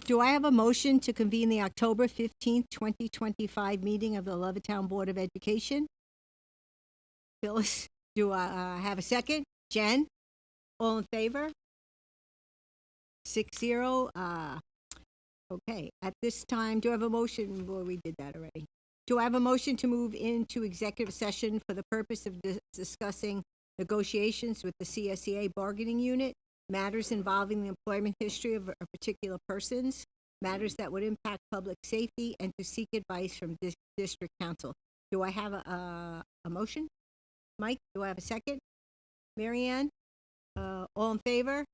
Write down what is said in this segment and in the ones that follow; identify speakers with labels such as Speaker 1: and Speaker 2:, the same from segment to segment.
Speaker 1: Do I have a motion to convene the October 15th, 2025 meeting of the Levittown Board of Education? Phyllis, do I have a second? Jen? All in favor? 6-0. Okay, at this time, do I have a motion? Well, we did that already. Do I have a motion to move into executive session for the purpose of discussing negotiations with the CSEA bargaining unit, matters involving the employment history of a particular persons, matters that would impact public safety, and to seek advice from district council? Do I have a motion? Mike, do I have a second? Mary Ann? All in favor?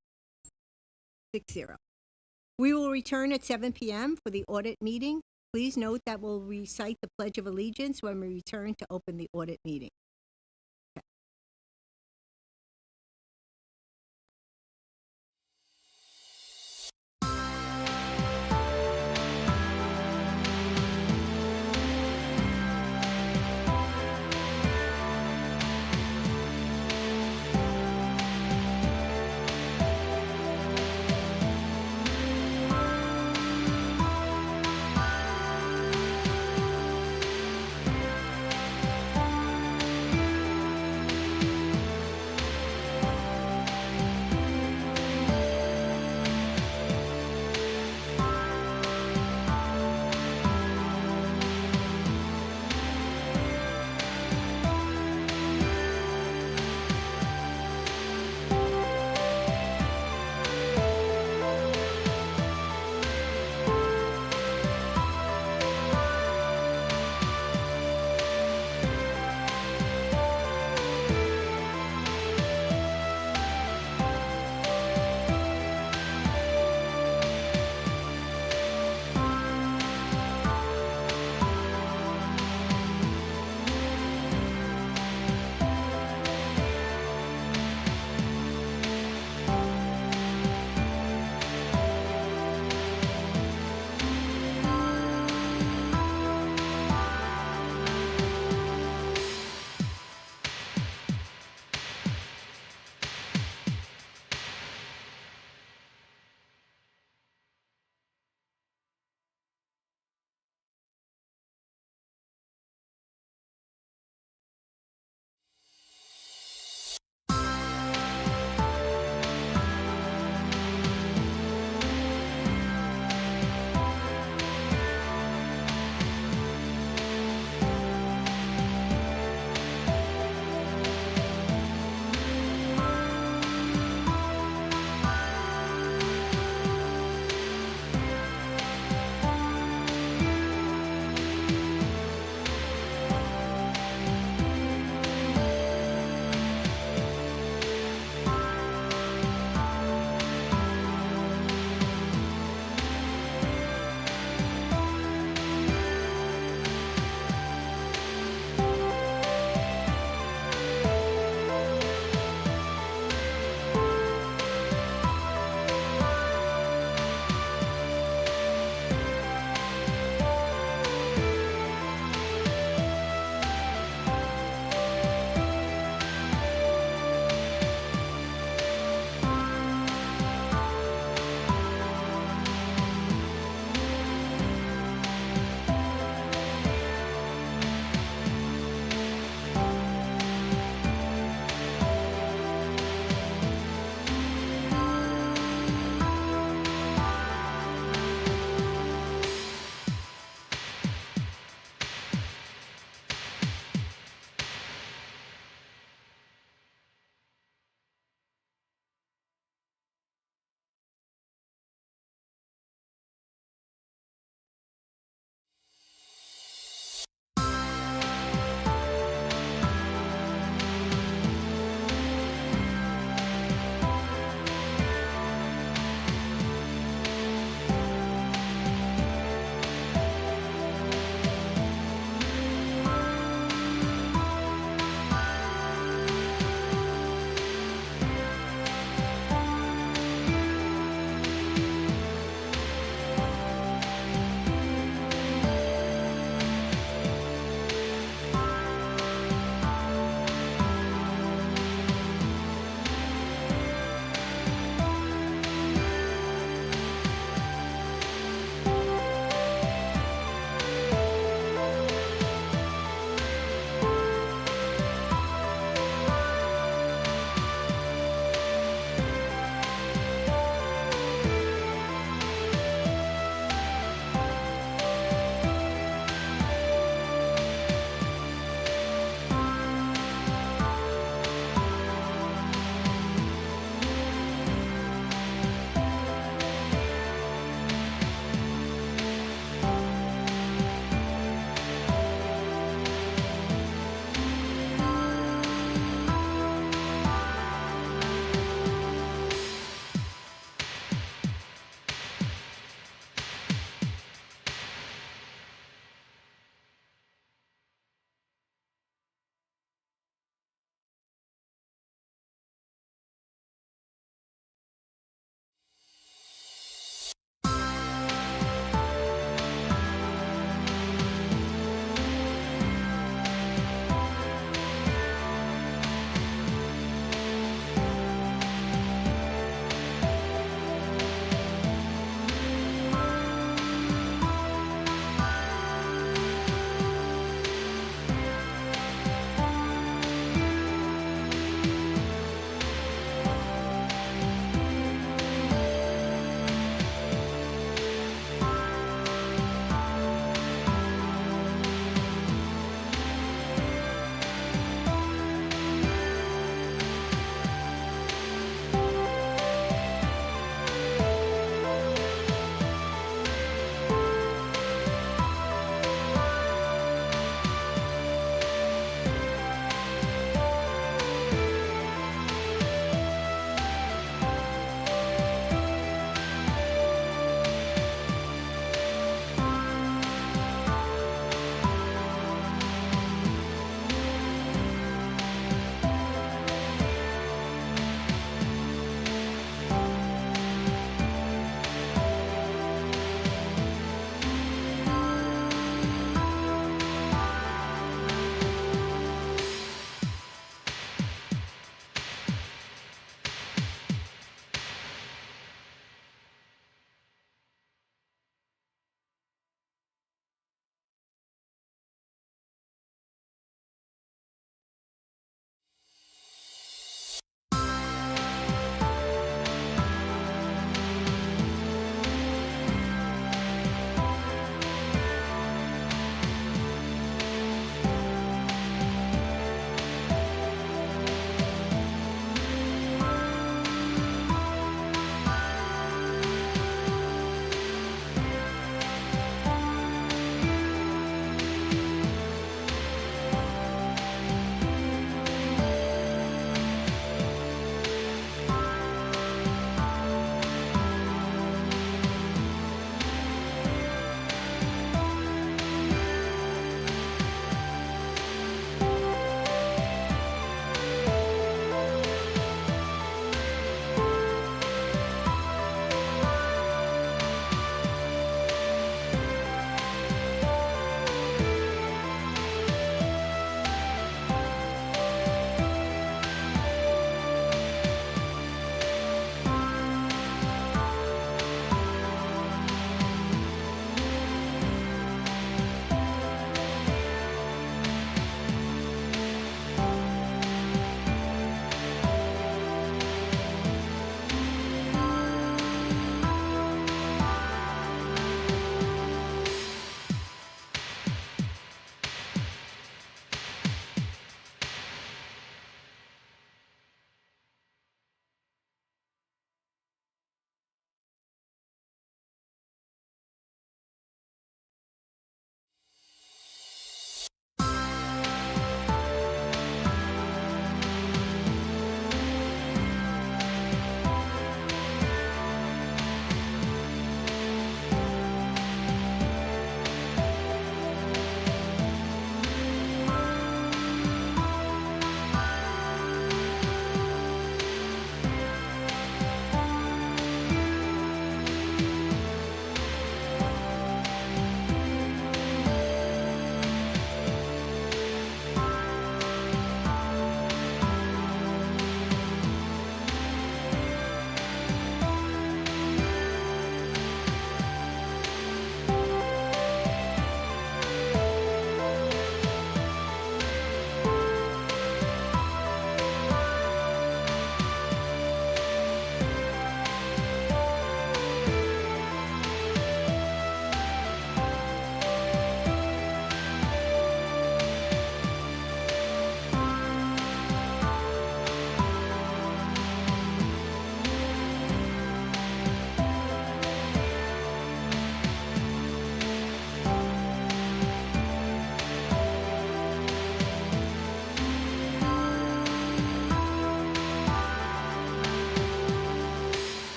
Speaker 1: 6-0. We will return at 7 p.m. for the audit meeting. Please note that we'll recite the Pledge of Allegiance when we return to open the audit meeting.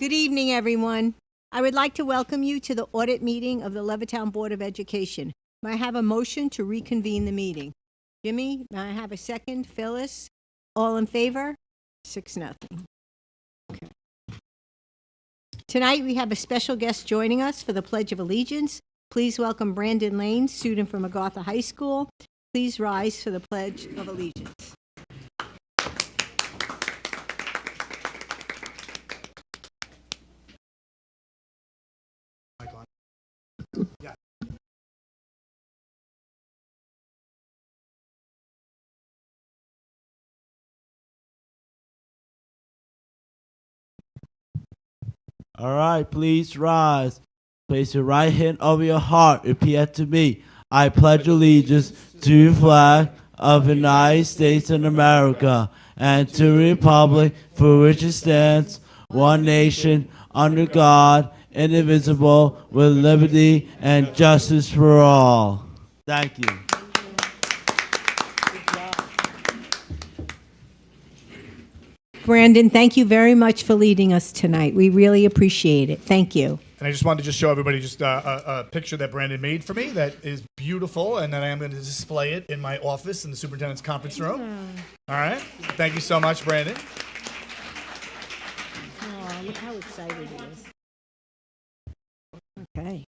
Speaker 1: Good evening, everyone. I would like to welcome you to the audit meeting of the Levittown Board of Education. May I have a motion to reconvene the meeting? Jimmy, may I have a second? Phyllis? All in favor? 6-0. Okay. Tonight, we have a special guest joining us for the Pledge of Allegiance. Please welcome Brandon Lane, student from MacArthur High School. Please rise for the Pledge of Allegiance.
Speaker 2: Yeah.
Speaker 3: All right, please rise. Place your right hand over your heart. Repeat after me. I pledge allegiance to the flag of the United States of America and to the republic for which it stands, one nation, under God, indivisible, with liberty and justice for all. Thank you.
Speaker 1: Brandon, thank you very much for leading us tonight. We really appreciate it. Thank you.
Speaker 2: And I just wanted to just show everybody just a picture that Brandon made for me that is beautiful, and then I am going to display it in my office in the superintendent's conference room. All right. Thank you so much, Brandon.
Speaker 1: Oh, look how excited he is. Okay.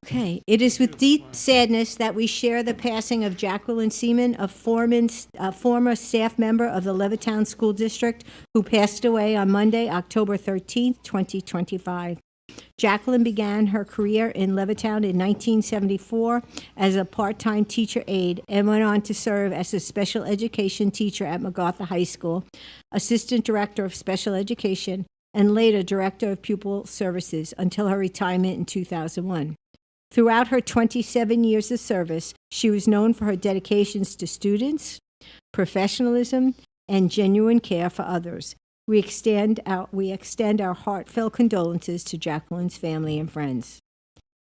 Speaker 1: Okay. It is with deep sadness that we share the passing of Jacqueline Seaman, a former staff member of the Levittown School District, who passed away on Monday, October 13th, 2025. Jacqueline began her career in Levittown in 1974 as a part-time teacher aide and went on to serve as a special education teacher at MacArthur High School, assistant director of special education, and later director of pupil services until her retirement in 2001. Throughout her 27 years of service, she was known for her dedications to students, professionalism, and genuine care for others. We extend our heartfelt condolences to Jacqueline's family and friends.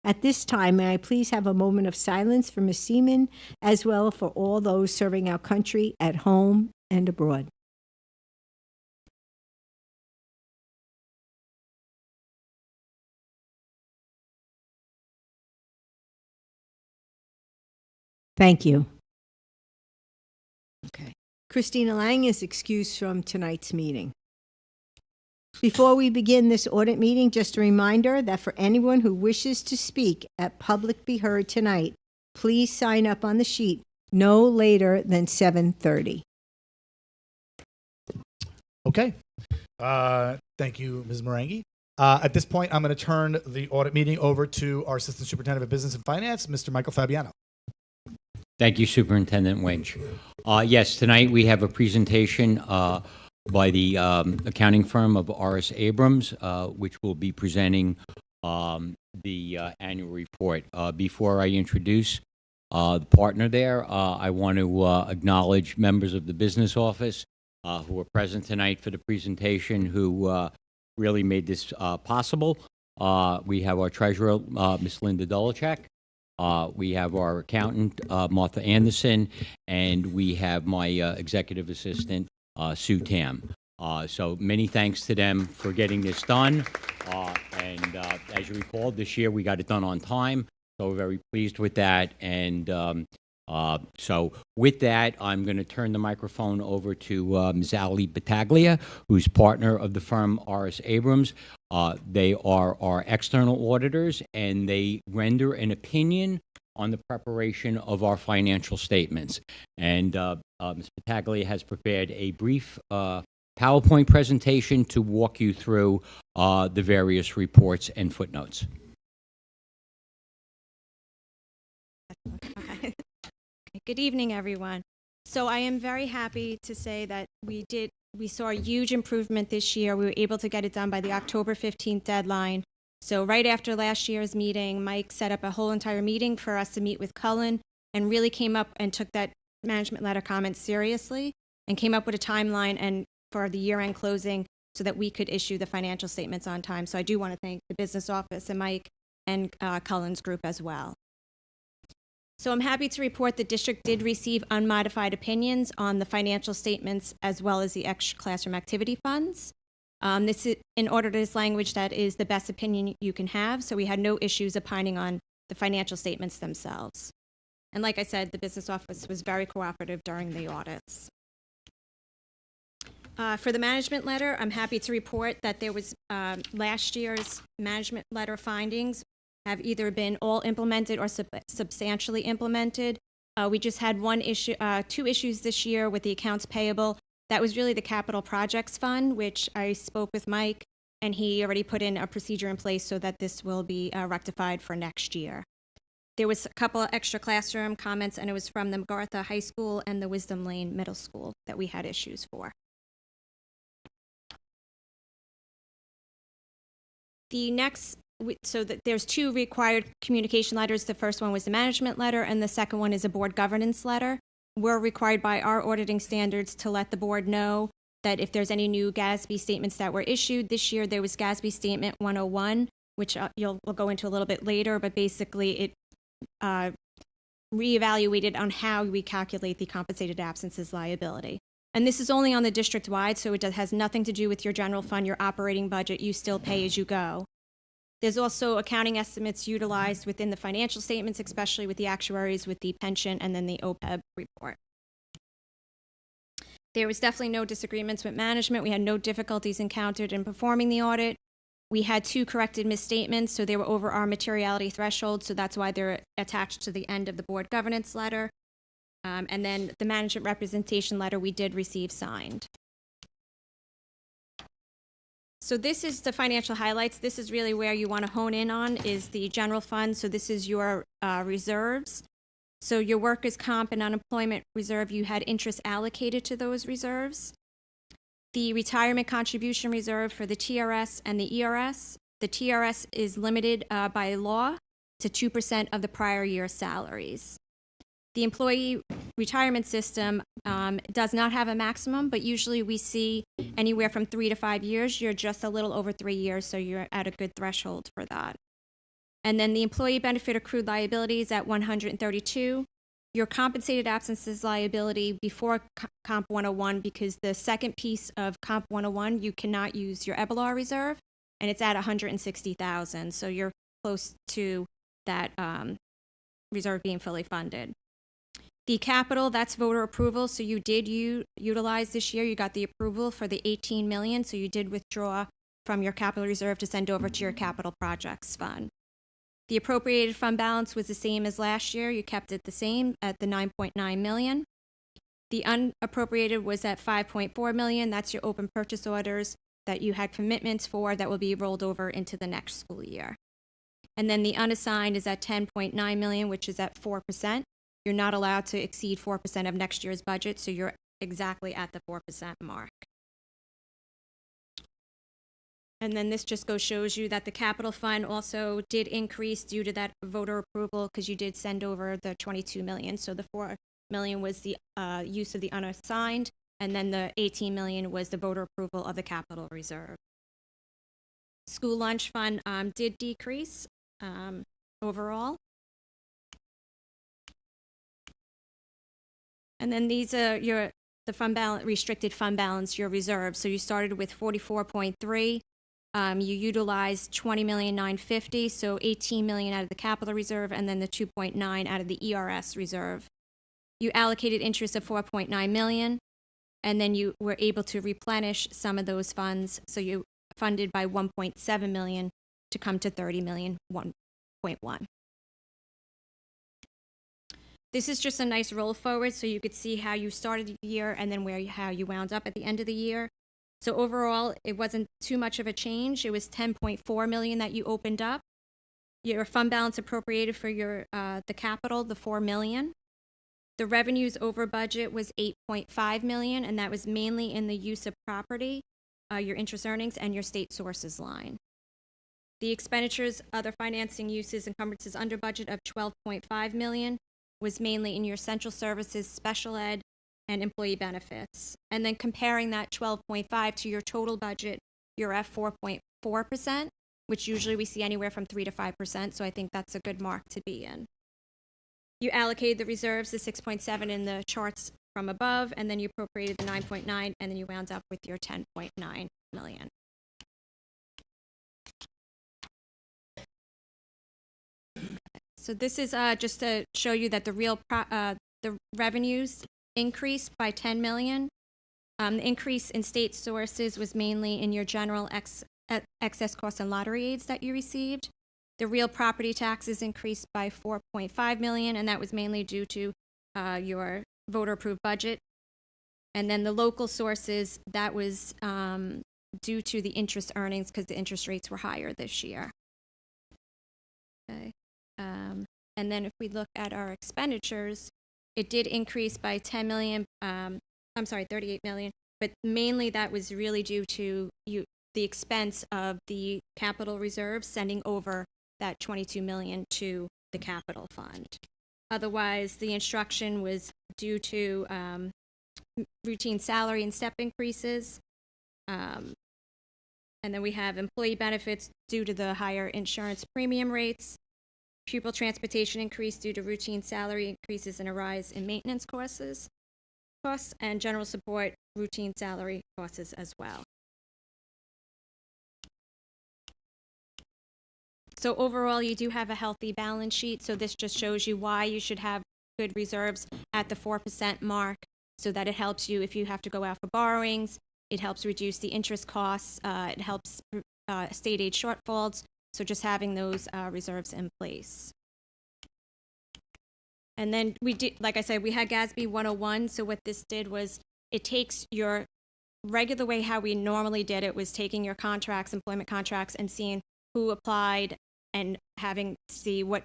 Speaker 1: At this time, may I please have a moment of silence for Ms. Seaman, as well for all those serving our country at home and abroad. Thank you. Okay. Christina Lang is excused from tonight's meeting. Before we begin this audit meeting, just a reminder that for anyone who wishes to speak at Public Be Heard tonight, please sign up on the sheet no later than 7:30.
Speaker 2: Okay. Thank you, Ms. Marangi. At this point, I'm going to turn the audit meeting over to our Assistant Superintendent of Business and Finance, Mr. Michael Fabiano.
Speaker 4: Thank you, Superintendent Winch. Yes, tonight we have a presentation by the accounting firm of R.S. Abrams, which will be presenting the annual report. Before I introduce the partner there, I want to acknowledge members of the business office who are present tonight for the presentation, who really made this possible. We have our treasurer, Ms. Linda Dolachek. We have our accountant, Martha Anderson, and we have my executive assistant, Sue Tam. So many thanks to them for getting this done. And as you recall, this year we got it done on time, so we're very pleased with that. And so with that, I'm going to turn the microphone over to Ms. Ali Battaglia, who's partner of the firm R.S. Abrams. They are our external auditors, and they render an opinion on the preparation of our financial statements. And Ms. Battaglia has prepared a brief PowerPoint presentation to walk you through the various reports and footnotes.
Speaker 5: Okay. Good evening, everyone. So I am very happy to say that we saw a huge improvement this year. We were able to get it done by the October 15th deadline. So right after last year's meeting, Mike set up a whole entire meeting for us to meet with Cullen and really came up and took that management letter comment seriously and came up with a timeline and for the year-end closing so that we could issue the financial statements on time. So I do want to thank the business office and Mike and Cullen's group as well. So I'm happy to report the district did receive unmodified opinions on the financial statements as well as the extra classroom activity funds. This is, in order to this language, that is the best opinion you can have, so we had no issues opining on the financial statements themselves. And like I said, the business office was very cooperative during the audits. For the management letter, I'm happy to report that there was, last year's management letter findings have either been all implemented or substantially implemented. We just had two issues this year with the accounts payable. That was really the capital projects fund, which I spoke with Mike, and he already put in a procedure in place so that this will be rectified for next year. There was a couple of extra classroom comments, and it was from the MacArthur High School and the Wisdom Lane Middle School that we had issues for. The next, there's two required communication letters. The first one was the management letter, and the second one is a board governance letter. We're required by our auditing standards to let the board know that if there's any new GASB statements that were issued. This year, there was GASB Statement 101, which we'll go into a little bit later, but basically it reevaluated on how we calculate the compensated absences liability. And this is only on the district-wide, so it has nothing to do with your general fund, your operating budget. You still pay as you go. There's also accounting estimates utilized within the financial statements, especially with the actuaries, with the pension, and then the OPEB report. There was definitely no disagreements with management. We had no difficulties encountered in performing the audit. We had 2 corrected misstatements, so they were over our materiality threshold, so that's why they're attached to the end of the board governance letter. And then the management representation letter we did receive signed. So this is the financial highlights. This is really where you want to hone in on is the general fund. So this is your reserves. So your workers' comp and unemployment reserve, you had interest allocated to those reserves. The retirement contribution reserve for the TRS and the ERS. The TRS is limited by law to 2% of the prior year's salaries. The employee retirement system does not have a maximum, but usually we see anywhere from 3 to 5 years. You're just a little over 3 years, so you're at a good threshold for that. And then the employee benefit accrued liabilities at 132. Your compensated absences liability before Comp 101, because the second piece of Comp 101, you cannot use your EBLR reserve, and it's at 160,000. So you're close to that reserve being fully funded. The capital, that's voter approval. So you did utilize this year. You got the approval for the 18 million. So you did withdraw from your capital reserve to send over to your capital projects fund. The appropriated fund balance was the same as last year. You kept it the same at the 9.9 million. The unappropriated was at 5.4 million. That's your open purchase orders that you had commitments for that will be rolled over into the next school year. And then the unassigned is at 10.9 million, which is at 4%. You're not allowed to exceed 4% of next year's budget, so you're exactly at the 4% mark. And then this just shows you that the capital fund also did increase due to that voter approval, because you did send over the 22 million. So the 4 million was the use of the unassigned, and then the 18 million was the voter approval of the capital reserve. School lunch fund did decrease overall. And then these are the fund balance, restricted fund balance, your reserve. So you started with 44.3. You utilized 20,950,000, so 18 million out of the capital reserve, and then the 2.9 out of the ERS reserve. You allocated interest of 4.9 million, and then you were able to replenish some of those funds. So you funded by 1.7 million to come to 30 million, 1.1. This is just a nice roll forward, so you could see how you started the year and then how you wound up at the end of the year. So overall, it wasn't too much of a change. It was 10.4 million that you opened up. Your fund balance appropriated for your the capital, the 4 million. The revenues over budget was 8.5 million, and that was mainly in the use of property, your interest earnings, and your state sources line. The expenditures, other financing uses, encumbrances under budget of 12.5 million was mainly in your central services, special ed, and employee benefits. And then comparing that 12.5 to your total budget, you're at 4.4%, which usually we see anywhere from 3 to 5%. So I think that's a good mark to be in. You allocated the reserves, the 6.7 in the charts from above, and then you appropriated the 9.9, and then you wound up with your 10.9 million. So this is just to show you that the revenues increased by 10 million. The increase in state sources was mainly in your general excess cost and lottery aids that you received. The real property taxes increased by 4.5 million, and that was mainly due to your voter-approved budget. And then the local sources, that was due to the interest earnings because the interest rates were higher this year. Okay. And then if we look at our expenditures, it did increase by 10 million, 38 million, but mainly that was really due to the expense of the capital reserve sending over that 22 million to the capital fund. Otherwise, the instruction was due to routine salary and step increases. And then we have employee benefits due to the higher insurance premium rates, pupil transportation increase due to routine salary increases and a rise in maintenance costs, and general support routine salary costs as well. So overall, you do have a healthy balance sheet. So this just shows you why you should have good reserves at the 4% mark, so that it helps you if you have to go out for borrowings. It helps reduce the interest costs. It helps state aid shortfalls. So just having those reserves in place. And then we did, like I said, we had GASB 101. So what this did was it takes your regular way how we normally did it was taking your contracts, employment contracts, and seeing who applied and having see what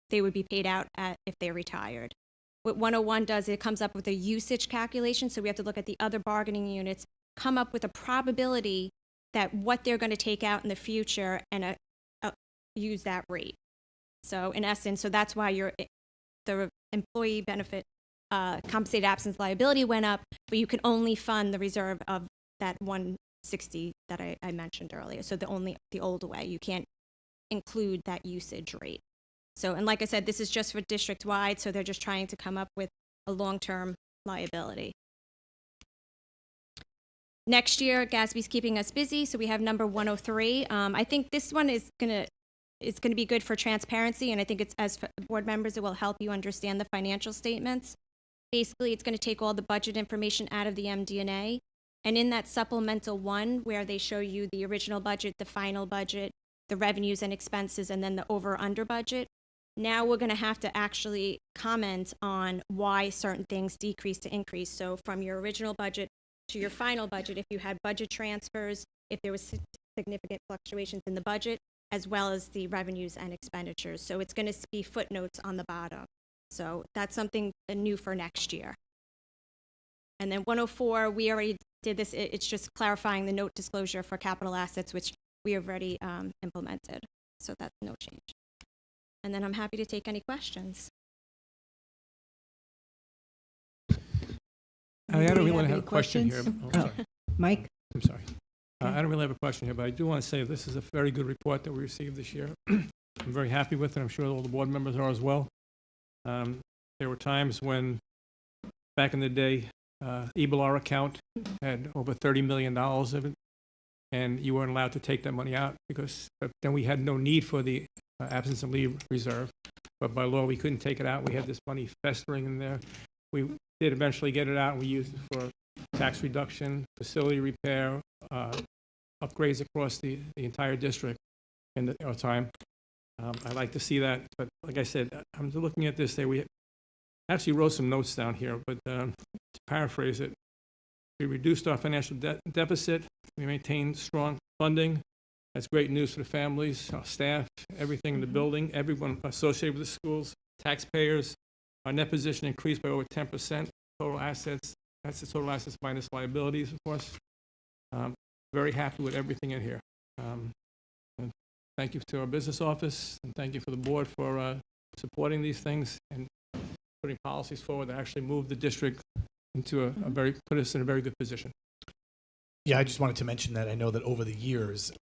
Speaker 5: they would be paid out at if they're retired. What 101 does, it comes up with a usage calculation. So we have to look at the other bargaining units, come up with a probability that what they're going to take out in the future and use that rate. So in essence, so that's why the employee benefit compensated absence liability went up, but you can only fund the reserve of that 160 that I mentioned earlier. So the old way, you can't include that usage rate. So, and like I said, this is just for district wide, so they're just trying to come up with a long-term liability. Next year, GASB's keeping us busy, so we have number 103. I think this one is gonna be good for transparency, and I think it's, as board members, it will help you understand the financial statements. Basically, it's gonna take all the budget information out of the MD&A, and in that supplemental one, where they show you the original budget, the final budget, the revenues and expenses, and then the over/under budget, now we're gonna have to actually comment on why certain things decrease to increase. So from your original budget to your final budget, if you had budget transfers, if there was significant fluctuations in the budget, as well as the revenues and expenditures. So it's going to be footnotes on the bottom. So that's something new for next year. And then 104, we already did this. It's just clarifying the note disclosure for capital assets, which we have already implemented. So that's no change. And then I'm happy to take any questions.
Speaker 6: I don't
Speaker 1: Anybody
Speaker 6: really
Speaker 1: have
Speaker 6: have
Speaker 1: any
Speaker 6: a question here.
Speaker 1: questions?
Speaker 6: Oh, sorry.
Speaker 1: Mike?
Speaker 6: I'm sorry. I don't really have a question here, but I do want to say this is a very good report that we received this year. I'm very happy with it. I'm sure all the board members are as well. There were times when, back in the day, EBLR account had over $30 million of it, and you weren't allowed to take that money out because then we had no need for the absence of leave reserve. But by law, we couldn't take it out. We had this money festering in there. We did eventually get it out, and we used it for tax reduction, facility repair, upgrades across the entire district in our time. I'd like to see that, but like I said, I'm looking at this. We actually wrote some notes down here, but to paraphrase it, we reduced our financial deficit. We maintained strong funding. That's great news for the families, our staff, everything in the building, everyone associated with the schools, taxpayers. Our net position increased by over 10%. Total assets, that's the total assets minus liabilities, of course. Very happy with everything in here. And thank you to our business office, and thank you for the board for supporting these things and putting policies forward that actually move the district into put us in a very good position.
Speaker 2: Yeah, I just wanted to mention that I know that over the years,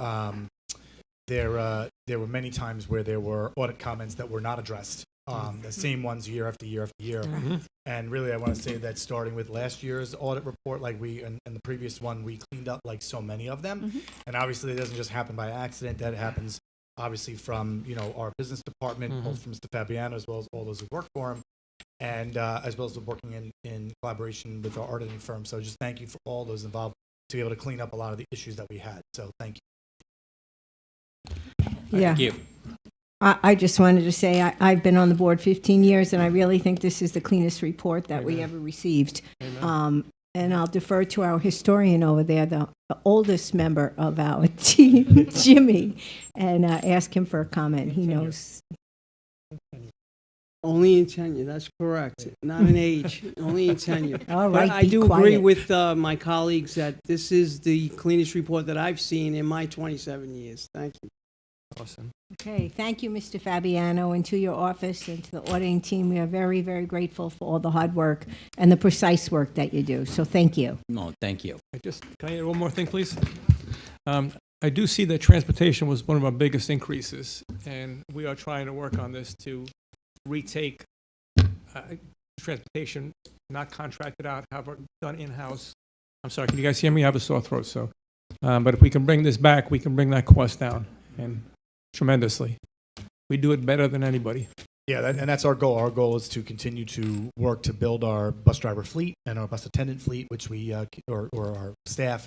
Speaker 2: there were many times where there were audit comments that were not addressed. The same ones year after year after year.
Speaker 6: Mm-hmm.
Speaker 2: And really, I want to say that starting with last year's audit report, like and the previous one, we cleaned up like so many of them. And obviously, it doesn't just happen by accident. That happens obviously from, our business department, both from Mr. Fabiano as well as all those who work for him, and as well as working in collaboration with our auditing firm. So just thank you for all those involved to be able to clean up a lot of the issues that we had. So thank you.
Speaker 1: Yeah.
Speaker 4: Thank you.
Speaker 1: I just wanted to say I've been on the board 15 years, and I really think this is the cleanest report that we ever received. And I'll defer to our historian over there, the oldest member of our team, Jimmy, and ask him for a comment. He knows.
Speaker 7: Only in tenure, that's correct. Not in age, only in tenure.
Speaker 1: All
Speaker 7: But
Speaker 1: right,
Speaker 7: I
Speaker 1: be
Speaker 7: do agree
Speaker 1: quiet.
Speaker 7: with my colleagues that this is the cleanest report that I've seen in my 27 years. Thank you.
Speaker 6: Awesome.
Speaker 1: Okay, thank you, Mr. Fabiano, and to your office and to the auditing team. We are very, very grateful for all the hard work and the precise work that you do. So thank you.
Speaker 4: No, thank you.
Speaker 6: Can I add one more thing, please? I do see that transportation was one of our biggest increases, and we are trying to work on this to retake transportation, not contracted out, have it done in-house. I'm sorry, can you guys hear me? I have a sore throat, so. But if we can bring this back, we can bring that cost down, and tremendously. We do it better than anybody.
Speaker 2: Yeah, and that's our goal. Our goal is to continue to work to build our bus driver fleet and our bus attendant fleet, which we, or our staff,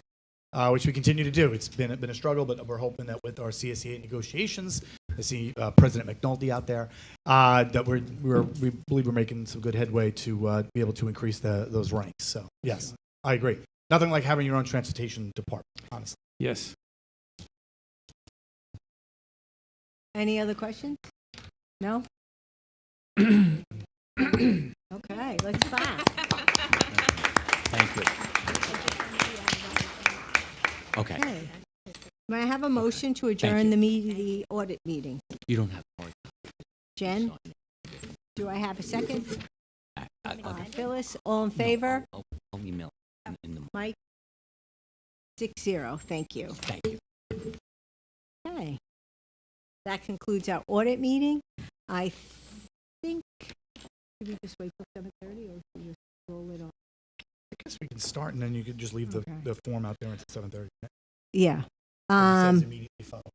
Speaker 2: which we continue to do. It's been a struggle, but we're hoping that with our CSEA negotiations, I see President McNulty out there, that we believe we're making some good headway to be able to increase those ranks. So yes, I agree. Nothing like having your own transportation department, honestly.
Speaker 6: Yes.
Speaker 1: Any other questions? No? Okay, let's clap.
Speaker 4: Thank you. Okay.
Speaker 1: Okay. May I have a motion to
Speaker 4: you.
Speaker 1: adjourn the audit meeting?
Speaker 4: You don't have to
Speaker 1: Jen, do I have a second?
Speaker 4: worry.
Speaker 1: Phyllis, all in favor?
Speaker 4: I'll email in the
Speaker 1: Mike? 6-0, thank you.
Speaker 4: Thank you.
Speaker 1: Okay. That concludes our audit meeting. I think, should we just wait till 7:30 or should we just roll it on?
Speaker 2: I guess we can start, and then you could just leave
Speaker 1: Okay.
Speaker 2: the form out there until 7:30.
Speaker 1: Yeah.
Speaker 2: It says immediately follow.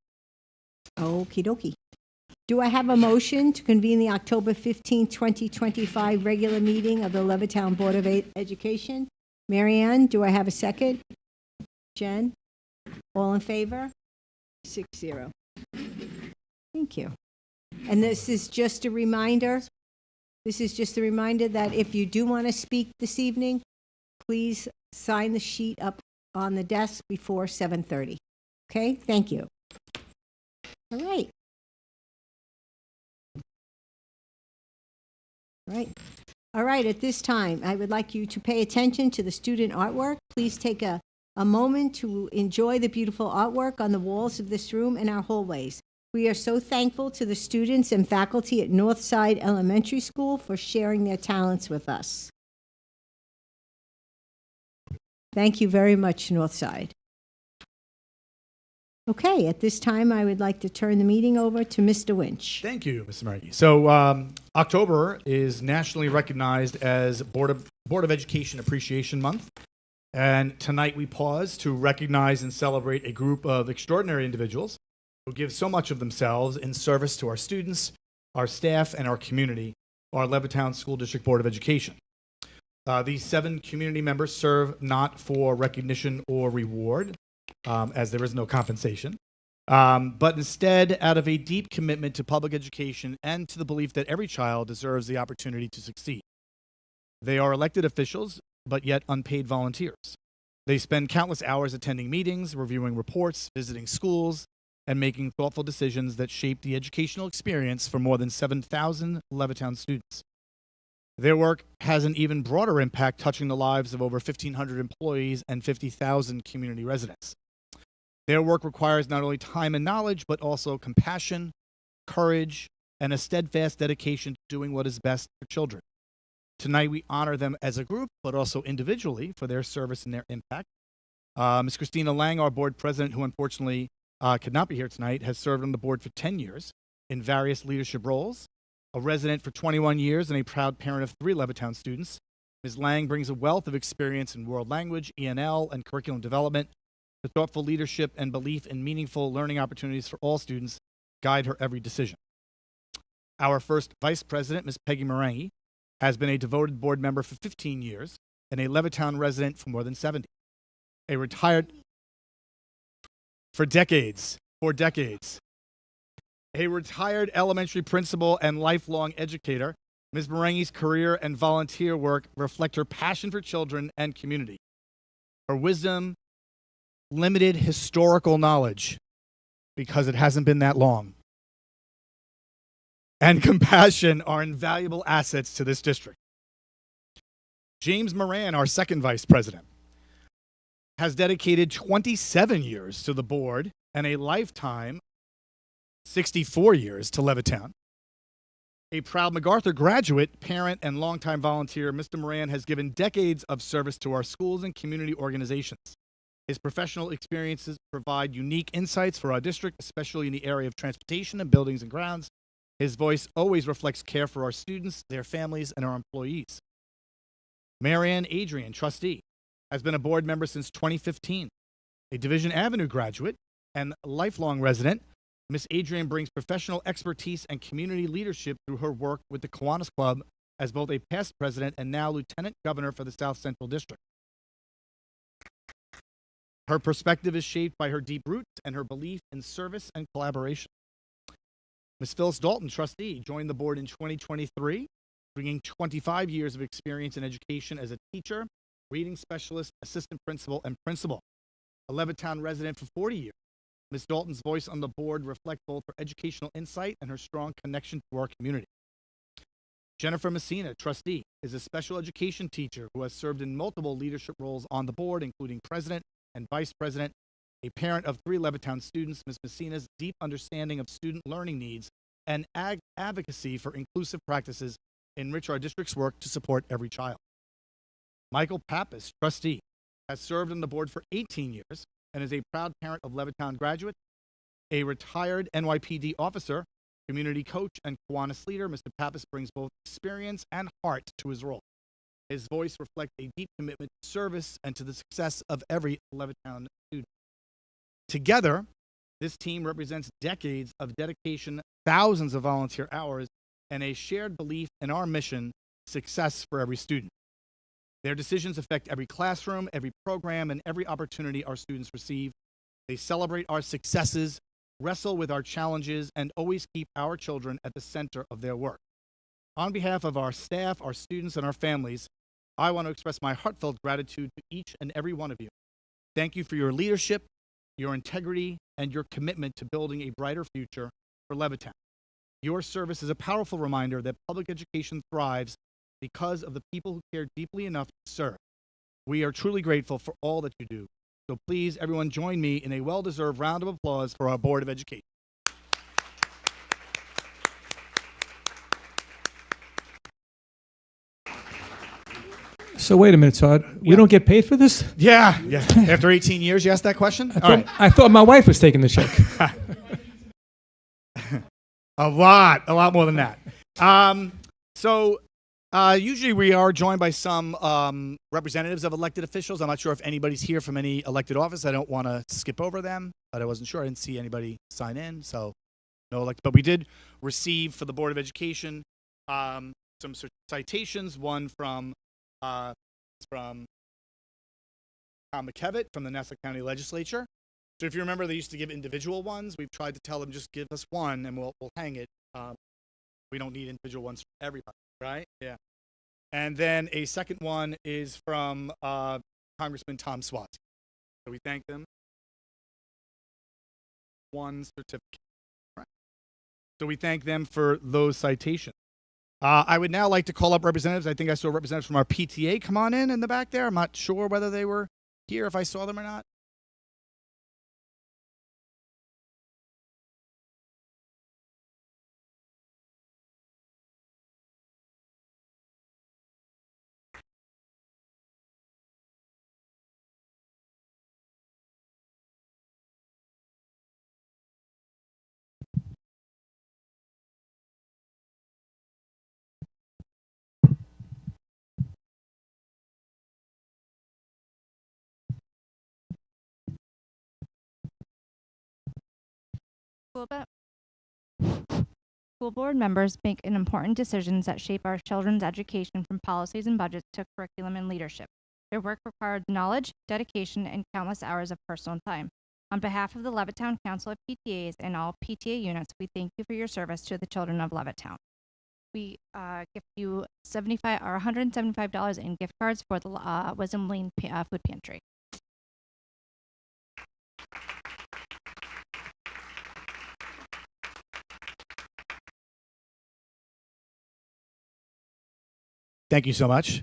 Speaker 1: Okie dokie. Do I have a motion to convene the October 15, 2025 regular meeting of the Levittown Board of Education? Mary Ann, do I have a second? Jen? All in favor? 6-0. Thank you. And this is just a reminder that if you do want to speak this evening, please sign the sheet up on the desk before 7:30. Okay, thank you. All right. All right, at this time, I would like you to pay attention to the student artwork. Please take a moment to enjoy the beautiful artwork on the walls of this room and our hallways. We are so thankful to the students and faculty at Northside Elementary School for sharing their talents with us. Thank you very much, Northside. Okay, at this time, I would like to turn the meeting over to Mr. Winch.
Speaker 2: Thank you, Mr. Markey. So October is nationally recognized as Board of Education Appreciation Month. And tonight we pause to recognize and celebrate a group of extraordinary individuals who give so much of themselves in service to our students, our staff, and our community, our Levittown School District Board of Education. These 7 community members serve not for recognition or reward, as there is no compensation, but instead out of a deep commitment to public education and to the belief that every child deserves the opportunity to succeed. They are elected officials, but yet unpaid volunteers. They spend countless hours attending meetings, reviewing reports, visiting schools, and making thoughtful decisions that shape the educational experience for more than 7,000 Levittown students. Their work has an even broader impact, touching the lives of over 1,500 employees and 50,000 community residents. Their work requires not only time and knowledge, but also compassion, courage, and a steadfast dedication to doing what is best for children. Tonight, we honor them as a group, but also individually for their service and their impact. Ms. Christina Lang, our board president, who unfortunately could not be here tonight, has served on the board for 10 years in various leadership roles. A resident for 21 years and a proud parent of 3 Levittown students, Ms. Lang brings a wealth of experience in world language, ENL, and curriculum development. The thoughtful leadership and belief in meaningful learning opportunities for all students guide her every decision. Our first vice president, Ms. Peggy Marangi, has been a devoted board member for 15 years and a Levittown resident for more than 70. A retired for decades. A retired elementary principal and lifelong educator, Ms. Marangi's career and volunteer work reflect her passion for children and community. Her wisdom, limited historical knowledge, because it hasn't been that long, and compassion are invaluable assets to this district. James Moran, our second vice president, has dedicated 27 years to the board and a lifetime, 64 years, to Levittown. A proud MacArthur graduate, parent, and longtime volunteer, Mr. Moran has given decades of service to our schools and community organizations. His professional experiences provide unique insights for our district, especially in the area of transportation and buildings and grounds. His voice always reflects care for our students, their families, and our employees. Marianne Adrian, trustee, has been a board member since 2015. A Division Avenue graduate and lifelong resident, Miss Adrian brings professional expertise and community leadership through her work with the Kiwanis Club as both a past president and now lieutenant governor for the South Central District. Her perspective is shaped by her deep roots and her belief in service and collaboration. Ms. Phyllis Dalton, trustee, joined the board in 2023, bringing 25 years of experience in education as a teacher, reading specialist, assistant principal, and principal. A Levittown resident for 40 years, Ms. Dalton's voice on the board reflects both her educational insight and her strong connection to our community. Jennifer Messina, trustee, is a special education teacher who has served in multiple leadership roles on the board, including president and vice president. A parent of 3 Levittown students, Ms. Messina's deep understanding of student learning needs and advocacy for inclusive practices enrich our district's work to support every child. Michael Pappas, trustee, has served on the board for 18 years and is a proud parent of Levittown graduate, a retired NYPD officer, community coach, and Kiwanis leader. Mr. Pappas brings both experience and heart to his role. His voice reflects a deep commitment to service and to the success of every Levittown student. Together, this team represents decades of dedication, thousands of volunteer hours, and a shared belief in our mission, success for every student. Their decisions affect every classroom, every program, and every opportunity our students receive. They celebrate our successes, wrestle with our challenges, and always keep our children at the center of their work. On behalf of our staff, our students, and our families, I want to express my heartfelt gratitude to each and every one of you. Thank you for your leadership, your integrity, and your commitment to building a brighter future for Levittown. Your service is a powerful reminder that public education thrives because of the people who care deeply enough to serve. We are truly grateful for all that you do. So please, everyone, join me in a well-deserved round of applause for our Board of Education.
Speaker 6: So wait a minute, Todd. We don't get paid for this?
Speaker 2: Yeah. After 18 years, you asked that question? All right.
Speaker 6: I thought my wife was taking the check.
Speaker 2: A lot more than that. Usually we are joined by some representatives of elected officials. I'm not sure if anybody's here from any elected office. I don't want to skip over them, but I wasn't sure. I didn't see anybody sign in, so no elected. But we did receive for the Board of Education some citations. One from Tom McKevitt from the Nassau County Legislature. So if you remember, they used to give individual ones. We've tried to tell them just give us one and we'll hang it. We don't need individual ones for everybody, right? Yeah. And then a second one is from Congressman Tom Swatsky. So we thank them. One certificate. Right. So we thank them for those citations. I would now like to call up representatives. I think I saw representatives from our PTA come on in the back there. I'm not sure whether they were here, if I saw them or not.
Speaker 8: Coolbet. school board members make important decisions that shape our children's education, from policies and budgets to curriculum and leadership. Their work requires knowledge, dedication, and countless hours of personal time. On behalf of the Levittown Council of PTAs and all PTA units, we thank you for your service to the children of Levittown. We gift you $175 in gift cards for the Wisdom Lane Food Pantry.
Speaker 2: Thank you so much.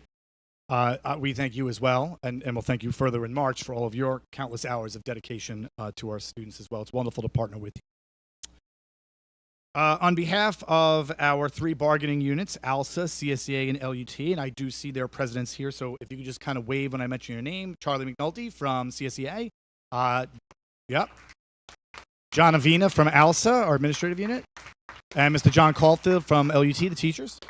Speaker 2: We thank you as well, and we'll thank you further in March for all of your countless hours of dedication to our students as well. It's wonderful to partner with you. On behalf of our 3 bargaining units, ALSA, CSEA, and LUT, and I do see their presidents here, so if you could just kind of wave when I mention your name. Charlie McNulty from CSEA. Yep. John Avina from ALSA, our administrative unit. And Mr. John Caulfield from LUT, the teachers.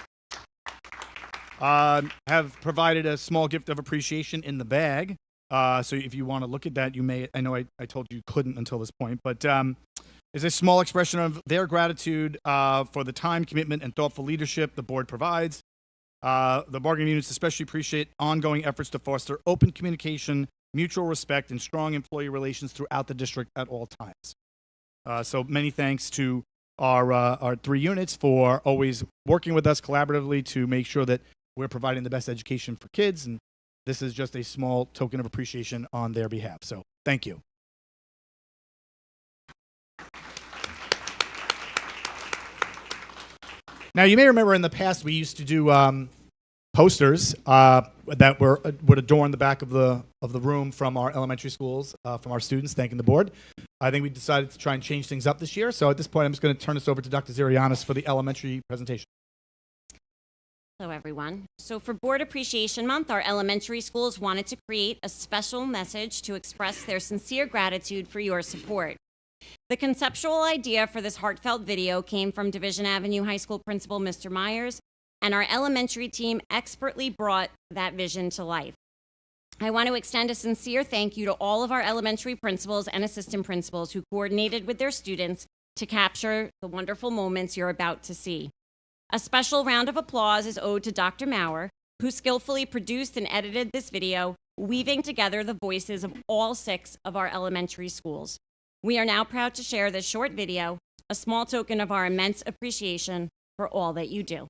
Speaker 2: Have provided a small gift of appreciation in the bag. So if you want to look at that, you may. I know I told you couldn't until this point, but is a small expression of their gratitude for the time, commitment, and thoughtful leadership the board provides. The bargaining units especially appreciate ongoing efforts to foster open communication, mutual respect, and strong employee relations throughout the district at all times. So many thanks to our 3 units for always working with us collaboratively to make sure that we're providing the best education for kids, and this is just a small token of appreciation on their behalf. So thank you. Now, you may remember in the past we used to do posters that would adorn the back of the room from our elementary schools, from our students, thanking the board. I think we decided to try and change things up this year. So at this point, I'm just going to turn this over to Dr. Zirianis for the elementary presentation.
Speaker 9: Hello, everyone. So for Board Appreciation Month, our elementary schools wanted to create a special message to express their sincere gratitude for your support. The conceptual idea for this heartfelt video came from Division Avenue High School Principal Mr. Myers, and our elementary team expertly brought that vision to life. I want to extend a sincere thank you to all of our elementary principals and assistant principals who coordinated with their students to capture the wonderful moments you're about to see. A special round of applause is owed to Dr. Maurer, who skillfully produced and edited this video, weaving together the voices of all 6 of our elementary schools. We are now proud to share this short video, a small token of our immense appreciation for all that you do.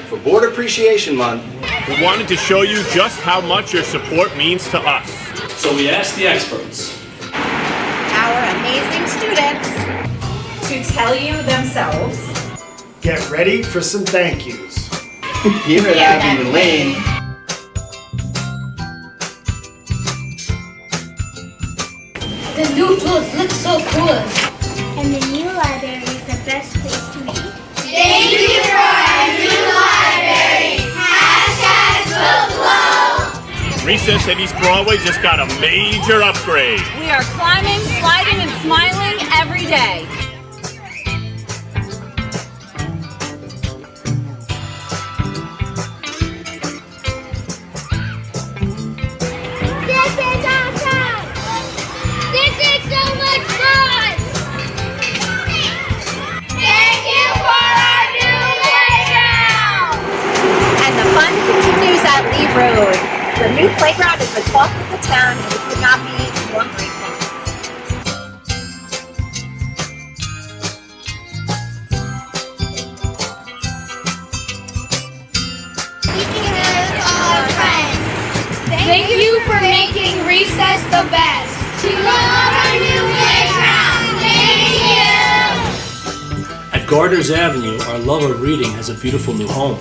Speaker 10: For Board Appreciation Month,
Speaker 11: we wanted to show you just how much your support means to us.
Speaker 12: So we asked the experts,
Speaker 13: our amazing students, to tell you themselves.
Speaker 14: Get ready for some thank yous.
Speaker 10: Here at Avenue Lane,
Speaker 15: the new tools look so cool.
Speaker 16: And the new library is the best place to be.
Speaker 15: Thank you for our new library. #BookGlow.
Speaker 11: Recess at East Broadway just got a major upgrade.
Speaker 13: We are climbing, sliding, and smiling every day.
Speaker 16: This is awesome! This is so much fun!
Speaker 15: Thank you for our new playground.
Speaker 13: And the fun continues at Lee Road. The new playground is the talk of the town, and we could not be more grateful.
Speaker 15: Thank you for making recess the best. We love our new playground. Thank you.
Speaker 12: At Gardner's Avenue, our love of reading has a beautiful new home.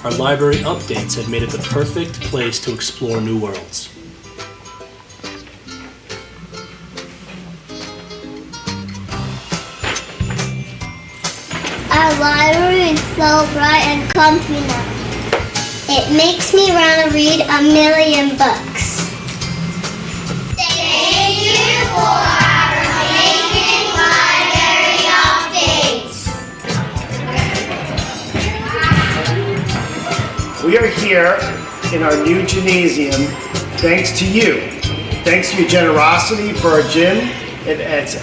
Speaker 12: Our library updates have made it the perfect place to explore new worlds.
Speaker 16: Our library is so bright and comfy now. It makes me want to read a million books.
Speaker 15: Thank you for our
Speaker 14: We are here in our new gymnasium thanks to you. Thanks to your generosity for our gym. It has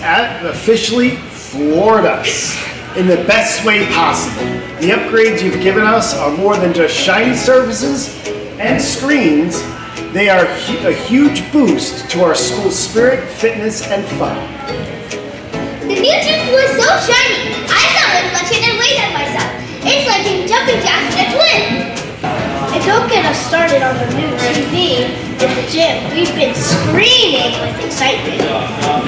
Speaker 14: officially floored us in the best way possible. The upgrades you've given us are more than just shiny surfaces and screens. They are a huge boost to our school's spirit, fitness, and fun.
Speaker 16: The new gym was so shiny. I saw the reflection and waved at myself. It's like being jumping jacks in a twin. And don't get us started on the new TV in the gym. We've been screaming with excitement.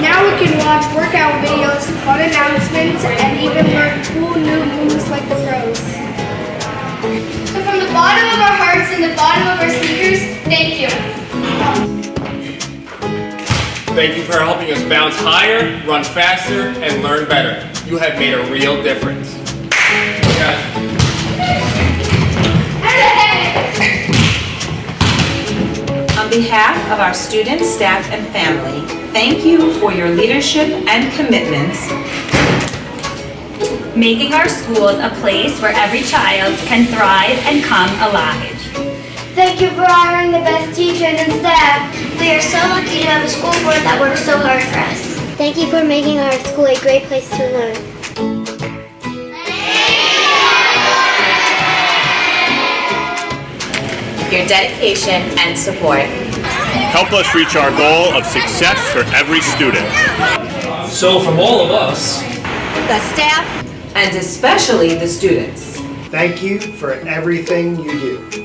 Speaker 15: Now we can watch workout videos, fun announcements, and even learn cool new moves like the pros.
Speaker 16: So from the bottom of our hearts and the bottom of our sneakers, thank you.
Speaker 11: Thank you for helping us bounce higher, run faster, and learn better. You have made a real difference.
Speaker 13: On behalf of our students, staff, and family, thank you for your leadership and commitments,
Speaker 15: Making our schools a place where every child can thrive and come alive.
Speaker 16: Thank you for hiring the best teachers and staff. We are so lucky to have a school board that works so hard for us. Thank you for making our school a great place to learn.
Speaker 13: your dedication and support.
Speaker 11: Help us reach our goal of success for every student.
Speaker 12: So from all of us,
Speaker 13: The staff, and especially the students.
Speaker 14: Thank you for everything you do.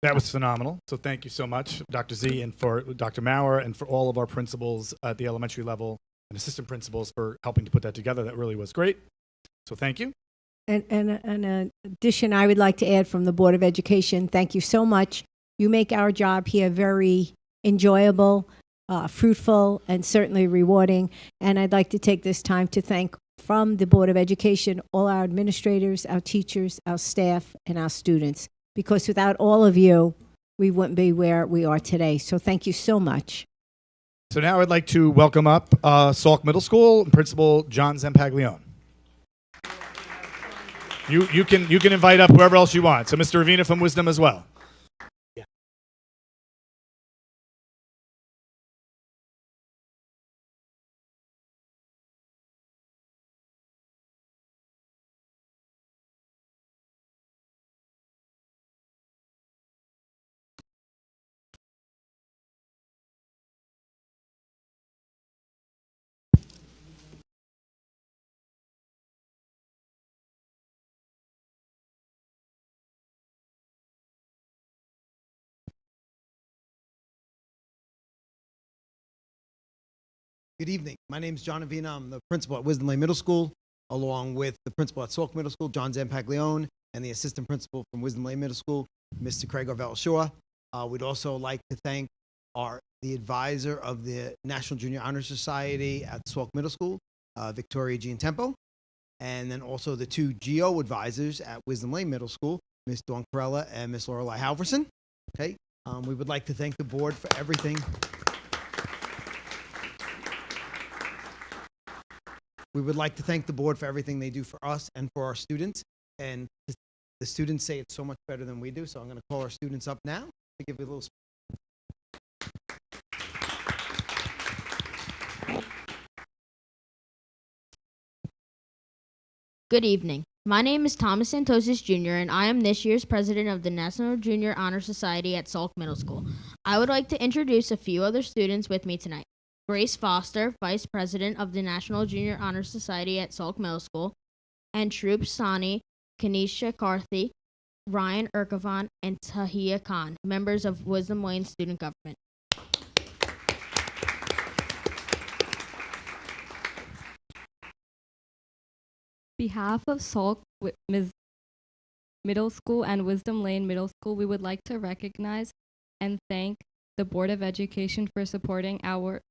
Speaker 2: That was phenomenal. So thank you so much, Dr. Z, and for Dr. Maurer, and for all of our principals at the elementary level and assistant principals for helping to put that together. That really was great. So thank you.
Speaker 1: And an addition I would like to add from the Board of Education, thank you so much. You make our job here very enjoyable, fruitful, and certainly rewarding. And I'd like to take this time to thank from the Board of Education all our administrators, our teachers, our staff, and our students. Because without all of you, we wouldn't be where we are today. So thank you so much.
Speaker 2: So now I'd like to welcome up Salk Middle School Principal John Zampaglione. You can invite up whoever else you want. So Mr. Ravina from Wisdom as well.
Speaker 17: Good evening. My name is John Avina. I'm the principal at Wisdom Lane Middle School, along with the principal at Salk Middle School, John Zampaglione, and the assistant principal from Wisdom Lane Middle School, Mr. Craig Arvell-Shaw. We'd also like to thank the advisor of the National Junior Honor Society at Salk Middle School, Victoria Giantempo, and then also the two GO advisors at Wisdom Lane Middle School, Ms. Dawn Corella and Ms. Lorelei Halverson. Okay. We would like to thank the board for everything. We would like to thank the board for everything they do for us and for our students. And the students say it's so much better than we do, so I'm going to call our students up now to give you a little.
Speaker 18: Good evening. My name is Thomas Santosis Jr., and I am this year's president of the National Junior Honor Society at Salk Middle School. I would like to introduce a few other students with me tonight. Grace Foster, Vice President of the National Junior Honor Society at Salk Middle School, and Shroop Sani, Kanisha Karthi, Ryan Urkavan, and Tahia Khan, members of Wisdom Lane Student Government.
Speaker 19: Behalf of Salk Middle School and Wisdom Lane Middle School, we would like to recognize and thank the Board of Education for supporting our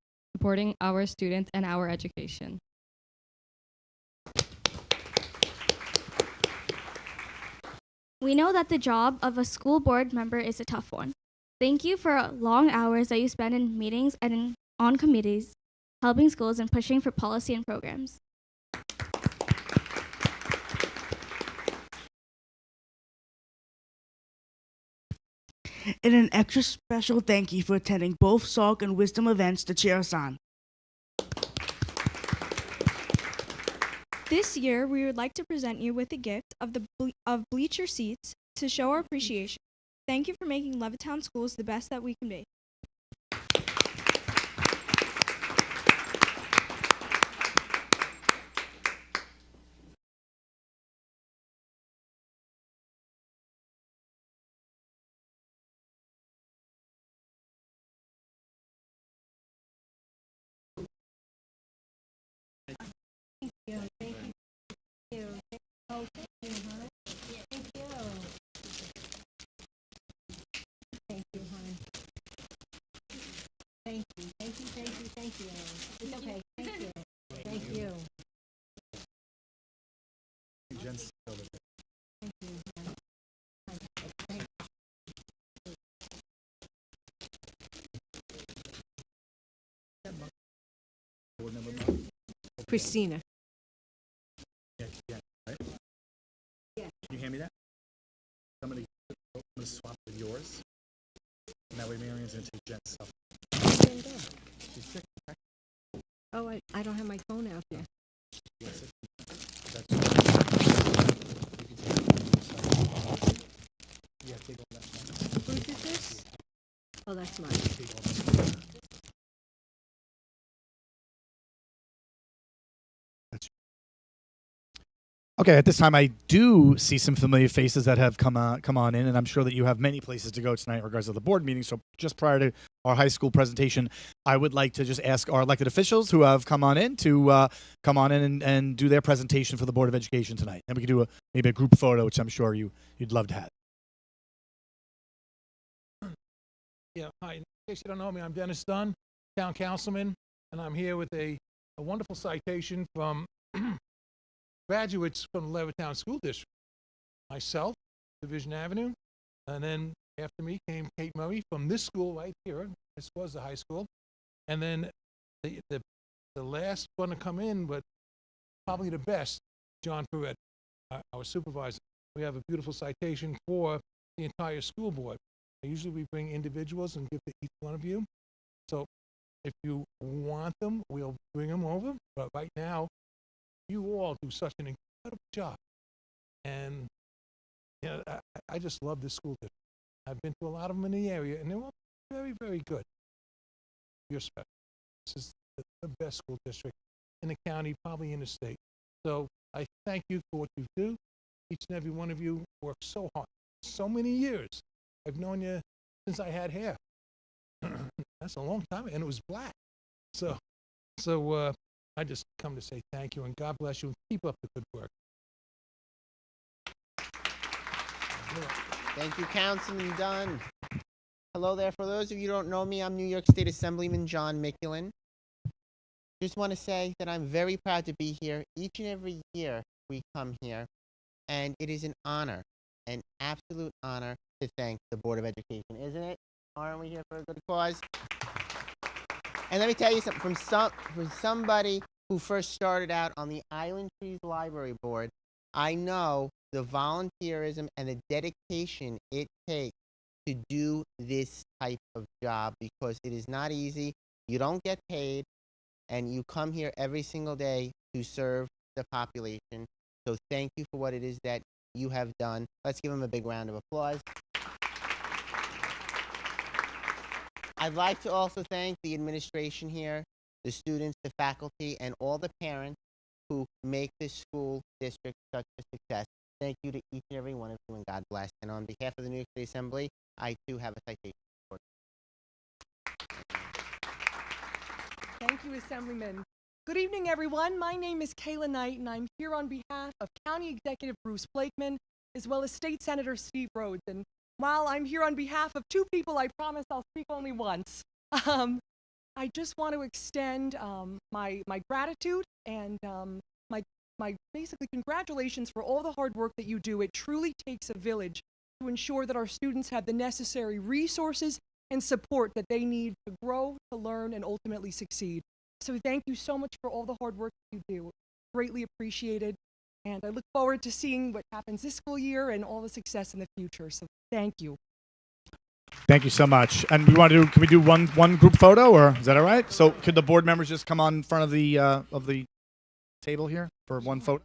Speaker 19: students and our education.
Speaker 15: We know that the job of a school board member is a tough one. Thank you for long hours that you spend in meetings and on committees, helping schools and pushing for policy and programs.
Speaker 20: And an extra special thank you for attending both Salk and Wisdom events to cheer us on.
Speaker 15: This year, we would like to present you with a gift of bleacher seats to show our appreciation. Thank you for making Levittown schools the best that we can be.
Speaker 1: Thank you. It's okay. Thank you. Thank you.
Speaker 2: Jen's still there.
Speaker 1: Thank you.
Speaker 2: Board member Mo?
Speaker 1: Christina.
Speaker 2: Yeah, right?
Speaker 1: Yeah.
Speaker 2: Can you hand me that? I'm gonna swap with yours. And that way Marion's gonna take Jen's stuff. She's sick.
Speaker 1: Oh, I don't have my phone out there.
Speaker 2: Yes, that's yeah, take all that.
Speaker 1: Whose is this? Oh, that's mine.
Speaker 2: Take all that. Okay, at this time, I do see some familiar faces that have come on in, and I'm sure that you have many places to go tonight in regards to the board meeting. So just prior to our high school presentation, I would like to just ask our elected officials who have come on in to come on in and do their presentation for the Board of Education tonight. And we can do maybe a group photo, which I'm sure you'd love to have.
Speaker 21: Yeah, hi. In case you don't know me, I'm Dennis Dunn, town councilman, and I'm here with a wonderful citation from graduates from the Levittown School District. Myself, Division Avenue, and then after me came Kate Murray from this school right here. This was the high school. And then the last one to come in, but probably the best, John Perret, our supervisor. We have a beautiful citation for the entire school board. Usually we bring individuals and give to each one of you. So if you want them, we'll bring them over. But right now, you all do such an incredible job. And you know, I just love this school district. I've been to a lot of them in the area, and they're all very, very good. You're special. This is the best school district in the county, probably in the state. So I thank you for what you do. Each and every one of you worked so hard. So many years. I've known you since I had hair. That's a long time, and it was black. So I just come to say thank you, and God bless you, and keep up the good work.
Speaker 22: Thank you, Councilman Dunn. Hello there. For those of you who don't know me, I'm New York State Assemblyman John Mickulin. Just want to say that I'm very proud to be here. Each and every year we come here, and it is an honor, an absolute honor, to thank the Board of Education, isn't it? Aren't we here for a good cause? And let me tell you something, from somebody who first started out on the Island Trees Library Board, I know the volunteerism and the dedication it takes to do this type of job, because it is not easy. You don't get paid, and you come here every single day to serve the population. So thank you for what it is that you have done. Let's give them a big round of applause. I'd like to also thank the administration here, the students, the faculty, and all the parents who make this school district such a success. Thank you to each and every one of you, and God bless. And on behalf of the New York State Assembly, I too have a citation.
Speaker 23: Thank you, Assemblyman. Good evening, everyone. My name is Kayla Knight, and I'm here on behalf of County Executive Bruce Blakeman, as well as State Senator Steve Rhodes. And while I'm here on behalf of two people, I promise I'll speak only once. I just want to extend my gratitude and my basically congratulations for all the hard work that you do. It truly takes a village to ensure that our students have the necessary resources and support that they need to grow, to learn, and ultimately succeed. So thank you so much for all the hard work that you do. Greatly appreciated. And I look forward to seeing what happens this school year and all the success in the future. So thank you.
Speaker 2: Thank you so much. And can we do one group photo, or is that all right? So could the board members just come on in front of the table here for one photo?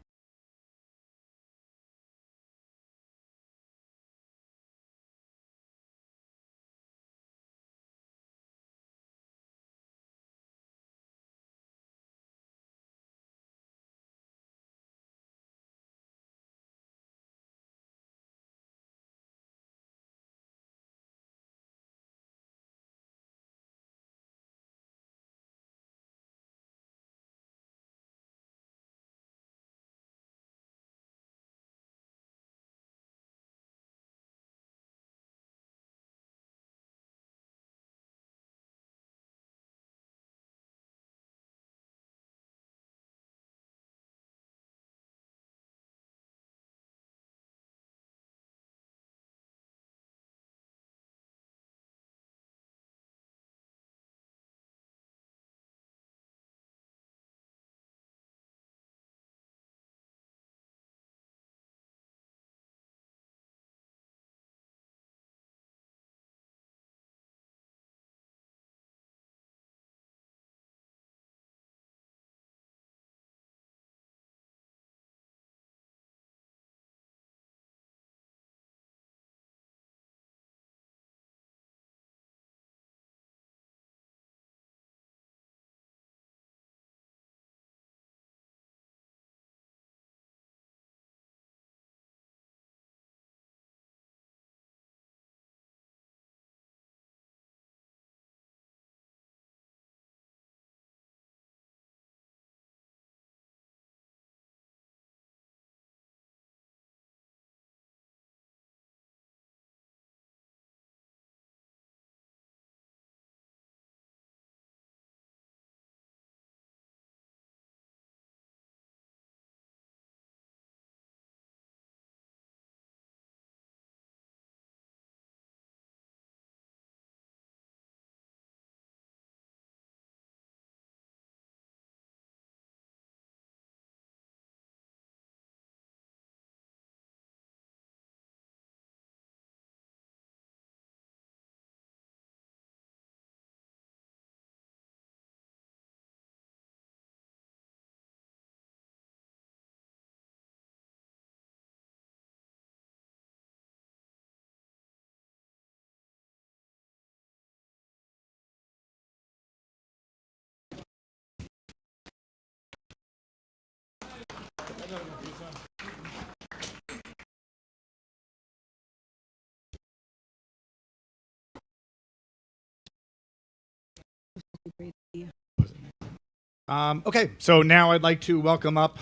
Speaker 2: Okay, so now I'd like to welcome up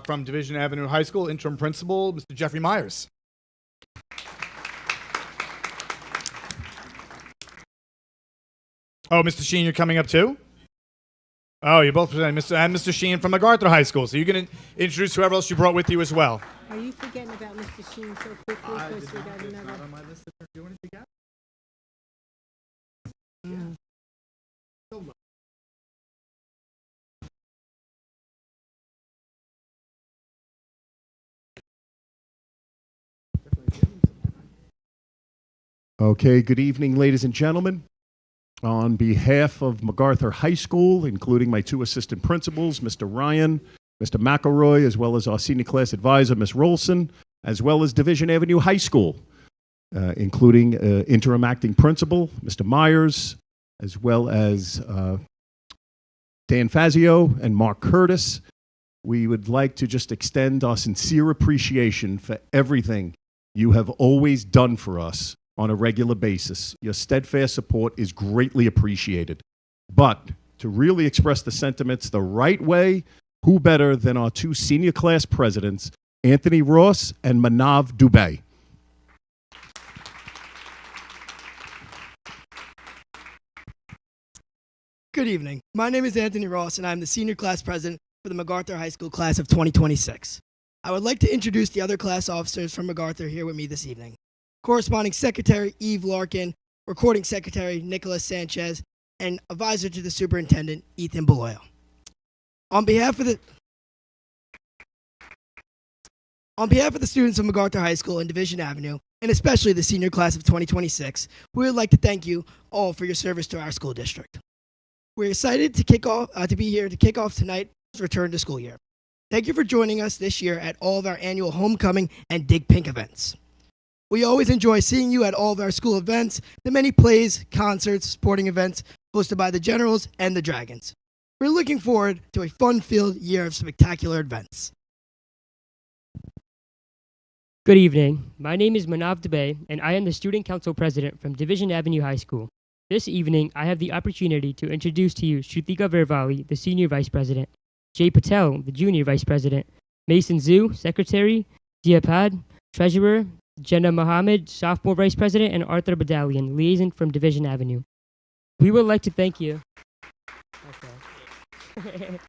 Speaker 2: from Division Avenue High School, interim principal, Mr. Jeffrey Myers. Oh, Mr. Sheen, you're coming up too? Oh, you're both presenting, Mr. Sheen from MacArthur High School. So you're going to introduce whoever else you brought with you as well.
Speaker 1: Are you forgetting about Mr. Sheen so quickly? Because we got another.
Speaker 2: on my list if they're doing it together.
Speaker 3: Okay, good evening, ladies and gentlemen. On behalf of MacArthur High School, including my two assistant principals, Mr. Ryan, Mr. McElroy, as well as our senior class advisor, Ms. Rolson, as well as Division Avenue High School, including interim acting principal, Mr. Myers, as well as Dan Fazio and Mark Curtis, we would like to just extend our sincere appreciation for everything you have always done for us on a regular basis. Your steadfast support is greatly appreciated. But to really express the sentiments the right way, who better than our two senior class presidents, Anthony Ross and Manav Dubey.
Speaker 4: Good evening. My name is Anthony Ross, and I'm the senior class president for the MacArthur High School class of 2026. I would like to introduce the other class officers from MacArthur here with me this evening. Corresponding Secretary Eve Larkin, Recording Secretary Nicholas Sanchez, and Advisor to the Superintendent Ethan Beloyo. On behalf of the students of MacArthur High School and Division Avenue, and especially the senior class of 2026, we would like to thank you all for your service to our school district. We're excited to be here to kick off tonight's return to school year. Thank you for joining us this year at all of our annual homecoming and Dig Pink events. We always enjoy seeing you at all of our school events, the many plays, concerts, sporting events hosted by the Generals and the Dragons. We're looking forward to a fun-filled year of spectacular events.
Speaker 5: Good evening. My name is Manav Dubey, and I am the Student Council President from Division Avenue High School. This evening, I have the opportunity to introduce to you Shrutika Vervali, the Senior Vice President, Jay Patel, the Junior Vice President, Mason Zhu, Secretary, Diapad, Treasurer, Jenna Mohammed, Sophomore Vice President, and Arthur Badalian, Liaison from Division Avenue. We would like to thank you. Okay.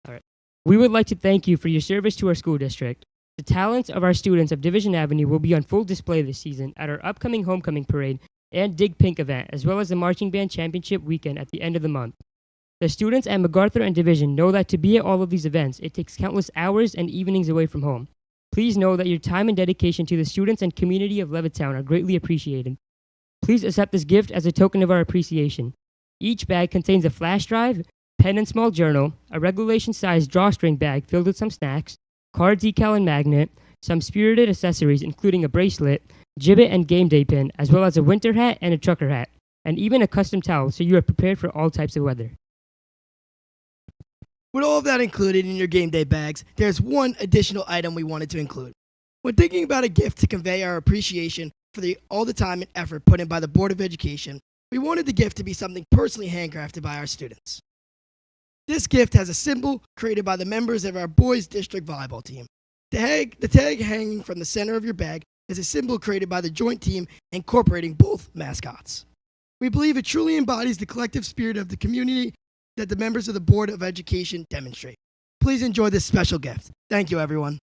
Speaker 5: All right. We would like to thank you for your service to our school district. The talents of our students of Division Avenue will be on full display this season at our upcoming homecoming parade and Dig Pink event, as well as the Marching Band Championship weekend at the end of the month. The students at MacArthur and Division know that to be at all of these events, it takes countless hours and evenings away from home. Please know that your time and dedication to the students and community of Levittown are greatly appreciated. Please accept this gift as a token of our appreciation. Each bag contains a flash drive, pen and small journal, a regulation-sized drawstring bag filled with some snacks, card decal and magnet, some spirited accessories including a bracelet, gibbet and game day pin, as well as a winter hat and a trucker hat, and even a custom towel so you are prepared for all types of weather.
Speaker 4: With all of that included in your game day bags, there's one additional item we wanted to include. When thinking about a gift to convey our appreciation for all the time and effort put in by the Board of Education, we wanted the gift to be something personally handcrafted by our students. This gift has a symbol created by the members of our boys district volleyball team. The tag hanging from the center of your bag is a symbol created by the joint team incorporating both mascots. We believe it truly embodies the collective spirit of the community that the members of the Board of Education demonstrate. Please enjoy this special gift. Thank you, everyone.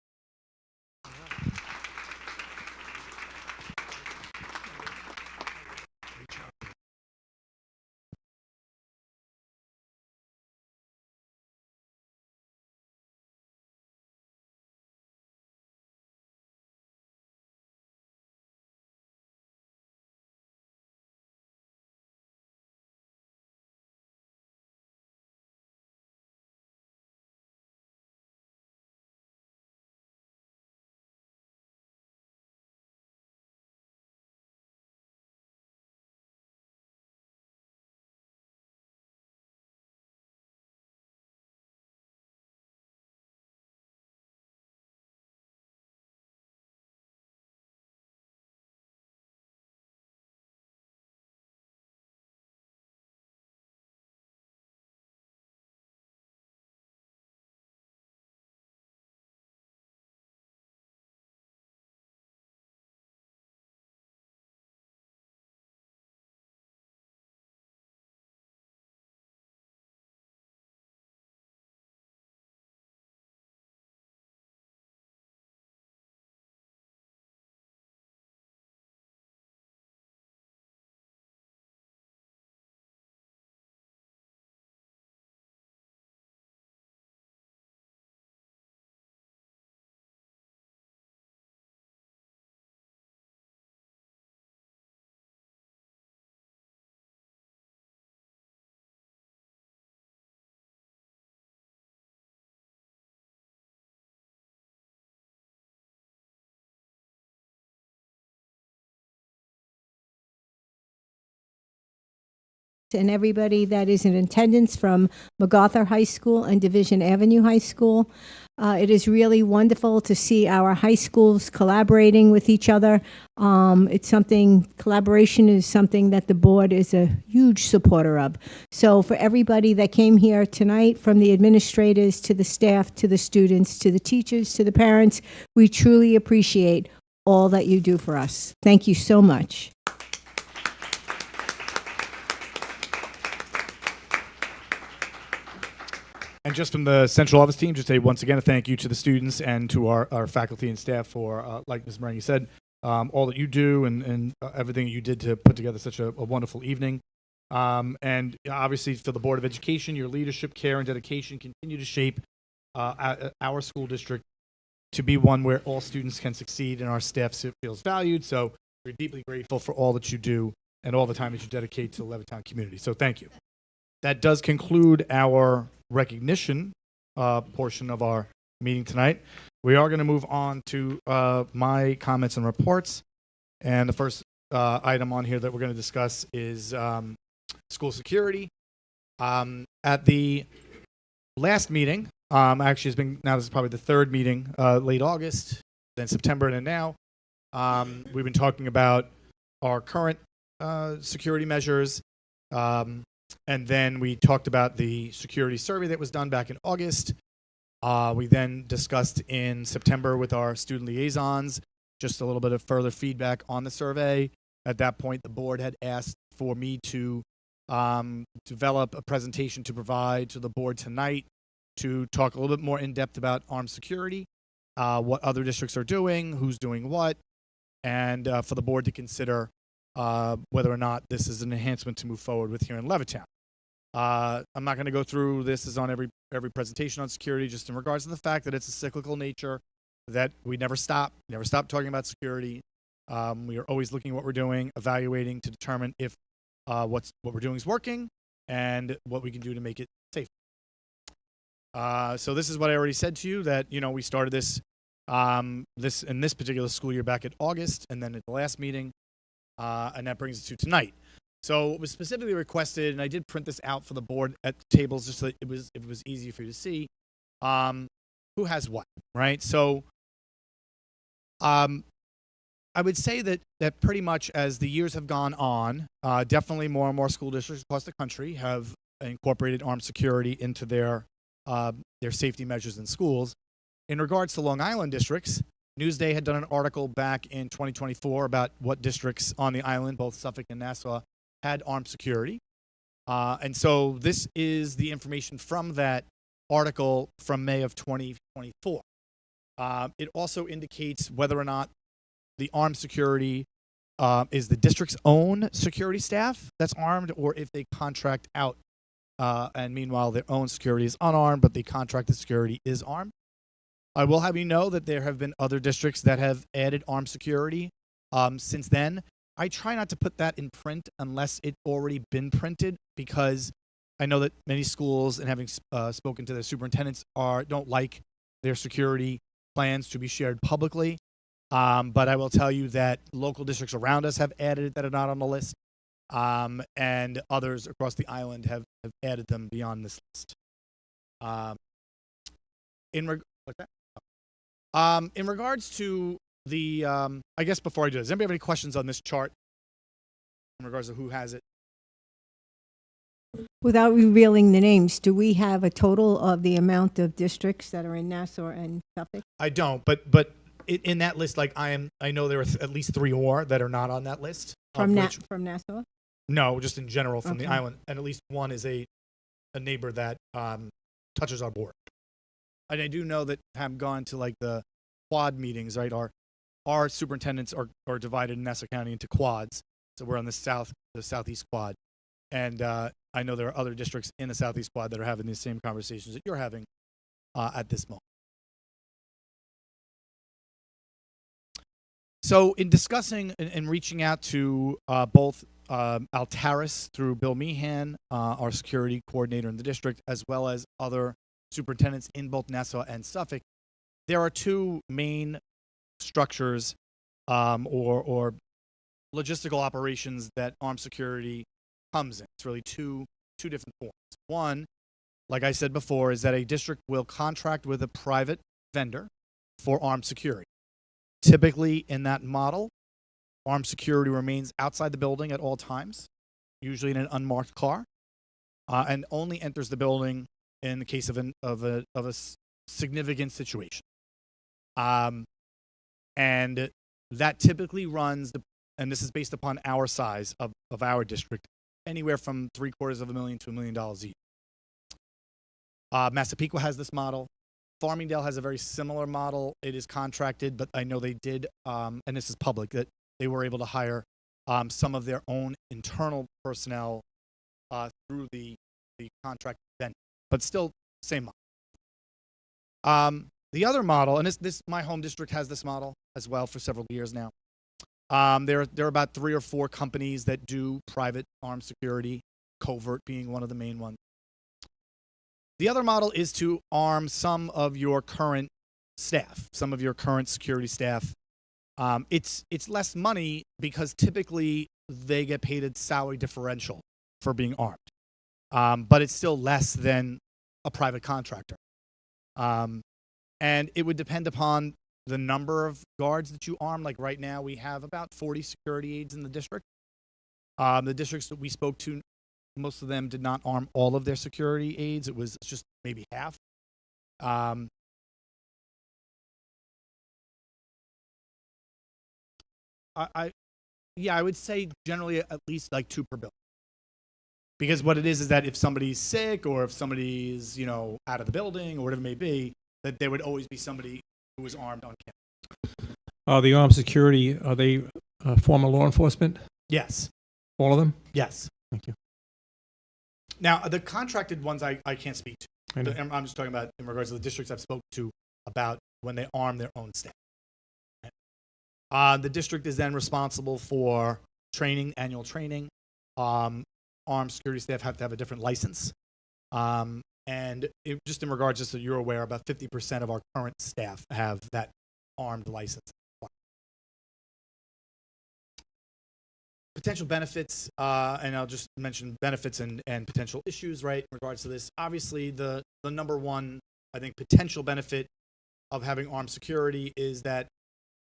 Speaker 1: And everybody that is in attendance from MacArthur High School and Division Avenue High School. It is really wonderful to see our high schools collaborating with each other. Collaboration is something that the board is a huge supporter of. So for everybody that came here tonight, from the administrators to the staff, to the students, to the teachers, to the parents, we truly appreciate all that you do for us. Thank you so much.
Speaker 2: And just from the central office team, just say once again a thank you to the students and to our faculty and staff for, like Ms. Marangi said, all that you do and everything you did to put together such a wonderful evening. And obviously for the Board of Education, your leadership, care, and dedication continue to shape our school district to be one where all students can succeed and our staff feels valued. So we're deeply grateful for all that you do and all the time that you dedicate to the Levittown community. So thank you. That does conclude our recognition portion of our meeting tonight. We are going to move on to my comments and reports. And the first item on here that we're going to discuss is school security. At the last meeting, actually, it's been now this is probably the third meeting, late August, then September, and then now. We've been talking about our current security measures, and then we talked about the security survey that was done back in August. We then discussed in September with our student liaisons just a little bit of further feedback on the survey. At that point, the board had asked for me to develop a presentation to provide to the board tonight to talk a little bit more in depth about armed security, what other districts are doing, who's doing what, and for the board to consider whether or not this is an enhancement to move forward with here in Levittown. I'm not going to go through this is on every presentation on security, just in regards to the fact that it's a cyclical nature, that we never stop talking about security. We are always looking at what we're doing, evaluating to determine if what we're doing is working and what we can do to make it safe. So this is what I already said to you, that we started this in this particular school year back in August, and then at the last meeting, and that brings us to tonight. So it was specifically requested, and I did print this out for the board at the tables just so that it was easy for you to see who has what, right? So I would say that pretty much as the years have gone on, definitely more and more school districts across the country have incorporated armed security into their safety measures in schools. In regards to Long Island districts, Newsday had done an article back in 2024 about what districts on the island, both Suffolk and Nassau, had armed security. And so this is the information from that article from May of 2024. It also indicates whether or not the armed security is the district's own security staff that's armed, or if they contract out, and meanwhile their own security is unarmed, but the contracted security is armed. I will have you know that there have been other districts that have added armed security since then. I try not to put that in print unless it's already been printed, because I know that many schools, and having spoken to their superintendents, don't like their security plans to be shared publicly. But I will tell you that local districts around us have added it that are not on the list, and others across the island have added them beyond this list. In regards to the, I guess before I do this, does anybody have any questions on this chart in regards to who has it?
Speaker 1: Without revealing the names, do we have a total of the amount of districts that are in Nassau and Suffolk?
Speaker 2: I don't, but in that list, like I know there are at least 3 more that are not on that list.
Speaker 1: From Nassau?
Speaker 2: No, just in general from the
Speaker 1: Okay.
Speaker 2: island, and at least one is a neighbor that touches our board. And I do know that have gone to like the quad meetings, right? Our superintendents are divided in Nassau County into quads. So we're on the southeast quad. And I know there are other districts in the southeast quad that are having these same conversations that you're having at this moment. So in discussing and reaching out to both Altaris through Bill Meehan, our security coordinator in the district, as well as other superintendents in both Nassau and Suffolk, there are 2 main structures or logistical operations that armed security comes in. It's really two different forms. One, like I said before, is that a district will contract with a private vendor for armed security. Typically in that model, armed security remains outside the building at all times, usually in an unmarked car, and only enters the building in the case of a significant situation. And that typically runs, and this is based upon our size of our district, anywhere from $750,000 to $1 million each. Massapequa has this model. Farmingdale has a very similar model. It is contracted, but I know they did, and this is public, that they were able to hire some of their own internal personnel through the contract vendor, but still same model. The other model, and this my home district has this model as well for several years now. There are about 3 or 4 companies that do private armed security, Covert being one of the main ones. The other model is to arm some of your current staff, some of your current security staff. It's less money because typically they get paid a salary differential for being armed, but it's still less than a private contractor. And it would depend upon the number of guards that you arm. Like right now, we have about 40 security aides in the district. The districts that we spoke to, most of them did not arm all of their security aides. It was just maybe half. I would say generally at least like 2 per building. Because what it is that if somebody's sick or if somebody's, out of the building or whatever it may be, that there would always be somebody who was armed on campus.
Speaker 6: The armed security, are they former law enforcement?
Speaker 2: Yes.
Speaker 6: All of them?
Speaker 2: Yes.
Speaker 6: Thank you.
Speaker 2: Now, the contracted ones I can't speak to.
Speaker 6: I know.
Speaker 2: I'm just talking about in regards to the districts I've spoken to about when they arm their own staff. The district is then responsible for training, annual training. Armed security staff have to have a different license. And just in regards, just so you're aware, about 50% of our current staff have that armed license. Potential benefits, and I'll just mention benefits and potential issues, right, in regards to this. Obviously, the number one, I think, potential benefit of having armed security is that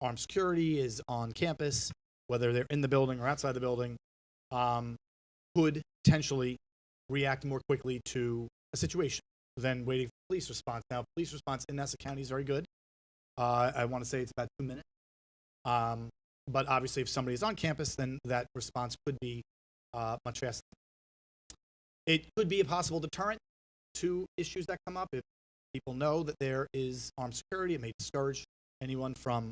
Speaker 2: armed security is on campus, whether they're in the building or outside the building, could potentially react more quickly to a situation than waiting for police response. Now, police response in Nassau County is very good. I want to say it's about 2 minutes. But obviously, if somebody is on campus, then that response could be much faster. It could be a possible deterrent to issues that come up. If people know that there is armed security, it may discourage anyone from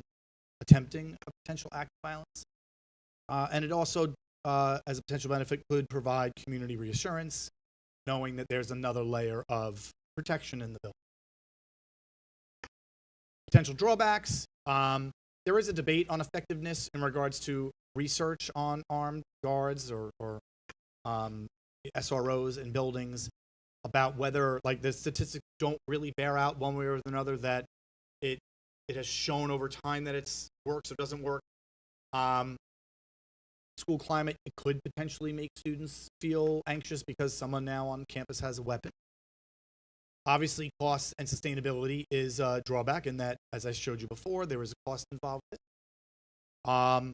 Speaker 2: attempting a potential act of violence. And it also, as a potential benefit, could provide community reassurance, knowing that there's another layer of protection in the building. Potential drawbacks. There is a debate on effectiveness in regards to research on armed guards or SROs in buildings about whether, like, the statistics don't really bear out one way or another that it has shown over time that it works or doesn't work. School climate, it could potentially make students feel anxious because someone now on campus has a weapon. Obviously, cost and sustainability is a drawback in that, as I showed you before, there is a cost involved with it.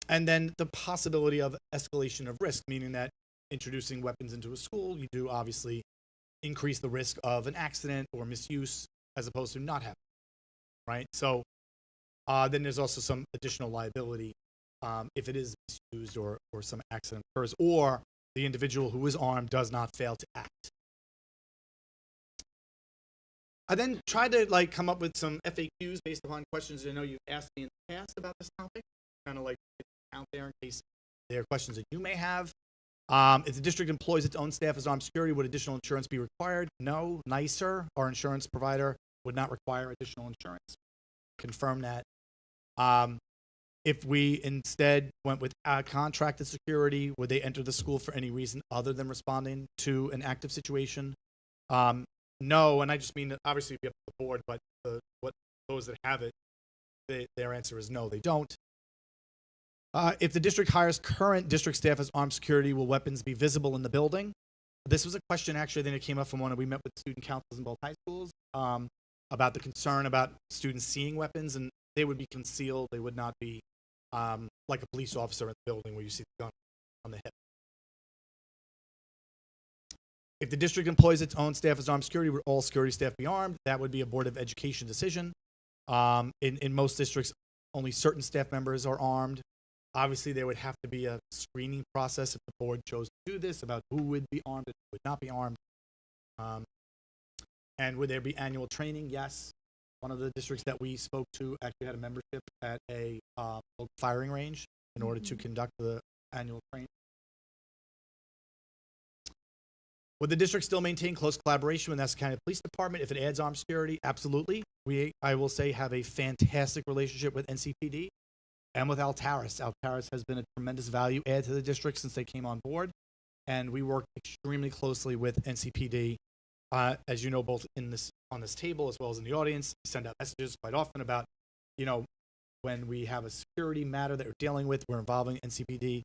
Speaker 2: And then the possibility of escalation of risk, meaning that introducing weapons into a school, you do obviously increase the risk of an accident or misuse as opposed to not having, right? So then there's also some additional liability if it is misused or some accident occurs, or the individual who is armed does not fail to act. I then tried to come up with some FAQs based upon questions I know you've asked me in the past about this topic, kind of out there in case there are questions that you may have. If the district employs its own staff as armed security, would additional insurance be required? No. NYSER, our insurance provider, would not require additional insurance. Confirm that. If we instead went with contracted security, would they enter the school for any reason other than responding to an active situation? No, and I just mean that obviously it'd be up to the board, but those that have it, their answer is no, they don't. If the district hires current district staff as armed security, will weapons be visible in the building? This was a question actually that came up from one we met with student councils in both high schools about the concern about students seeing weapons, and they would be concealed. They would not be like a police officer in the building where you see the gun on the hip. If the district employs its own staff as armed security, would all security staff be armed? That would be a Board of Education decision. In most districts, only certain staff members are armed. Obviously, there would have to be a screening process if the board chose to do this about who would be armed and who would not be armed. And would there be annual training? Yes. One of the districts that we spoke to actually had a membership at a local firing range in order to conduct the annual training. Would the district still maintain close collaboration with the Nassau County Police Department if it adds armed security? Absolutely. I will say, have a fantastic relationship with NCPD and with Altaris. Altaris has been a tremendous value add to the district since they came on board, and we work extremely closely with NCPD. As you know, both on this table as well as in the audience, we send out messages quite often about, when we have a security matter that we're dealing with, we're involving NCPD.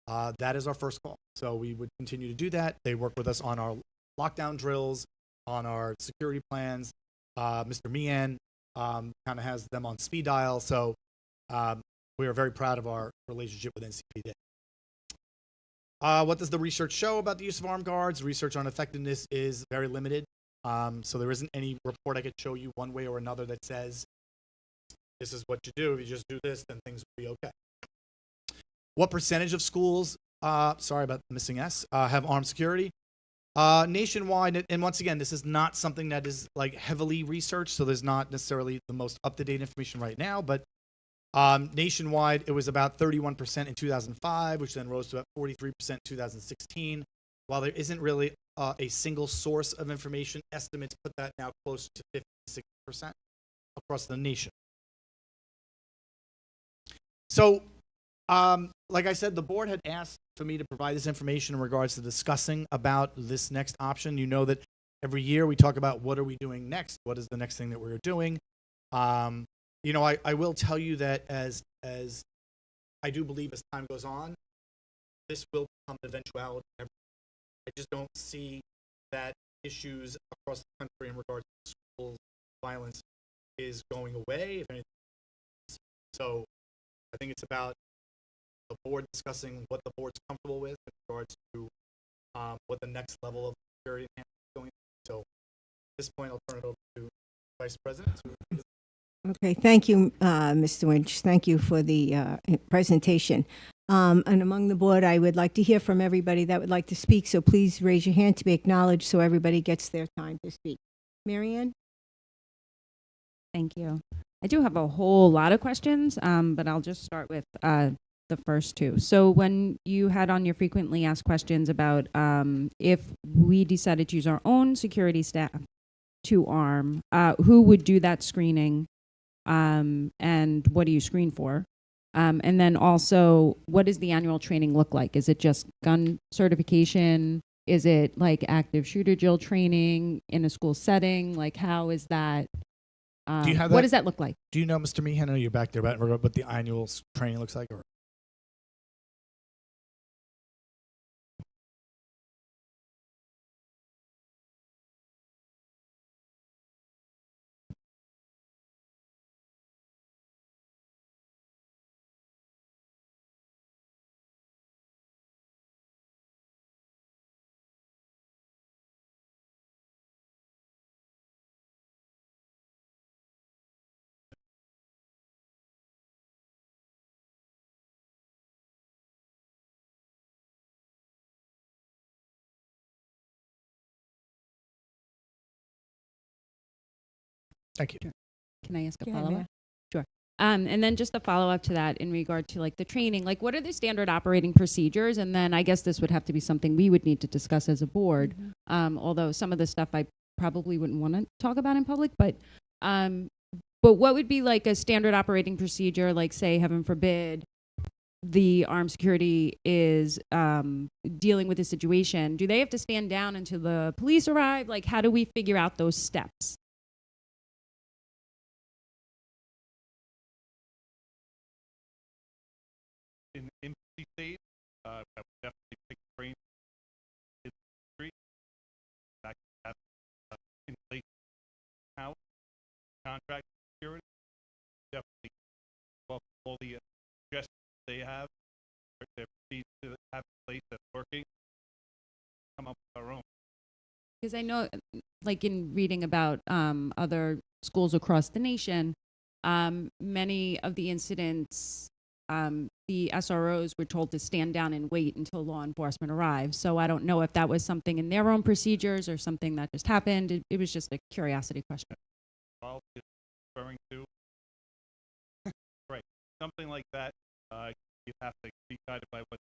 Speaker 2: That is our first call. So we would continue to do that. They work with us on our lockdown drills, on our security plans. Mr. Meehan kind of has them on speed dial. So we are very proud of our relationship with NCPD. What does the research show about the use of armed guards? Research on effectiveness is very limited. So there isn't any report I could show you one way or another that says this is what you do. If you just do this, then things will be okay. What percentage of schools, sorry about the missing S, have armed security? Nationwide, and once again, this is not something that is like heavily researched, so there's not necessarily the most up-to-date information right now, but nationwide, it was about 31% in 2005, which then rose to about 43% in 2016. While there isn't really a single source of information, estimates put that now close to 56% across the nation. So, like I said, the board had asked for me to provide this information in regards to discussing about this next option. You know that every year we talk about what are we doing next? What is the next thing that we're doing? I will tell you that as I do believe as time goes on, this will become an eventuality. I just don't see that issues across the country in regards to school violence is going away. If anything, so I think it's about the board discussing what the board's comfortable with in regards to what the next level of security enhancement is going to be. So at this point, I'll turn it over to Vice President.
Speaker 1: Okay, thank you, Mr. Winch. Thank you for the presentation. And among the board, I would like to hear from everybody that would like to speak, so please raise your hand to be acknowledged so everybody gets their time to speak. Marianne?
Speaker 7: Thank you. I do have a whole lot of questions, but I'll just start with the first two. So when you had on your frequently asked questions about if we decided to use our own security staff to arm, who would do that screening, and what do you screen for? And then also, what does the annual training look like? Is it just gun certification? Is it like active shooter drill training in a school setting? Like, how is that?
Speaker 2: Do you have that?
Speaker 7: What does that look like?
Speaker 2: Do you know, Mr. Meehan, I know you're back there, about what the annual training looks like? Or Thank you.
Speaker 7: Can I ask a
Speaker 1: Go ahead,
Speaker 7: follow-up?
Speaker 1: ma'am.
Speaker 7: Sure. And then just a follow-up to that in regard to like the training, like what are the standard operating procedures? And then I guess this would have to be something we would need to discuss as a board. Although some of the stuff I probably wouldn't want to talk about in public, but what would be like a standard operating procedure? Like say, heaven forbid, the armed security is dealing with a situation. Do they have to stand down until the police arrive? Like, how do we figure out those steps?
Speaker 8: In the state, I would definitely pick brain in the street. That have in place how contract security. Definitely well, all the suggestions they have, their procedures to have in place that's working. Come up with our own.
Speaker 7: Because I know, like in reading about other schools across the nation, many of the incidents the SROs were told to stand down and wait until law enforcement arrives. So I don't know if that was something in their own procedures or something that just happened. It was just a curiosity question.
Speaker 8: Well, it's referring to right, something like that. You have to be guided by what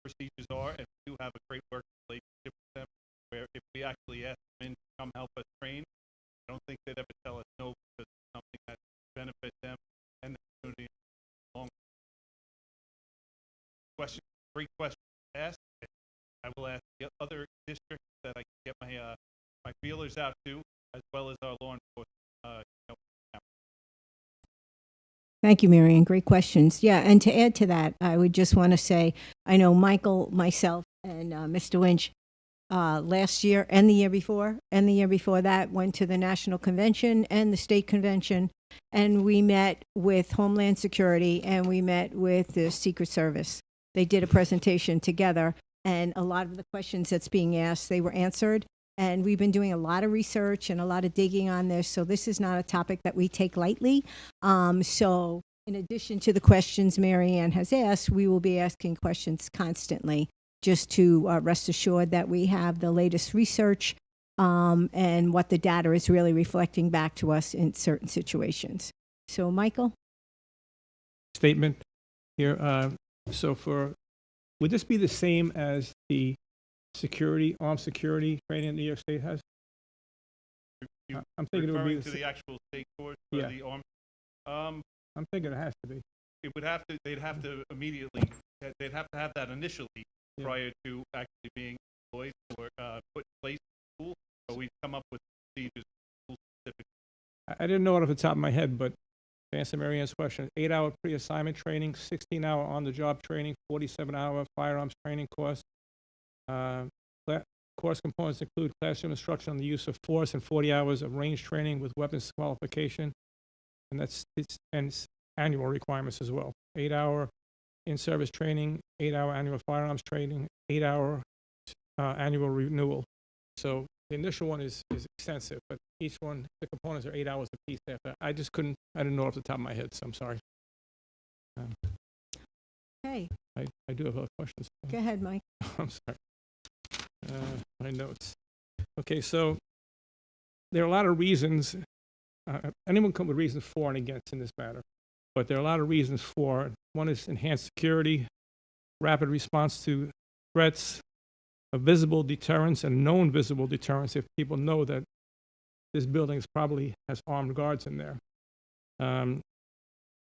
Speaker 8: procedures are, and we do have a great working relationship with them, where if we actually ask them in to come help us train, I don't think they'd ever tell us no, because it's something that benefits them and the community long. Question, great question asked. I will ask the other districts that I can get my feelers out to, as well as our law enforcement.
Speaker 1: Thank you, Marion. Great questions. Yeah, and to add to that, I would just want to say, I know Michael, myself, and Mr. Lynch last year and the year before that went to the National Convention and the State Convention, and we met with Homeland Security and we met with the Secret Service. They did a presentation together, and a lot of the questions that's being asked, they were answered. And we've been doing a lot of research and a lot of digging on this, so this is not a topic that we take lightly. So in addition to the questions Marianne has asked, we will be asking questions constantly, just to rest assured that we have the latest research and what the data is really reflecting back to us in certain situations. So Michael?
Speaker 6: Statement here. Would this be the same as the armed security training New York State has? I'm thinking it would be
Speaker 8: referring to the actual state course for
Speaker 6: Yeah.
Speaker 8: the armed.
Speaker 6: I'm thinking it has to be.
Speaker 8: It would have to. They'd have to immediately. They'd have to have that initially prior to actually being employed or put in place in school. But we've come up with procedures school specific.
Speaker 6: I didn't know it off the top of my head, but to answer Marianne's question, 8-hour pre-assignment training, 16-hour on-the-job training, 47-hour firearms training course. Course components include classroom instruction on the use of force and 40 hours of range training with weapons qualification, and it's annual requirements as well. 8-hour in-service training, 8-hour annual firearms training, 8-hour annual renewal. So the initial one is extensive, but each one, the components are 8 hours apiece. After I didn't know off the top of my head, so I'm sorry.
Speaker 1: Okay.
Speaker 6: I do have other questions.
Speaker 1: Go ahead, Mike.
Speaker 6: I'm sorry. My notes. Okay, so there are a lot of reasons. Anyone come with reasons for and against in this matter, but there are a lot of reasons for. One is enhanced security, rapid response to threats, a visible deterrence and known visible deterrence if people know that this building probably has armed guards in there.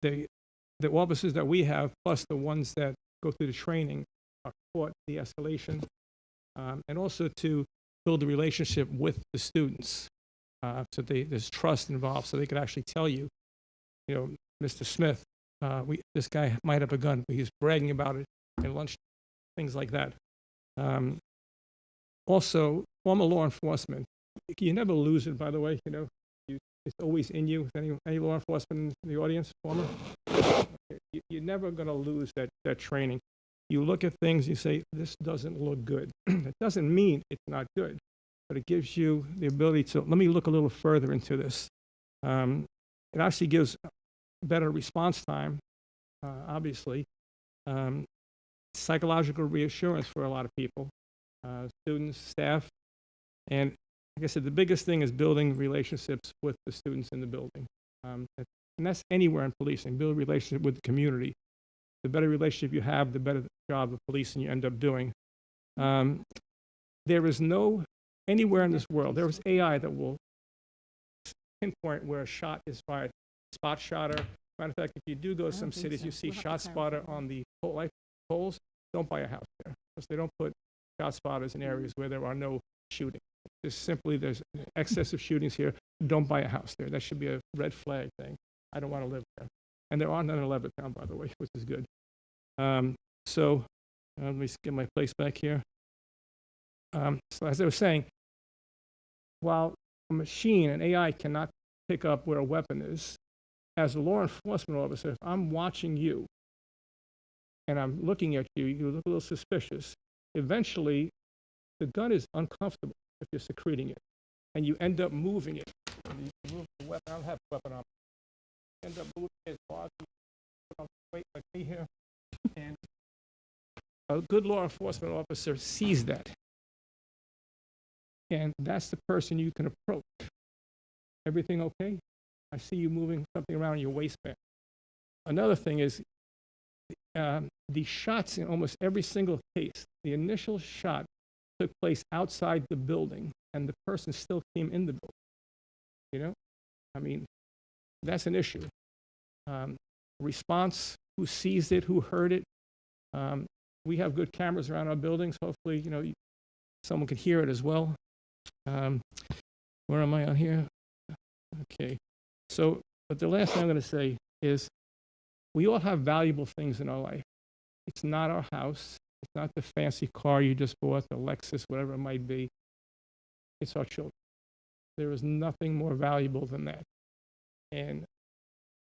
Speaker 6: The officers that we have, plus the ones that go through the training, are taught de-escalation, and also to build a relationship with the students. So there's trust involved, so they could actually tell you, Mr. Smith, this guy might have a gun, but he's bragging about it at lunch, things like that. Also, former law enforcement, you never lose it, by the way, it's always in you. Any law enforcement in the audience, former? You're never going to lose that training. You look at things, you say, this doesn't look good. It doesn't mean it's not good, but it gives you the ability to, let me look a little further into this. It actually gives better response time, obviously. Psychological reassurance for a lot of people, students, staff. And like I said, the biggest thing is building relationships with the students in the building. And that's anywhere in policing, build a relationship with the community. The better relationship you have, the better job of policing you end up doing. There is anywhere in this world, there is AI that will pinpoint where a shot is fired. Spot shotter. Matter of fact, if you do go to some cities, you see shot spotter on the light poles, don't buy a house there, because they don't put shot spotters in areas where there are no shooting. There's excess of shootings here. Don't buy a house there. That should be a red flag thing. I don't want to live there. And there are none in Levittown, by the way, which is good. Let me get my place back here. So as I was saying, while a machine, an AI, cannot pick up where a weapon is, as a law enforcement officer, if I'm watching you and I'm looking at you, you look a little suspicious. Eventually, the gun is uncomfortable if you're secreting it, and you end up moving it. You move the weapon. I don't have a weapon on. You end up moving it as far as you wait, like me here. And a good law enforcement officer sees that. And that's the person you can approach. Everything okay? I see you moving something around your waistband. Another thing is, the shots in almost every single case, the initial shot took place outside the building, and the person still came in the building. You know? I mean, that's an issue. Response, who sees it, who heard it. We have good cameras around our buildings. Hopefully, you know, someone could hear it as well. Where am I on here? Okay. So, but the last thing I'm going to say is, we all have valuable things in our life. It's not our house. It's not the fancy car you just bought, the Lexus, whatever it might be. It's our children. There is nothing more valuable than that. And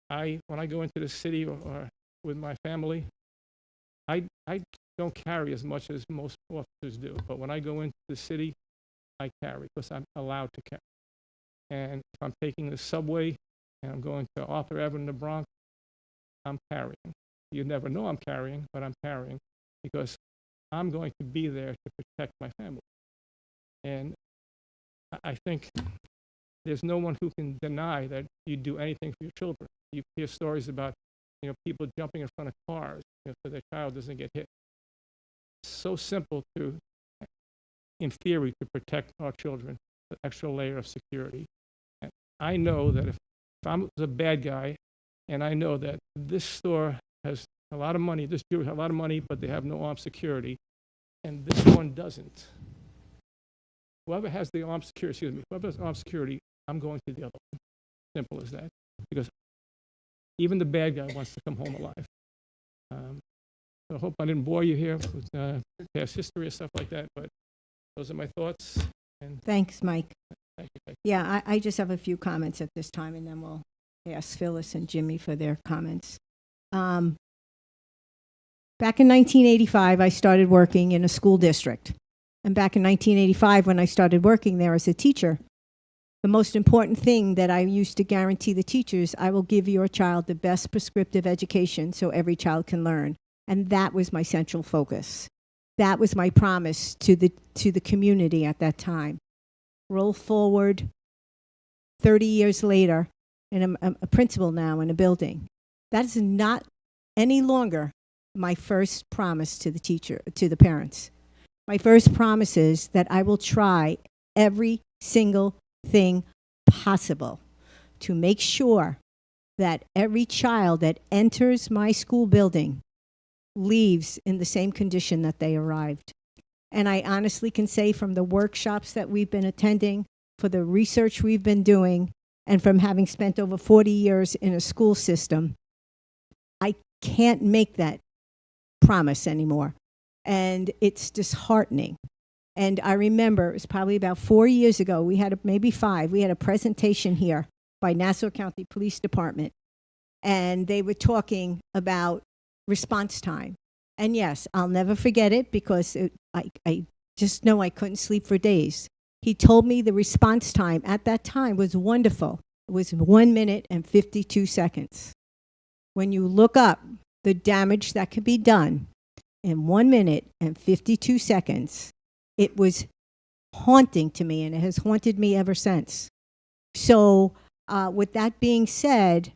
Speaker 6: when I go into the city or with my family, I don't carry as much as most officers do. But when I go into the city, I carry because I'm allowed to carry. And if I'm taking the subway and I'm going to Arthur Avenue in the Bronx, I'm carrying. You never know I'm carrying, but I'm carrying because I'm going to be there to protect my family. And I think there's no one who can deny that you do anything for your children. You hear stories about, you know, people jumping in front of cars, you know, so their child doesn't get hit. It's so simple to, in theory, to protect our children, the extra layer of security. And I know that if I'm a bad guy, and I know that this store has a lot of money, this Jew has a lot of money, but they have no armed security, and this one doesn't. Whoever has the armed security, whoever has armed security, I'm going to the other one. Simple as that. Because even the bad guy wants to come home alive. So I hope I didn't bore you here with past history or stuff like that, but those are my thoughts. And
Speaker 1: Thanks, Mike.
Speaker 6: thank you.
Speaker 1: Yeah, I just have a few comments at this time, and then we'll ask Phyllis and Jimmy for their comments. Back in 1985, I started working in a school district. And back in 1985, when I started working there as a teacher, the most important thing that I used to guarantee the teachers, I will give your child the best prescriptive education so every child can learn. And that was my central focus. That was my promise to the community at that time. Roll forward 30 years later, and I'm a principal now in a building. That is not any longer my first promise to the parents. My first promise is that I will try every single thing possible to make sure that every child that enters my school building leaves in the same condition that they arrived. And I honestly can say from the workshops that we've been attending, for the research we've been doing, and from having spent over 40 years in a school system, I can't make that promise anymore. And it's disheartening. And I remember it was probably about 4 years ago, we had maybe 5, we had a presentation here by Nassau County Police Department. And they were talking about response time. And yes, I'll never forget it because I just know I couldn't sleep for days. He told me the response time at that time was wonderful. It was 1 minute and 52 seconds. When you look up the damage that could be done in 1 minute and 52 seconds, it was haunting to me, and it has haunted me ever since. So with that being said,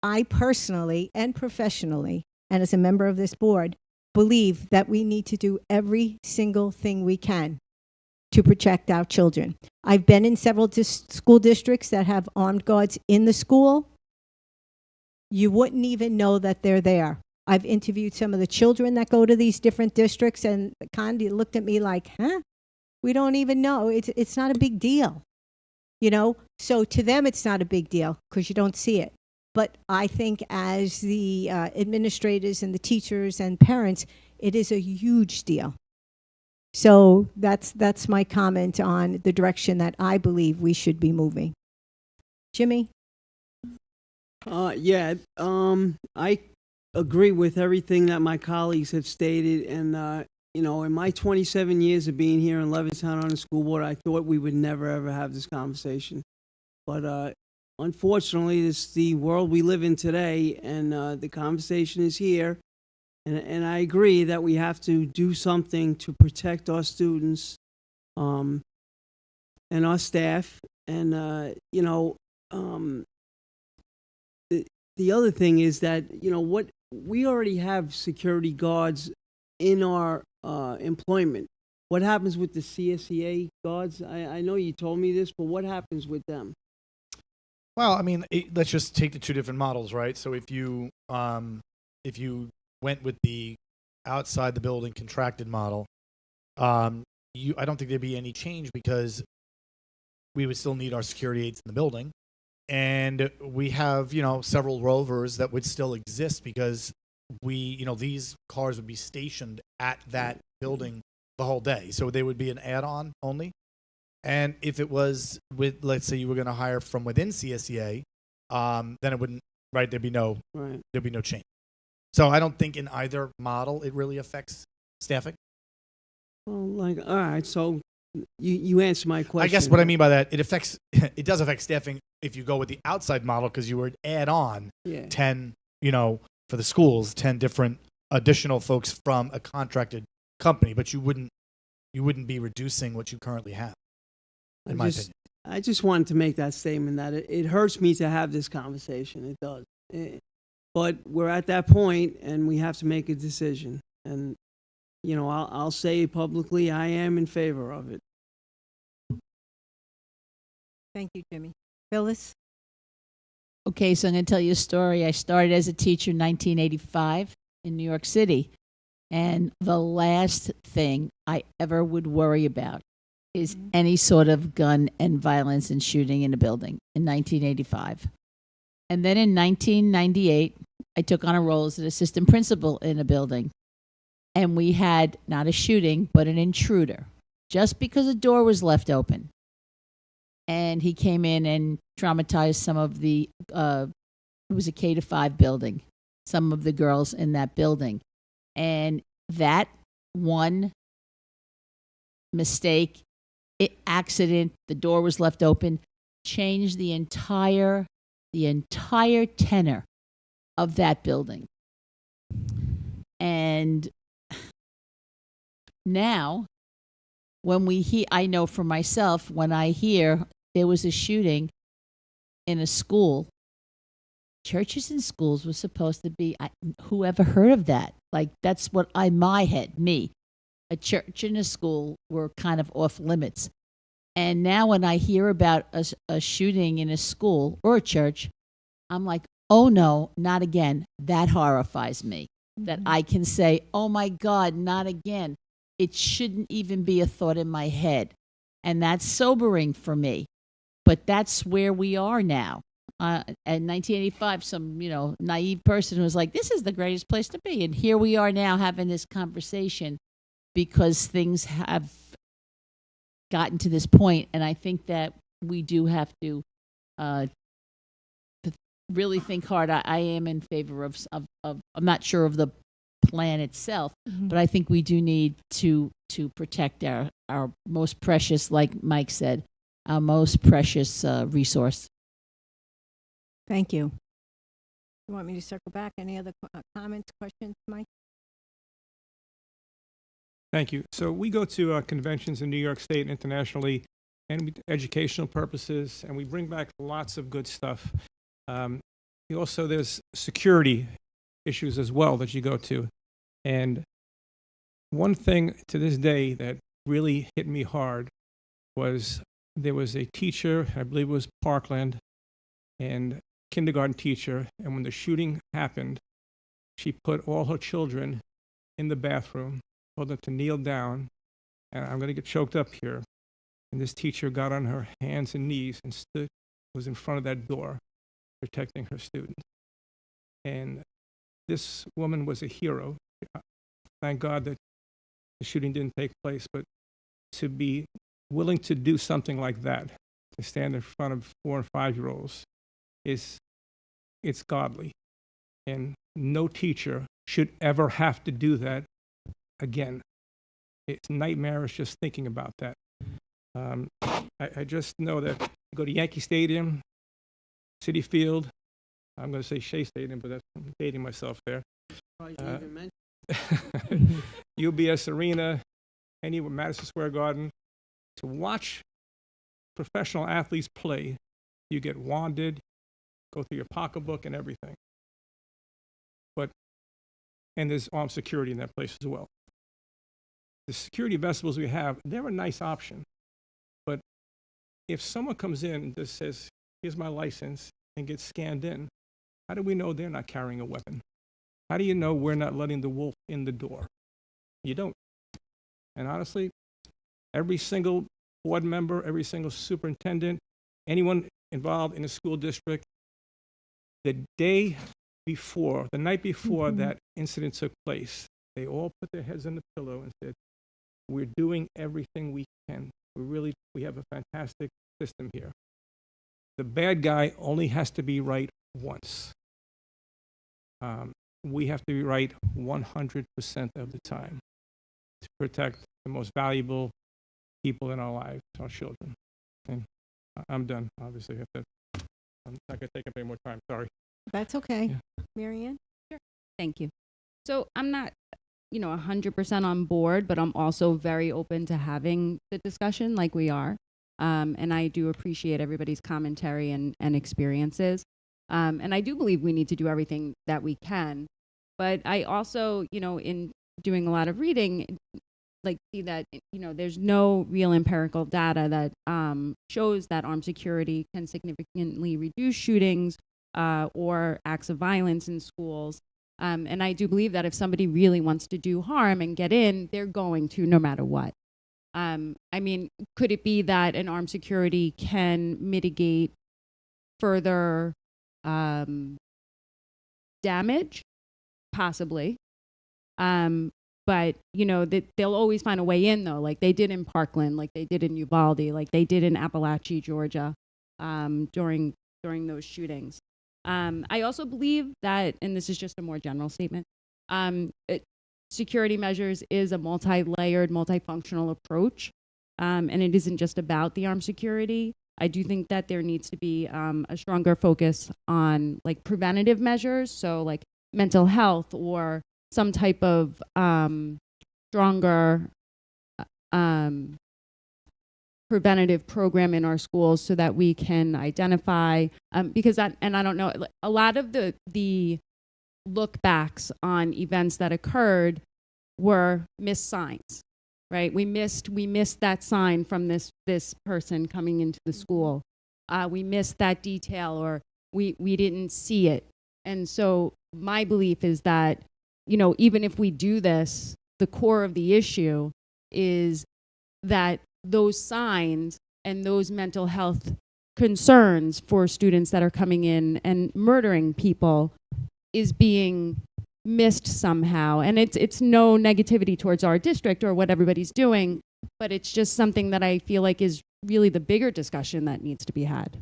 Speaker 1: I personally and professionally, and as a member of this board, believe that we need to do every single thing we can to protect our children. I've been in several school districts that have armed guards in the school. You wouldn't even know that they're there. I've interviewed some of the children that go to these different districts, and Condi looked at me like, huh? We don't even know. It's not a big deal, you know? So to them, it's not a big deal because you don't see it. But I think as the administrators and the teachers and parents, it is a huge deal. So that's my comment on the direction that I believe we should be moving. Jimmy?
Speaker 9: I agree with everything that my colleagues have stated. And, you know, in my 27 years of being here in Levittown on the school board, I thought we would never, ever have this conversation. But unfortunately, this is the world we live in today, and the conversation is here. And I agree that we have to do something to protect our students and our staff. And, the other thing is that, what we already have security guards in our employment. What happens with the CSEA guards? I know you told me this, but what happens with them?
Speaker 2: Well, I mean, let's just take the two different models, right? So if you went with the outside the building contracted model, I don't think there'd be any change because we would still need our security aides in the building. And we have, several rovers that would still exist because these cars would be stationed at that building the whole day. So they would be an add-on only. And if it was with, let's say you were going to hire from within CSEA, then it wouldn't, right? There'd be no change. So I don't think in either model it really affects staffing.
Speaker 9: Well, all right, so you answer my question.
Speaker 2: I guess what I mean by that, it does affect staffing if you go with the outside model because you would add on 10, for the schools, 10 different additional folks from a contracted company, but you wouldn't be reducing what you currently have, in my opinion.
Speaker 9: I just wanted to make that statement that it hurts me to have this conversation. It does. But we're at that point and we have to make a decision. And, I'll say publicly, I am in favor of it.
Speaker 1: Thank you, Jimmy. Phyllis?
Speaker 10: Okay, so I'm going to tell you a story. I started as a teacher in 1985 in New York City. And the last thing I ever would worry about is any sort of gun and violence and shooting in a building in 1985. And then in 1998, I took on a role as an assistant principal in a building. And we had not a shooting, but an intruder, just because a door was left open. And he came in and traumatized some of the, it was a K-5 building, some of the girls in that building. And that one mistake, accident, the door was left open, changed the entire tenor of that building. And now, when we hear, I know for myself, when I hear there was a shooting in a school, churches and schools were supposed to be, whoever heard of that? Like, that's what my head, me. A church and a school were kind of off limits. And now when I hear about a shooting in a school or a church, I'm like, oh no, not again. That horrifies me. That I can say, oh my God, not again. It shouldn't even be a thought in my head. And that's sobering for me. But that's where we are now. In 1985, some, naive person was like, this is the greatest place to be. And here we are now having this conversation because things have gotten to this point. And I think that we do have to really think hard. I am in favor of I'm not sure of the plan itself, but I think we do need to protect our most precious, like Mike said, our most precious resource.
Speaker 1: Thank you. You want me to circle back? Any other comments, questions, Mike?
Speaker 6: Thank you. So we go to conventions in New York State and internationally, and educational purposes, and we bring back lots of good stuff. Also, there's security issues as well that you go to. And one thing to this day that really hit me hard was there was a teacher, I believe it was Parkland, and kindergarten teacher, and when the shooting happened, she put all her children in the bathroom, told them to kneel down, and I'm going to get choked up here. And this teacher got on her hands and knees and was in front of that door, protecting her students. And this woman was a hero. Thank God that the shooting didn't take place, but to be willing to do something like that, to stand in front of 4 and 5-year-olds, it's godly. And no teacher should ever have to do that again. It's nightmarish just thinking about that. I just know that you go to Yankee Stadium, City Field. I'm going to say Shea Stadium, but I'm dating myself there.
Speaker 9: Probably didn't even mention.
Speaker 6: UBS Arena, anywhere, Madison Square Garden. To watch professional athletes play, you get wanded, go through your pocketbook and everything. And there's armed security in that place as well. The security vestibules we have, they're a nice option. But if someone comes in and just says, here's my license, and gets scanned in, how do we know they're not carrying a weapon? How do you know we're not letting the wolf in the door? You don't. And honestly, every single board member, every single superintendent, anyone involved in a school district, the night before that incident took place, they all put their heads on the pillow and said, we're doing everything we can. We have a fantastic system here. The bad guy only has to be right once. We have to be right 100% of the time to protect the most valuable people in our lives, our children. And I'm done, obviously. I'm not going to take up any more time, sorry.
Speaker 1: That's okay. Mary Ann?
Speaker 7: Sure. Thank you. So I'm not, 100% on board, but I'm also very open to having the discussion like we are. And I do appreciate everybody's commentary and experiences. And I do believe we need to do everything that we can. But I also, in doing a lot of reading, see that, there's no real empirical data that shows that armed security can significantly reduce shootings or acts of violence in schools. And I do believe that if somebody really wants to do harm and get in, they're going to no matter what. Could it be that an armed security can mitigate further damage? Possibly. But, they'll always find a way in, though, like they did in Parkland, like they did in Uvalde, like they did in Appalachia, Georgia, during those shootings. I also believe that, and this is just a more general statement, security measures is a multi-layered, multifunctional approach, and it isn't just about the armed security. I do think that there needs to be a stronger focus on preventative measures, so mental health or some type of stronger preventative program in our schools so that we can identify, because I don't know, a lot of the look backs on events that occurred were missed signs, right? We missed that sign from this person coming into the school. We missed that detail, or we didn't see it. And so my belief is that, even if we do this, the core of the issue is that those signs and those mental health concerns for students that are coming in and murdering people is being missed somehow. And it's no negativity towards our district or what everybody's doing, but it's just something that I feel like is really the bigger discussion that needs to be had.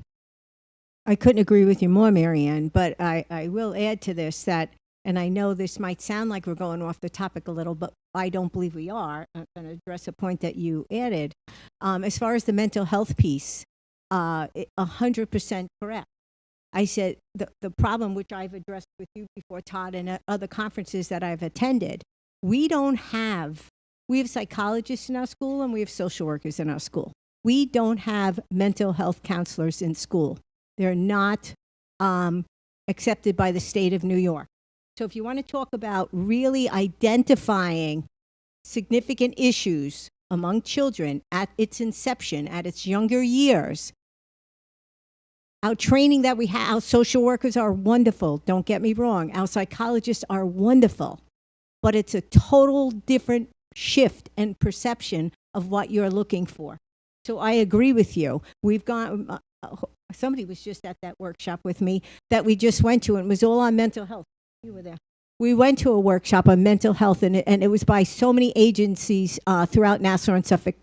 Speaker 1: I couldn't agree with you more, Mary Ann, but I will add to this that, and I know this might sound like we're going off the topic a little, but I don't believe we are. I'm going to address a point that you added. As far as the mental health piece, 100% correct. I said the problem, which I've addressed with you before, Todd, and at other conferences that I've attended, we have psychologists in our school and we have social workers in our school. We don't have mental health counselors in school. They're not accepted by the state of New York. So if you want to talk about really identifying significant issues among children at its inception, at its younger years, our training that we have, our social workers are wonderful, don't get me wrong, our psychologists are wonderful, but it's a total different shift and perception of what you're looking for. So I agree with you. We've gone, somebody was just at that workshop with me that we just went to, and it was all on mental health. You were there. We went to a workshop on mental health, and it was by so many agencies throughout Nassau and Suffolk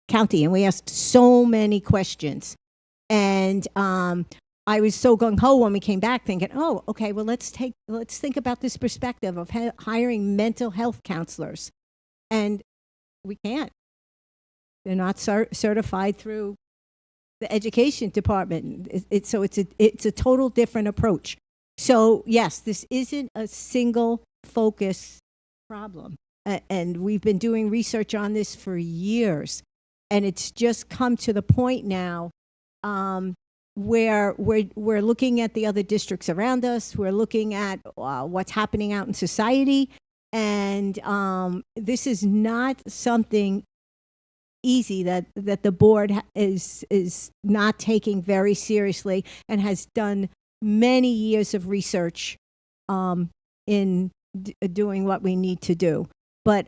Speaker 1: County, and we asked so many questions. And I was so gung-ho when we came back thinking, oh, okay, well, let's think about this perspective of hiring mental health counselors. And we can't. They're not certified through the education department. So it's a total different approach. So yes, this isn't a single focus problem. And we've been doing research on this for years. And it's just come to the point now where we're looking at the other districts around us. We're looking at what's happening out in society. And this is not something easy that the board is not taking very seriously and has done many years of research in doing what we need to do. But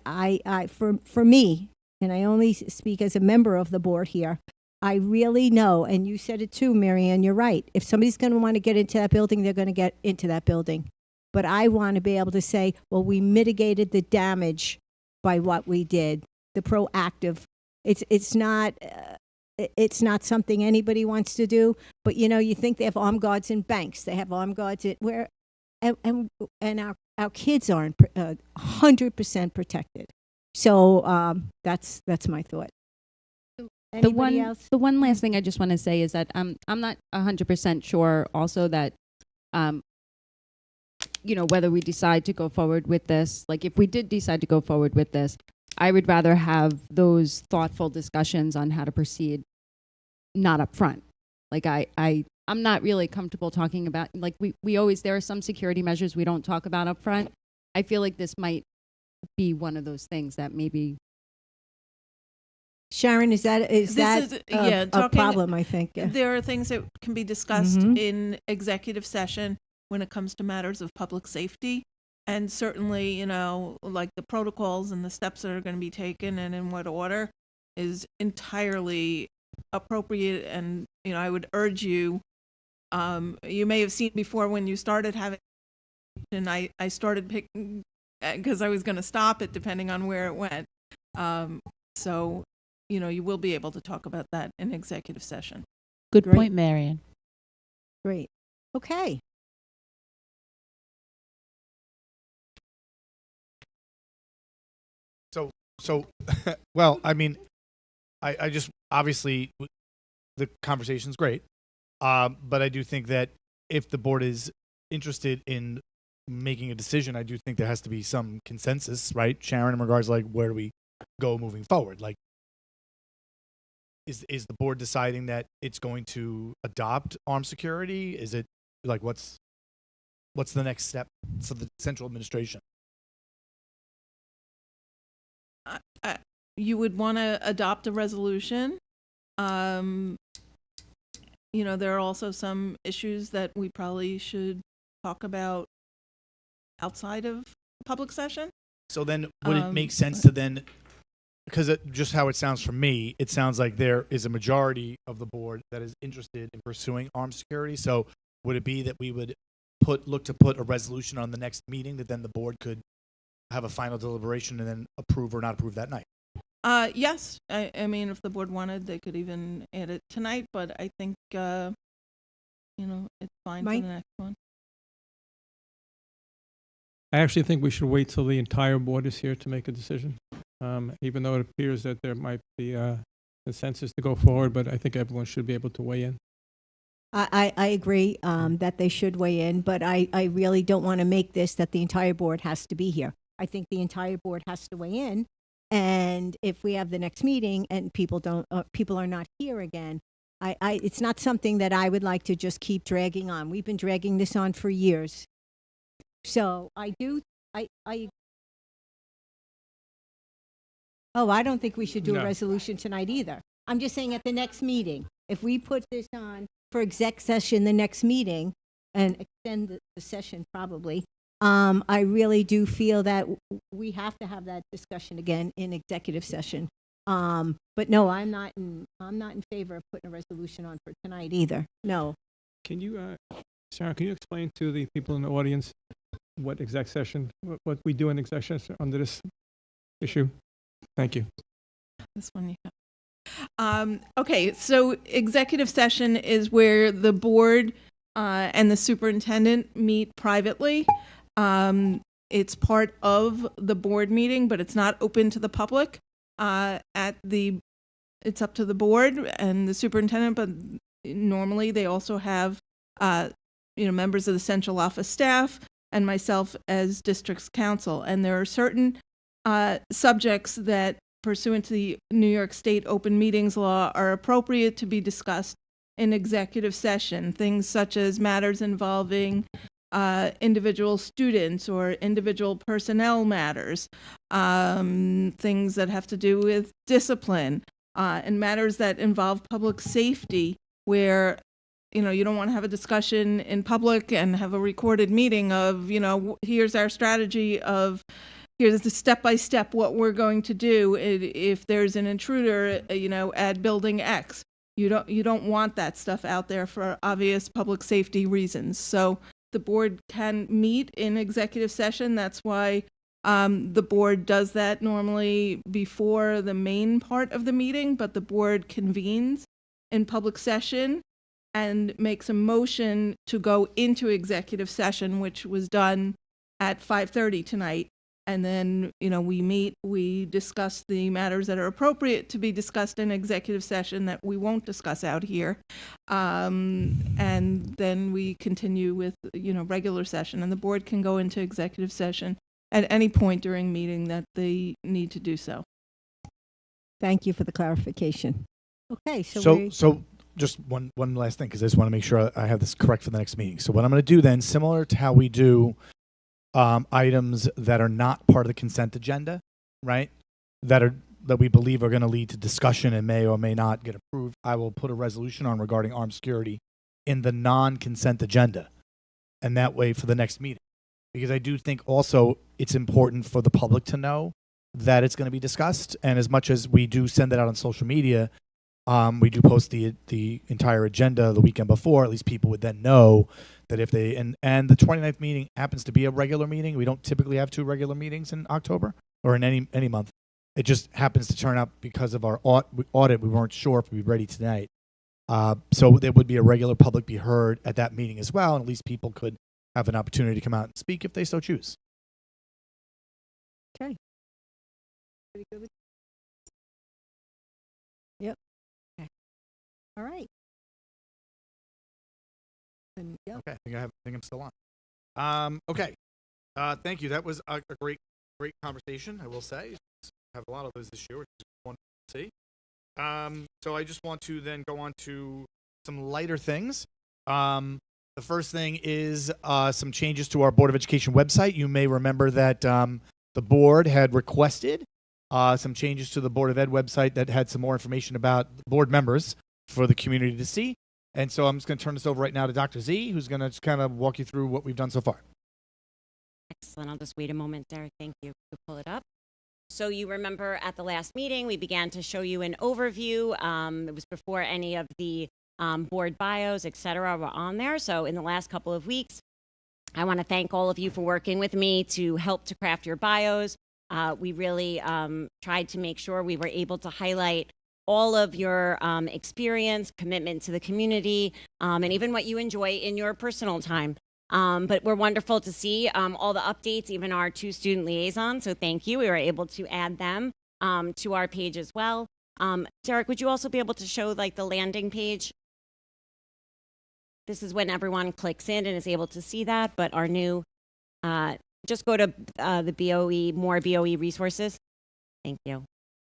Speaker 1: for me, and I only speak as a member of the board here, I really know, and you said it too, Marianne, you're right. If somebody's going to want to get into that building, they're going to get into that building. But I want to be able to say, well, we mitigated the damage by what we did, the proactive. It's not something anybody wants to do. But you think they have armed guards in banks, they have armed guards at where, and our kids aren't 100% protected. So that's my thought. Anybody else?
Speaker 7: The one last thing I just want to say is that I'm not 100% sure also that whether we decide to go forward with this, like if we did decide to go forward with this, I would rather have those thoughtful discussions on how to proceed not up front. Like I'm not really comfortable talking about, like we always, there are some security measures we don't talk about up front. I feel like this might be one of those things that maybe.
Speaker 1: Sharon, is that a problem, I think? Yeah.
Speaker 11: There are things that can be discussed in executive session when it comes to matters of public safety. And certainly, like the protocols and the steps that are going to be taken and in what order is entirely appropriate. And, I would urge you, you may have seen before when you started having, and I started picking, because I was going to stop it depending on where it went. So, you will be able to talk about that in executive session.
Speaker 10: Good point, Marion.
Speaker 1: Great. Okay.
Speaker 2: So, well, I mean, I just, obviously, the conversation's great, but I do think that if the board is interested in making a decision, I do think there has to be some consensus, right, Sharon, in regards to, like, where do we go moving forward? Like, is the board deciding that it's going to adopt armed security? Is it, like, what's the next step for the central administration?
Speaker 11: You would want to adopt a resolution. There are also some issues that we probably should talk about outside of public session.
Speaker 2: So then would it make sense to then, because just how it sounds from me, it sounds like there is a majority of the board that is interested in pursuing armed security. So would it be that we would look to put a resolution on the next meeting that then the board could have a final deliberation and then approve or not approve that night?
Speaker 11: Yes. I mean, if the board wanted, they could even add it tonight, but I think, it's fine for the next one.
Speaker 6: I actually think we should wait till the entire board is here to make a decision, even though it appears that there might be a consensus to go forward, but I think everyone should be able to weigh in.
Speaker 1: I agree that they should weigh in, but I really don't want to make this that the entire board has to be here. I think the entire board has to weigh in. And if we have the next meeting and people are not here again, it's not something that I would like to just keep dragging on. We've been dragging this on for years. So I don't think we should do a resolution tonight either. I'm just saying at the next meeting, if we put this on for exec session the next meeting and extend the session probably, I really do feel that we have to have that discussion again in executive session. But no, I'm not in favor of putting a resolution on for tonight either. No.
Speaker 6: Can you, Sarah, can you explain to the people in the audience what exec session, what we do in exec session under this issue? Thank you.
Speaker 11: This one you have. Okay, so executive session is where the board and the superintendent meet privately. It's part of the board meeting, but it's not open to the public. At the it's up to the board and the superintendent, but normally they also have, members of the central office staff and myself as district's counsel. And there are certain subjects that, pursuant to the New York State Open Meetings Law, are appropriate to be discussed in executive session. Things such as matters involving individual students or individual personnel matters, things that have to do with discipline, and matters that involve public safety, where you don't want to have a discussion in public and have a recorded meeting of, here's our strategy of, here's the step-by-step what we're going to do if there's an intruder, at building X. You don't want that stuff out there for obvious public safety reasons. So the board can meet in executive session. That's why the board does that normally before the main part of the meeting, but the board convenes in public session and makes a motion to go into executive session, which was done at 5:30 tonight. And then, we meet, we discuss the matters that are appropriate to be discussed in executive session that we won't discuss out here. And then we continue with, regular session. And the board can go into executive session at any point during meeting that they need to do so.
Speaker 1: Thank you for the clarification. Okay, so
Speaker 2: So just one last thing, because I just want to make sure I have this correct for the next meeting. So what I'm going to do then, similar to how we do items that are not part of the consent agenda, right? That we believe are going to lead to discussion and may or may not get approved. I will put a resolution on regarding armed security in the non-consent agenda, and that way for the next meeting, because I do think also it's important for the public to know that it's going to be discussed. And as much as we do send it out on social media, we do post the entire agenda the weekend before. At least people would then know that if they, and the 29th meeting happens to be a regular meeting. We don't typically have 2 regular meetings in October or in any month. It just happens to turn up because of our audit. We weren't sure if we'd be ready tonight. So there would be a regular public be heard at that meeting as well. And at least people could have an opportunity to come out and speak if they so choose.
Speaker 1: Okay. Pretty good with- Yep. Okay. All right. And, yep.
Speaker 2: Okay, I think I'm still on. Okay, thank you. That was a great conversation. I will say, have a lot of those this year, which is wonderful to see. So I just want to then go on to some lighter things. The first thing is some changes to our Board of Education website. You may remember that the board had requested some changes to the Board of Ed website that had some more information about board members for the community to see. And so I'm just going to turn this over right now to Dr. Z, who's going to just kind of walk you through what we've done so far.
Speaker 12: Excellent. I'll just wait a moment, Derek. Thank you. We'll pull it up. So you remember at the last meeting, we began to show you an overview. It was before any of the board bios, et cetera, were on there. So in the last couple of weeks, I want to thank all of you for working with me to help to craft your bios. We really tried to make sure we were able to highlight all of your experience, commitment to the community, and even what you enjoy in your personal time. But we're wonderful to see all the updates, even our 2 student liaisons. So thank you. We were able to add them to our page as well. Derek, would you also be able to show like the landing page? This is when everyone clicks in and is able to see that, but our new, just go to the BOE, more BOE resources. Thank you.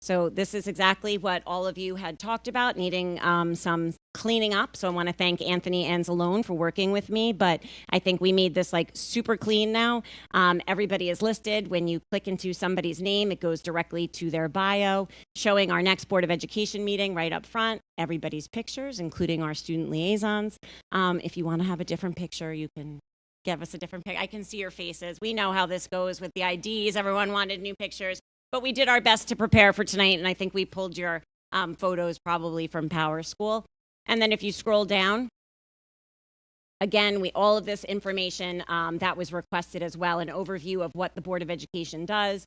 Speaker 12: So this is exactly what all of you had talked about, needing some cleaning up. So I want to thank Anthony Anzalone for working with me, but I think we made this like super clean now. Everybody is listed. When you click into somebody's name, it goes directly to their bio, showing our next Board of Education meeting right up front, everybody's pictures, including our student liaisons. If you want to have a different picture, you can give us a different pic. I can see your faces. We know how this goes with the IDs. Everyone wanted new pictures. But we did our best to prepare for tonight, and I think we pulled your photos probably from Power School. And then if you scroll down, again, all of this information that was requested as well, an overview of what the Board of Education does,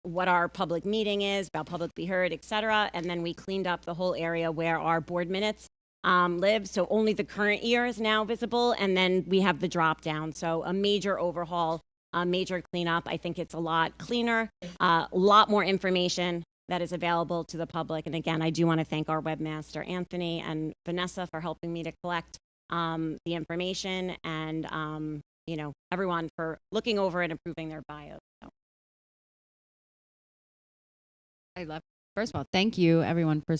Speaker 12: what our public meeting is, about public be heard, et cetera. And then we cleaned up the whole area where our board minutes live. So only the current year is now visible, and then we have the drop down. So a major overhaul. A major cleanup. I think it's a lot cleaner, a lot more information, that is available to the public. And again, I do want to thank our webmaster, Anthony, and Vanessa for helping me to collect the information, and everyone for looking over and improving their bios. So.
Speaker 7: I love. First of all, thank you everyone for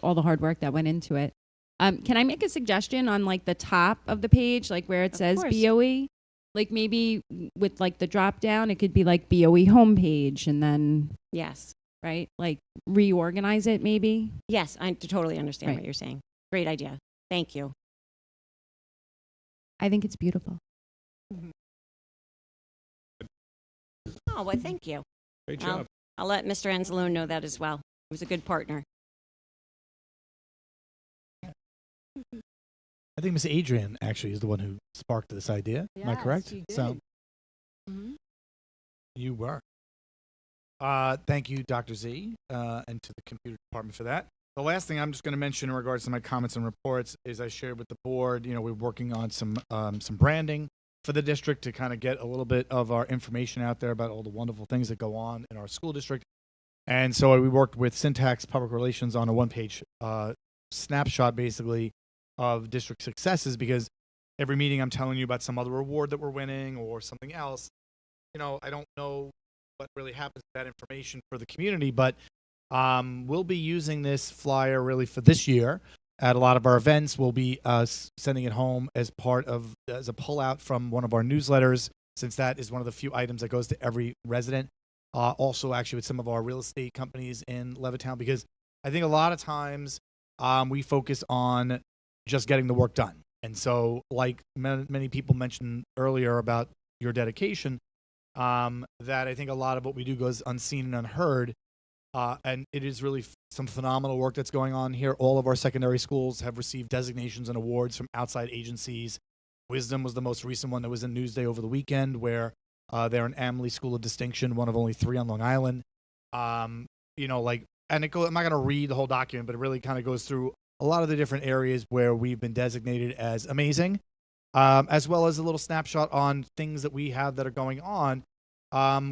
Speaker 7: all the hard work that went into it. Can I make a suggestion on like the top of the page, like where it says
Speaker 12: course.
Speaker 7: BOE? Like maybe with like the drop down, it could be like BOE homepage, and then
Speaker 12: yes,
Speaker 7: right, like reorganize it maybe.
Speaker 12: Yes, I totally understand
Speaker 7: Right.
Speaker 12: what you're saying. Great idea. Thank you.
Speaker 7: I think it's beautiful.
Speaker 12: Oh, well, thank you.
Speaker 6: Great
Speaker 12: I'll-
Speaker 6: job.
Speaker 12: I'll let Mr. Anzalone know that as well. He was a good partner.
Speaker 2: I think Miss Adrian actually is the one who sparked this idea. Am I correct?
Speaker 1: she
Speaker 2: So
Speaker 1: did.
Speaker 2: you were. Thank you, Dr. Z, and to the computer department for that. The last thing I'm just going to mention in regards to my comments and reports is I shared with the board, we're working on some branding for the district to kind of get a little bit of our information out there about all the wonderful things that go on in our school district. And so we worked with Syntax Public Relations on a one-page snapshot, basically, of district successes, because every meeting I'm telling you about some other award that we're winning or something else. I don't know what really happens with that information for the community, but we'll be using this flyer really for this year at a lot of our events. We'll be sending it home as a pullout from one of our newsletters, since that is one of the few items that goes to every resident. Also, actually, with some of our real estate companies in Levittown, because I think a lot of times we focus on just getting the work done. And so, like many people mentioned earlier about your dedication, that I think a lot of what we do goes unseen and unheard. And it is really some phenomenal work that's going on here. All of our secondary schools have received designations and awards from outside agencies. Wisdom was the most recent one that was in Newsday over the weekend, where they're an Amelie School of Distinction, one of only 3 on Long Island. And I'm not going to read the whole document, but it really kind of goes through a lot of the different areas where we've been designated as amazing, as well as a little snapshot on things that we have that are going on.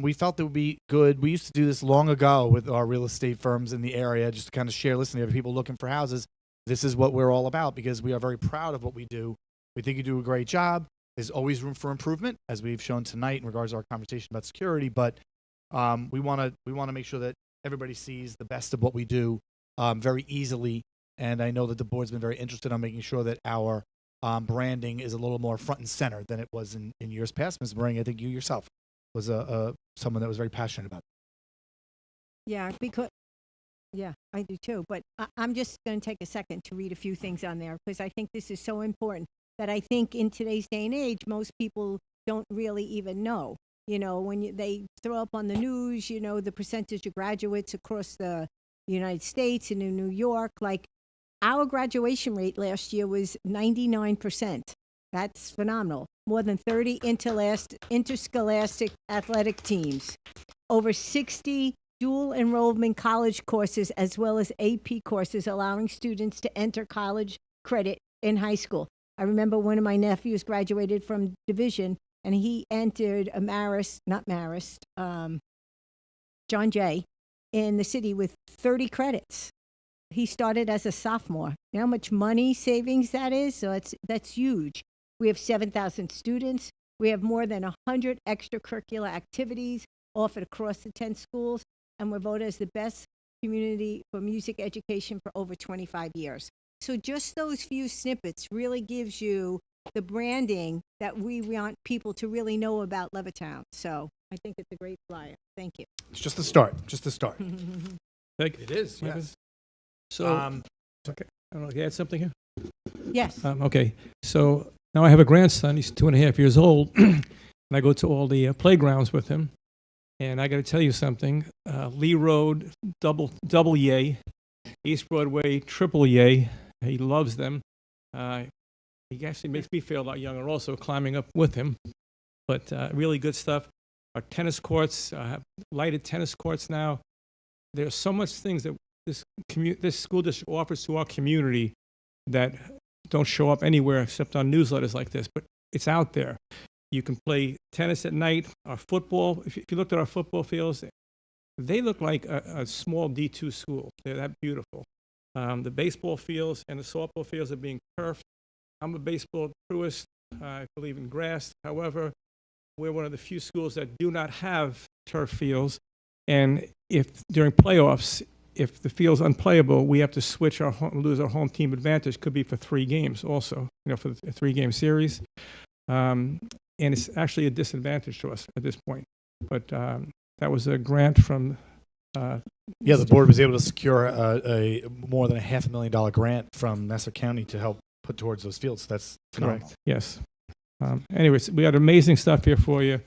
Speaker 2: We felt it would be good. We used to do this long ago with our real estate firms in the area, just to kind of share, listen, to people looking for houses. This is what we're all about, because we are very proud of what we do. We think you do a great job. There's always room for improvement, as we've shown tonight in regards to our conversation about security. But we want to make sure that everybody sees the best of what we do very easily. And I know that the board's been very interested in making sure that our branding is a little more front and center than it was in years past. Ms. Meringue, I think you yourself was someone that was very passionate about it.
Speaker 1: Yeah, I do too. But I'm just going to take a second to read a few things on there, because I think this is so important that I think in today's day and age, most people don't really even know. When they throw up on the news, the percentage of graduates across the United States and in New York, like our graduation rate last year was 99%. That's phenomenal. More than 30 interscholastic athletic teams, over 60 dual enrollment college courses, as well as AP courses, allowing students to enter college credit in high school. I remember one of my nephews graduated from Division, and he entered John Jay in the city with 30 credits. He started as a sophomore. You know how much money savings that is? So that's huge. We have 7,000 students. We have more than 100 extracurricular activities offered across the 10 schools, and we're voted as the best community for music education for over 25 years. So just those few snippets really gives you the branding that we want people to really know about Levittown. So I think it's a great flyer. Thank you.
Speaker 2: It's just the start. Just the start.
Speaker 6: Thank you.
Speaker 2: It is, yes.
Speaker 6: So, okay, I don't know, can I add something here?
Speaker 1: Yes.
Speaker 6: Okay, so now I have a grandson. He's 2.5 years old, and I go to all the playgrounds with him. And I got to tell you something: Lee Road, double yay; East Broadway, triple yay. He loves them. He actually makes me feel a lot younger, also climbing up with him. But really good stuff. Our tennis courts, lighted tennis courts now. There's so much things that this school district offers to our community that don't show up anywhere except on newsletters like this, but it's out there. You can play tennis at night. Our football, if you looked at our football fields, They look like a small D2 school. They're that beautiful. The baseball fields and the softball fields are being turfed. I'm a baseball truist. I believe in grass. However, we're one of the few schools that do not have turf fields. And if during playoffs, if the field's unplayable, we have to switch lose our home team advantage. Could be for 3 games also, for the 3-game series. And it's actually a disadvantage to us at this point. But that was a grant from.
Speaker 2: Yeah, the board was able to secure a more than $500,000 grant from Nassau County to help put towards those fields. That's phenomenal.
Speaker 6: Correct. Yes. Anyways, we got amazing stuff here for you.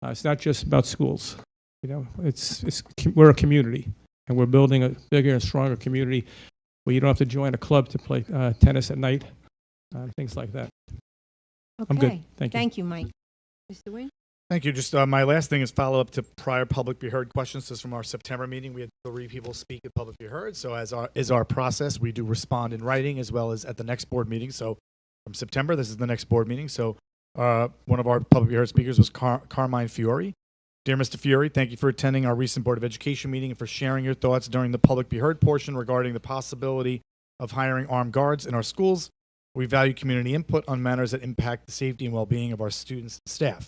Speaker 6: It's not just about schools. We're a community, and we're building a bigger and stronger community where you don't have to join a club to play tennis at night, things like that.
Speaker 1: Okay.
Speaker 6: I'm good. Thank you.
Speaker 1: Thank you, Mike. Mr. Wing?
Speaker 2: Thank you. Just my last thing is follow up to prior public be heard questions. This is from our September meeting. We had 3 people speak at public be heard. So as is our process, we do respond in writing as well as at the next board meeting. So from September, this is the next board meeting. So one of our public be heard speakers was Carmine Fiore. Dear Mr. Fiore, thank you for attending our recent Board of Education meeting and for sharing your thoughts during the public be heard portion regarding the possibility of hiring armed guards in our schools. We value community input on matters that impact the safety and well-being of our students and staff.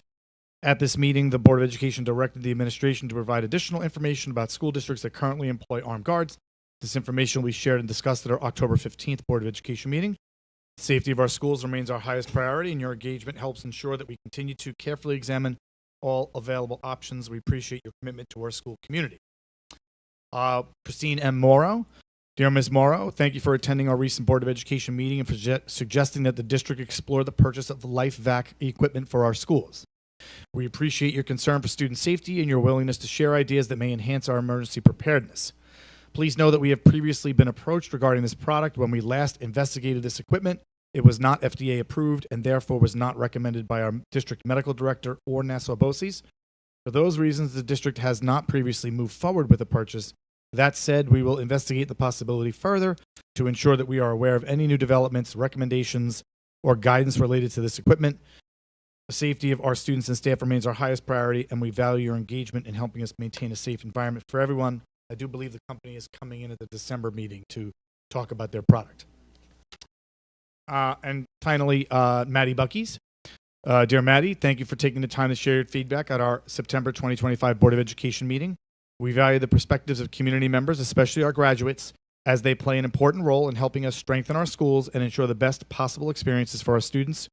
Speaker 2: At this meeting, the Board of Education directed the administration to provide additional information about school districts that currently employ armed guards. This information will be shared and discussed at our October 15th Board of Education meeting. The safety of our schools remains our highest priority, and your engagement helps ensure that we continue to carefully examine all available options. We appreciate your commitment to our school community. Christine M. Morrow. Dear Ms. Morrow, thank you for attending our recent Board of Education meeting and for suggesting that the district explore the purchase of LifeVac equipment for our schools. We appreciate your concern for student safety and your willingness to share ideas that may enhance our emergency preparedness. Please know that we have previously been approached regarding this product. When we last investigated this equipment, it was not FDA approved and therefore was not recommended by our district medical director or Nassau BOCES. For those reasons, the district has not previously moved forward with the purchase. That said, we will investigate the possibility further to ensure that we are aware of any new developments, recommendations, or guidance related to this equipment. The safety of our students and staff remains our highest priority, and we value your engagement in helping us maintain a safe environment for everyone. I do believe the company is coming in at the December meeting to talk about their product. And finally, Maddie Buckies. Dear Maddie, thank you for taking the time to share your feedback at our September 2025 Board of Education meeting. We value the perspectives of community members, especially our graduates, as they play an important role in helping us strengthen our schools and ensure the best possible experiences for our students.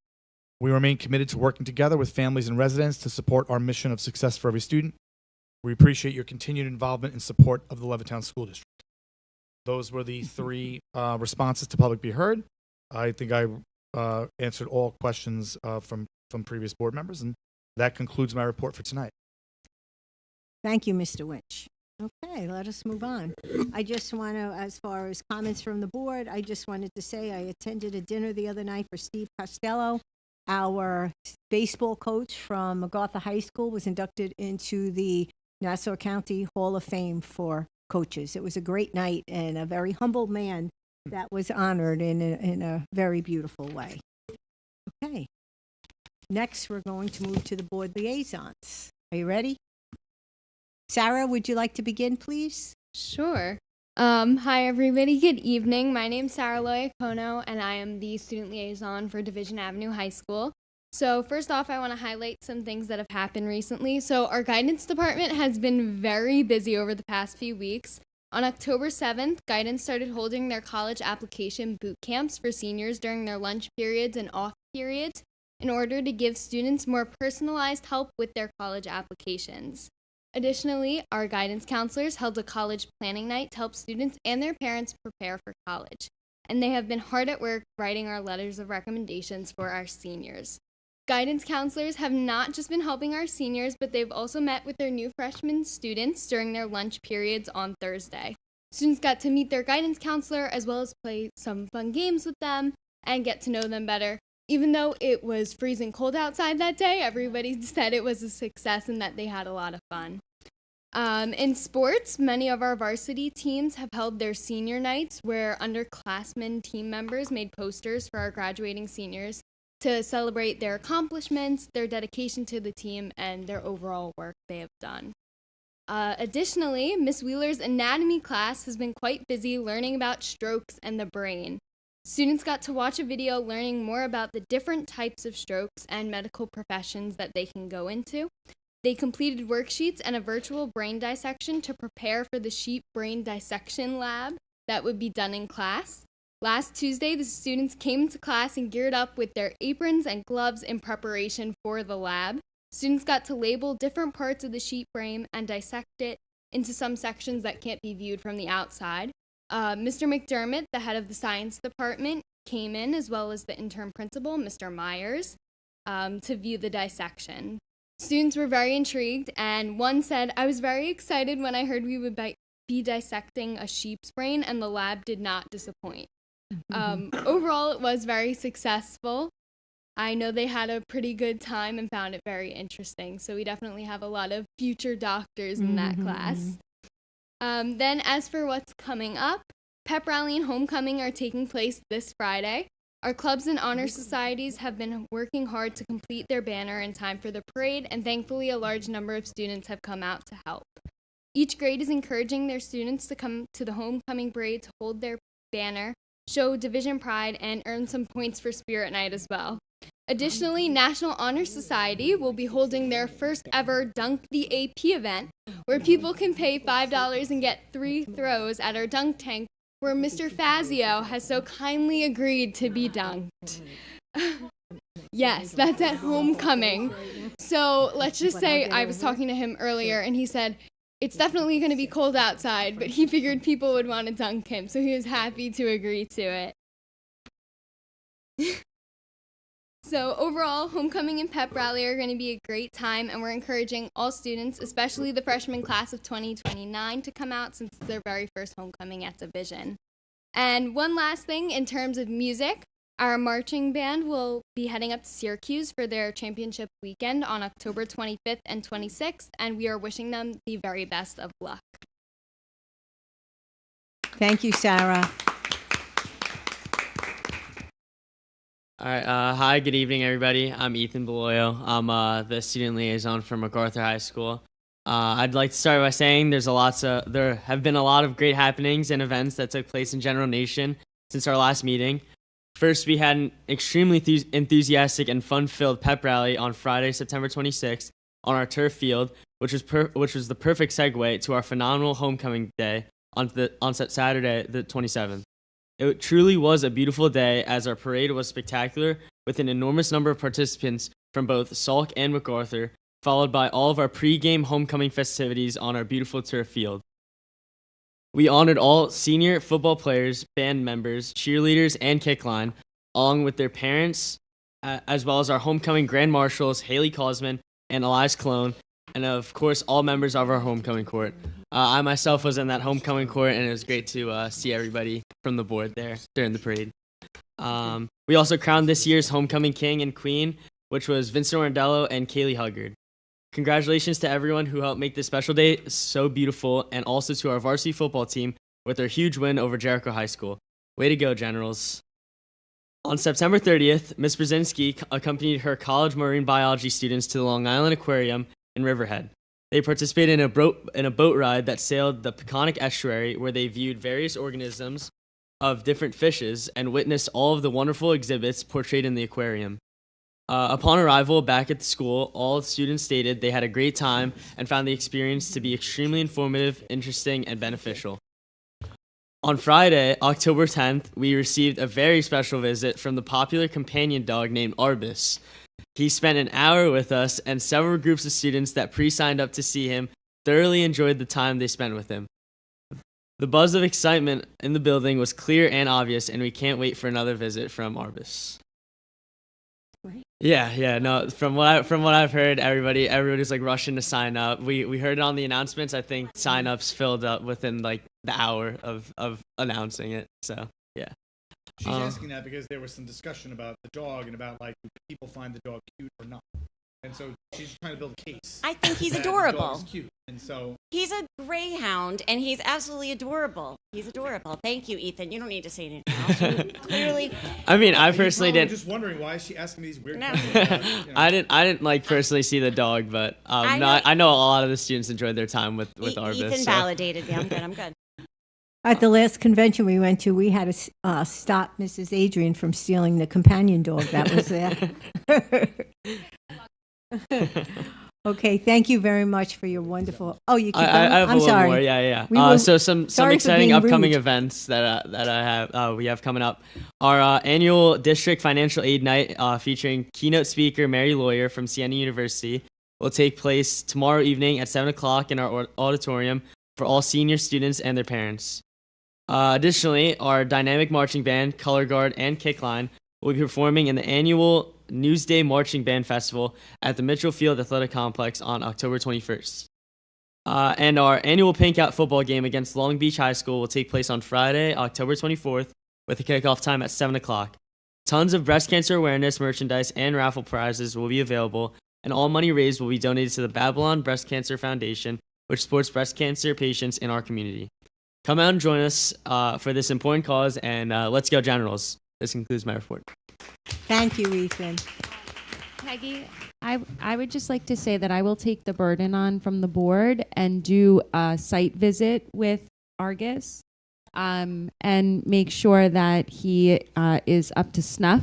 Speaker 2: We remain committed to working together with families and residents to support our mission of success for every student. We appreciate your continued involvement and support of the Levittown School District. Those were the 3 responses to public be heard. I think I answered all questions from previous board members, and that concludes my report for tonight.
Speaker 1: Thank you, Mr. Winch. Okay, let us move on. I just want to, as far as comments from the board, I just wanted to say I attended a dinner the other night for Steve Costello. Our baseball coach from MacArthur High School was inducted into the Nassau County Hall of Fame for coaches. It was a great night and a very humble man that was honored in a very beautiful way. Okay. Next, we're going to move to the board liaisons. Are you ready? Sarah, would you like to begin, please?
Speaker 13: Sure. Hi, everybody. Good evening. My name's Sarah Loyacono, and I am the student liaison for Division Avenue High School. So first off, I want to highlight some things that have happened recently. So our guidance department has been very busy over the past few weeks. On October 7th, guidance started holding their college application boot camps for seniors during their lunch periods and off periods in order to give students more personalized help with their college applications. Additionally, our guidance counselors held a college planning night to help students and their parents prepare for college, and they have been hard at work writing our letters of recommendations for our seniors. Guidance counselors have not just been helping our seniors, but they've also met with their new freshman students during their lunch periods on Thursday. Students got to meet their guidance counselor as well as play some fun games with them and get to know them better. Even though it was freezing cold outside that day, everybody said it was a success and that they had a lot of fun. In sports, many of our varsity teams have held their senior nights where underclassmen team members made posters for our graduating seniors to celebrate their accomplishments, their dedication to the team, and their overall work they have done. Additionally, Miss Wheeler's anatomy class has been quite busy learning about strokes and the brain. Students got to watch a video learning more about the different types of strokes and medical professions that they can go into. They completed worksheets and a virtual brain dissection to prepare for the sheep brain dissection lab that would be done in class. Last Tuesday, the students came to class and geared up with their aprons and gloves in preparation for the lab. Students got to label different parts of the sheep brain and dissect it into some sections that can't be viewed from the outside. Mr. McDermott, the head of the science department, came in, as well as the interim principal, Mr. Myers, to view the dissection. Students were very intrigued, and one said, "I was very excited when I heard we would be dissecting a sheep's brain, and the lab did not disappoint." Overall, it was very successful. I know they had a pretty good time and found it very interesting, so we definitely have a lot of future doctors in that class. Then as for what's coming up, Pep Rally and Homecoming are taking place this Friday. Our clubs and honor societies have been working hard to complete their banner in time for the parade, and thankfully a large number of students have come out to help. Each grade is encouraging their students to come to the Homecoming Parade to hold their banner, show division pride, and earn some points for Spirit Night as well. Additionally, National Honor Society will be holding their first ever Dunk the AP event, where people can pay $5 and get 3 throws at our dunk tank, where Mr. Fazio has so kindly agreed to be dunked. Yes, that's at Homecoming. So let's just say I was talking to him earlier, and he said, it's definitely going to be cold outside, but he figured people would want to dunk him, so he was happy to agree to it. So overall, Homecoming and Pep Rally are going to be a great time, and we're encouraging all students, especially the freshman class of 2029, to come out since it's their very first homecoming at Division. And one last thing, in terms of music, our marching band will be heading up to Syracuse for their championship weekend on October 25th and 26th, and we are wishing them the very best of luck.
Speaker 14: Thank you, Sarah.
Speaker 16: All right. Hi, good evening, everybody. I'm Ethan Beloyo. I'm the student liaison for MacArthur High School. I'd like to start by saying there have been a lot of great happenings and events that took place in General Nation since our last meeting. First, we had an extremely enthusiastic and fun-filled pep rally on Friday, September 26th, on our turf field, which was the perfect segue to our phenomenal homecoming day on Saturday, the 27th. It truly was a beautiful day, as our parade was spectacular, with an enormous number of participants from both Salk and MacArthur, followed by all of our pre-game homecoming festivities on our beautiful turf field. We honored all senior football players, band members, cheerleaders, and kickline, along with their parents, as well as our homecoming grand marshals, Haley Cosman and Elias Clone, and of course, all members of our homecoming court. I myself was in that homecoming court, and it was great to see everybody from the board there during the parade. We also crowned this year's homecoming king and queen, which was Vincent Orandello and Kaylee Huggard. Congratulations to everyone who helped make this special day so beautiful, and also to our varsity football team with their huge win over Jericho High School. Way to go, Generals. On September 30th, Ms. Brzezinski accompanied her college marine biology students to the Long Island Aquarium in Riverhead. They participated in a boat ride that sailed the Peconic Estuary, where they viewed various organisms of different fishes and witnessed all of the wonderful exhibits portrayed in the aquarium. Upon arrival back at the school, all students stated they had a great time and found the experience to be extremely informative, interesting, and beneficial. On Friday, October 10th, we received a very special visit from the popular companion dog named Arbus. He spent an hour with us, and several groups of students that pre-signed up to see him thoroughly enjoyed the time they spent with him. The buzz of excitement in the building was clear and obvious, and we can't wait for another visit from Arbus. Yeah, no. From what I've heard, everybody's like rushing to sign up. We heard it on the announcements. I think sign-ups filled up within like the hour of announcing it. So yeah.
Speaker 2: She's asking that because there was some discussion about the dog and about like do people find the dog cute or not. and so she's trying to build a case.
Speaker 12: I think he's
Speaker 2: that the dog
Speaker 12: adorable.
Speaker 2: is cute, and so
Speaker 12: He's a greyhound, and he's absolutely adorable. He's adorable. Thank you, Ethan. You don't need to say anything else. You clearly,
Speaker 16: I mean, I
Speaker 2: You're
Speaker 16: personally
Speaker 2: probably
Speaker 16: didn't.
Speaker 2: just wondering why is she asking me these weird
Speaker 12: No.
Speaker 2: questions. But, you know.
Speaker 16: I didn't like personally see the dog, but I know a lot of the students enjoyed their time with Arbus.
Speaker 12: Ethan
Speaker 16: so.
Speaker 12: validated me. I'm good. I'm good.
Speaker 1: At the last convention we went to, we had to stop Mrs. Adrian from stealing the companion dog that was there. Okay, thank you very much for your wonderful. Oh, you keep going?
Speaker 16: I have
Speaker 1: I'm
Speaker 16: a little
Speaker 1: sorry.
Speaker 16: more. Yeah.
Speaker 1: We will-
Speaker 16: So some
Speaker 1: sorry for
Speaker 16: exciting
Speaker 1: being
Speaker 16: upcoming
Speaker 1: rude.
Speaker 16: events that we have coming up. Our annual district financial aid night featuring keynote speaker Mary Lawyer from Siena University will take place tomorrow evening at 7 o'clock in our auditorium for all senior students and their parents. Additionally, our dynamic marching band, color guard, and kickline will be performing in the annual Newsday Marching Band Festival at the Mitchell Field Athletic Complex on October 21st. And our annual Pink Out football game against Long Beach High School will take place on Friday, October 24th, with a kickoff time at 7 o'clock. Tons of breast cancer awareness merchandise and raffle prizes will be available, and all money raised will be donated to the Babylon Breast Cancer Foundation, which supports breast cancer patients in our community. Come out and join us for this important cause, and let's go Generals. This concludes my report.
Speaker 1: Thank you, Ethan.
Speaker 7: Peggy, I would just like to say that I will take the burden on from the board and do a site visit with Argus and make sure that he is up to snuff.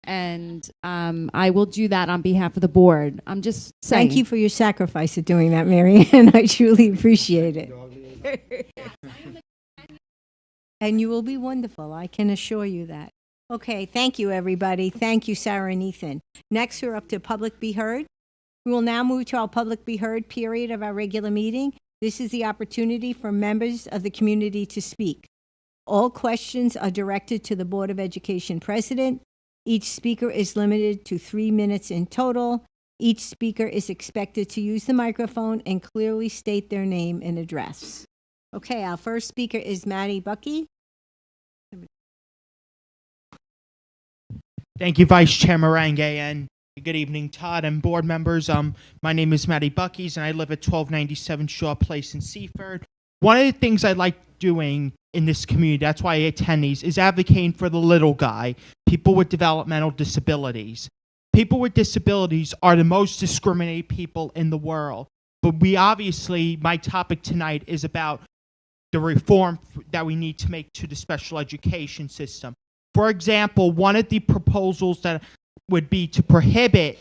Speaker 7: And I will do that on behalf of the board. I'm just saying.
Speaker 1: Thank you for your sacrifice of doing that, Mary Ann. I truly appreciate it. And you will be wonderful. I can assure you that. Okay, thank you, everybody. Thank you, Sarah and Ethan. Next, we're up to Public Be Heard. We will now move to our Public Be Heard period of our regular meeting. This is the opportunity for members of the community to speak. All questions are directed to the Board of Education President. Each speaker is limited to 3 minutes in total. Each speaker is expected to use the microphone and clearly state their name and address. Okay, our first speaker is Maddie Bucky.
Speaker 17: Thank you, Vice Chair Meringue, and good evening, Todd and board members. My name is Matty Buckies, and I live at 1297 Shaw Place in Seaford. One of the things I like doing in this community, that's why I attend these, is advocating for the little guy, people with developmental disabilities. People with disabilities are the most discriminated people in the world. But we obviously, my topic tonight is about the reform that we need to make to the special education system. For example, one of the proposals that would be to prohibit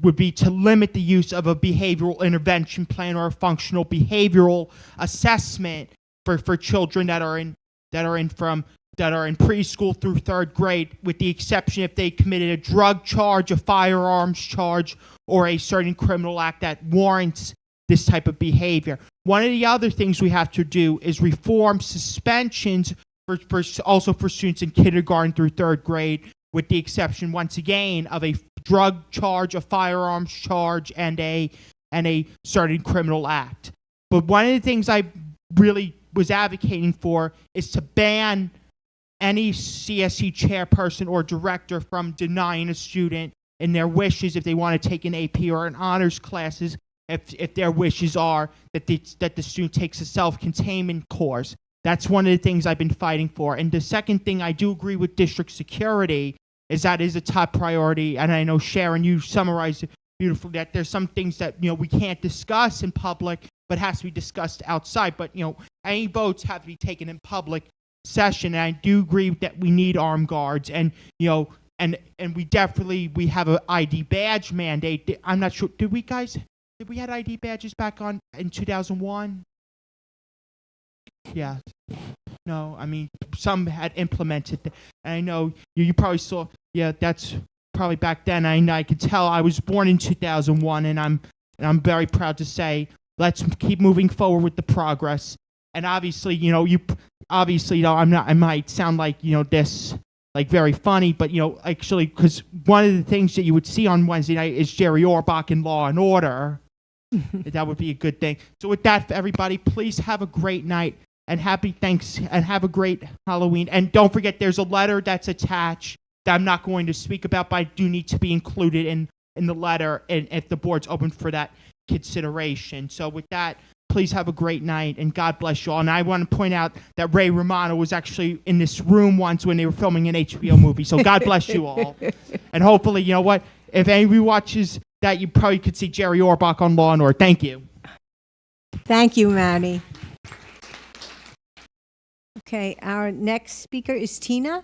Speaker 17: would be to limit the use of a behavioral intervention plan or a functional behavioral assessment for children that are in preschool through third grade, with the exception if they committed a drug charge, a firearms charge, or a certain criminal act that warrants this type of behavior. One of the other things we have to do is reform suspensions for students in kindergarten through third grade, with the exception, once again, of a drug charge, a firearms charge, and a certain criminal act. But one of the things I really was advocating for is to ban any CSE chairperson or director from denying a student in their wishes if they want to take an AP or an honors classes, if their wishes are that the student takes a self-containment course. That's one of the things I've been fighting for. And the second thing, I do agree with district security, is that is a top priority. And I know, Sharon, you summarized it beautifully, that there's some things that, we can't discuss in public, but has to be discussed outside. But, any votes have to be taken in public session. And I do agree that we need armed guards. And, and we have an ID badge mandate. I'm not sure, did we have ID badges back in 2001? Yeah. No, I mean, some had implemented. And I know you probably saw, that's probably back then. I could tell I was born in 2001, and I'm very proud to say, let's keep moving forward with the progress. And obviously, I might sound like, this, like, very funny, but, actually, because one of the things that you would see on Wednesday night is Jerry Orbach in Law and Order. That would be a good thing. So with that, everybody, please have a great night. And happy thanks, and have a great Halloween. And don't forget, there's a letter that's attached that I'm not going to speak about, but I do need to be included in the letter, and if the board's open for that consideration. So with that, please have a great night, and God bless you all. And I want to point out that Ray Romano was actually in this room once when they were filming an HBO movie. So God bless you all. And hopefully, you know what, if anybody watches that, you probably could see Jerry Orbach on Law & Order. Thank you.
Speaker 1: Thank you, Maddie. Okay, our next speaker is Tina.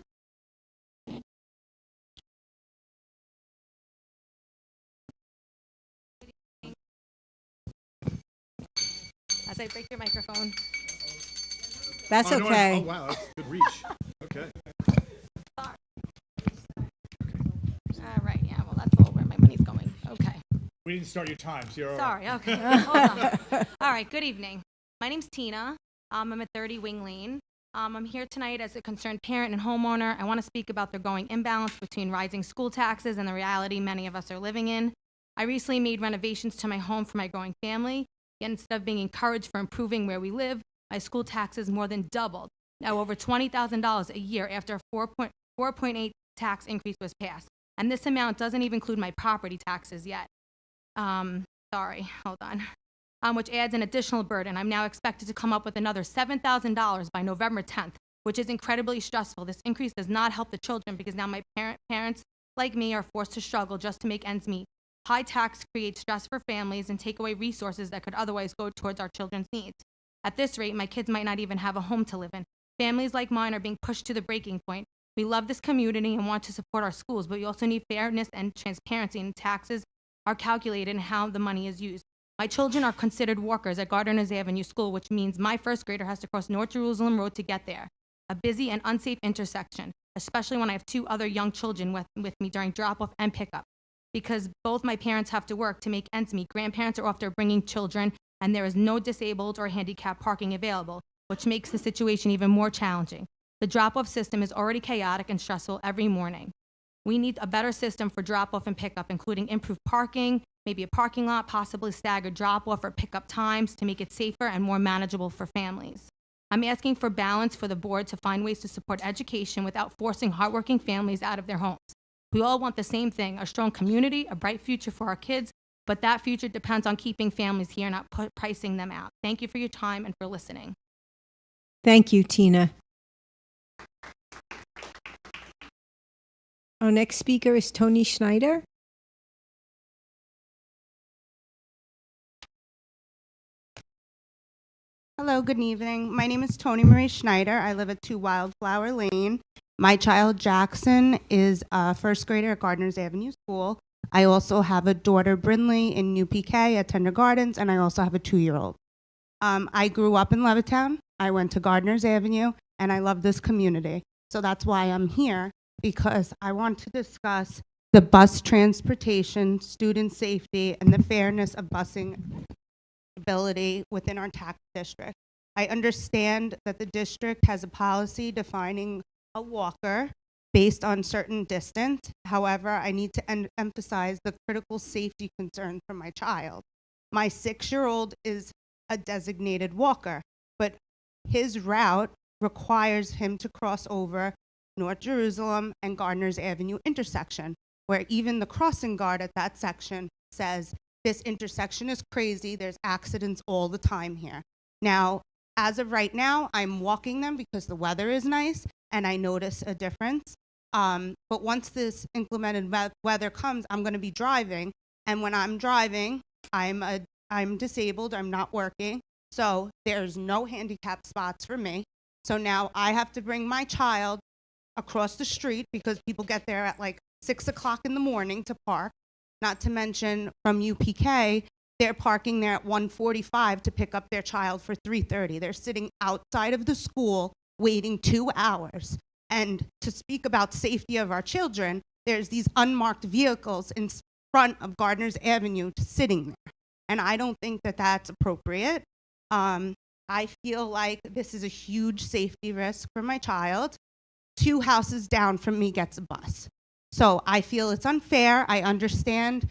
Speaker 18: As I break your microphone.
Speaker 1: That's
Speaker 2: Oh, no,
Speaker 1: okay.
Speaker 2: oh, wow, that's a good reach. Okay.
Speaker 18: All right, yeah, well, that's all where my money's going. Okay.
Speaker 2: We didn't start your time, so you're all
Speaker 18: Sorry,
Speaker 2: right.
Speaker 18: okay. Hold on. All right, good evening. My name's Tina. I'm at 30 Wing Lane. I'm here tonight as a concerned parent and homeowner. I want to speak about the growing imbalance between rising school taxes and the reality many of us are living in. I recently made renovations to my home for my growing family. Yet instead of being encouraged for improving where we live, my school taxes more than doubled, now over $20,000 a year after a 4.8 tax increase was passed. And this amount doesn't even include my property taxes yet. Sorry, hold on. Which adds an additional burden. I'm now expected to come up with another $7,000 by November 10th, which is incredibly stressful. This increase does not help the children because now my parents, like me, are forced to struggle just to make ends meet. High tax creates stress for families and take away resources that could otherwise go towards our children's needs. At this rate, my kids might not even have a home to live in. Families like mine are being pushed to the breaking point. We love this community and want to support our schools, but we also need fairness and transparency, and taxes are calculated and how the money is used. My children are considered walkers at Gardner's Avenue School, which means my first grader has to cross North Jerusalem Road to get there, a busy and unsafe intersection, especially when I have 2 other young children with me during drop-off and pickup. Because both my parents have to work to make ends meet, grandparents are often bringing children, and there is no disabled or handicapped parking available, which makes the situation even more challenging. The drop-off system is already chaotic and stressful every morning. We need a better system for drop-off and pickup, including improved parking, maybe a parking lot, possibly staggered drop-off or pickup times to make it safer and more manageable for families. I'm asking for balance for the board to find ways to support education without forcing hardworking families out of their homes. We all want the same thing, a strong community, a bright future for our kids, but that future depends on keeping families here, not pricing them out. Thank you for your time and for listening.
Speaker 1: Thank you, Tina. Our next speaker is Tony Schneider.
Speaker 19: Hello, good evening. My name is Tony Marie Schneider. I live at 2 Wildflower Lane. My child, Jackson, is a first grader at Gardner's Avenue School. I also have a daughter, Brinley, in UPK at Tender Gardens, and I also have a 2-year-old. I grew up in Levittown. I went to Gardner's Avenue, and I love this community. So that's why I'm here, because I want to discuss the bus transportation, student safety, and the fairness of busing ability within our tax district. I understand that the district has a policy defining a walker based on certain distance. However, I need to emphasize the critical safety concern for my child. My 6-year-old is a designated walker, but his route requires him to cross over North Jerusalem and Gardner's Avenue intersection, where even the crossing guard at that section says, this intersection is crazy, there's accidents all the time here. Now, as of right now, I'm walking them because the weather is nice, and I notice a difference. But once this inclement weather comes, I'm gonna be driving, and when I'm driving, I'm disabled, I'm not working, so there's no handicap spots for me. So now I have to bring my child across the street because people get there at like 6 o'clock in the morning to park. Not to mention from UPK, they're parking there at 1:45 to pick up their child for 3:30. They're sitting outside of the school waiting 2 hours. And to speak about safety of our children, there's these unmarked vehicles in front of Gardner's Avenue sitting there. And I don't think that that's appropriate. I feel like this is a huge safety risk for my child. 2 houses down from me gets a bus. So I feel it's unfair. I understand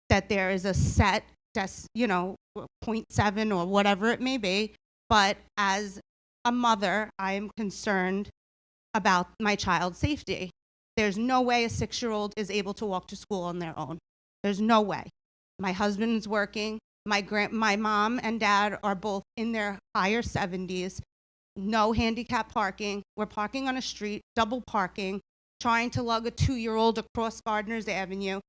Speaker 19: that there is a set, 0.7 or whatever it may be, but as a mother, I am concerned about my child's safety. There's no way a 6-year-old is able to walk to school on their own. There's no way. My husband is working. My mom and dad are both in their higher 70s. No handicap parking. We're parking on a street, double parking, trying to lug a 2-year-old across Gardner's Avenue.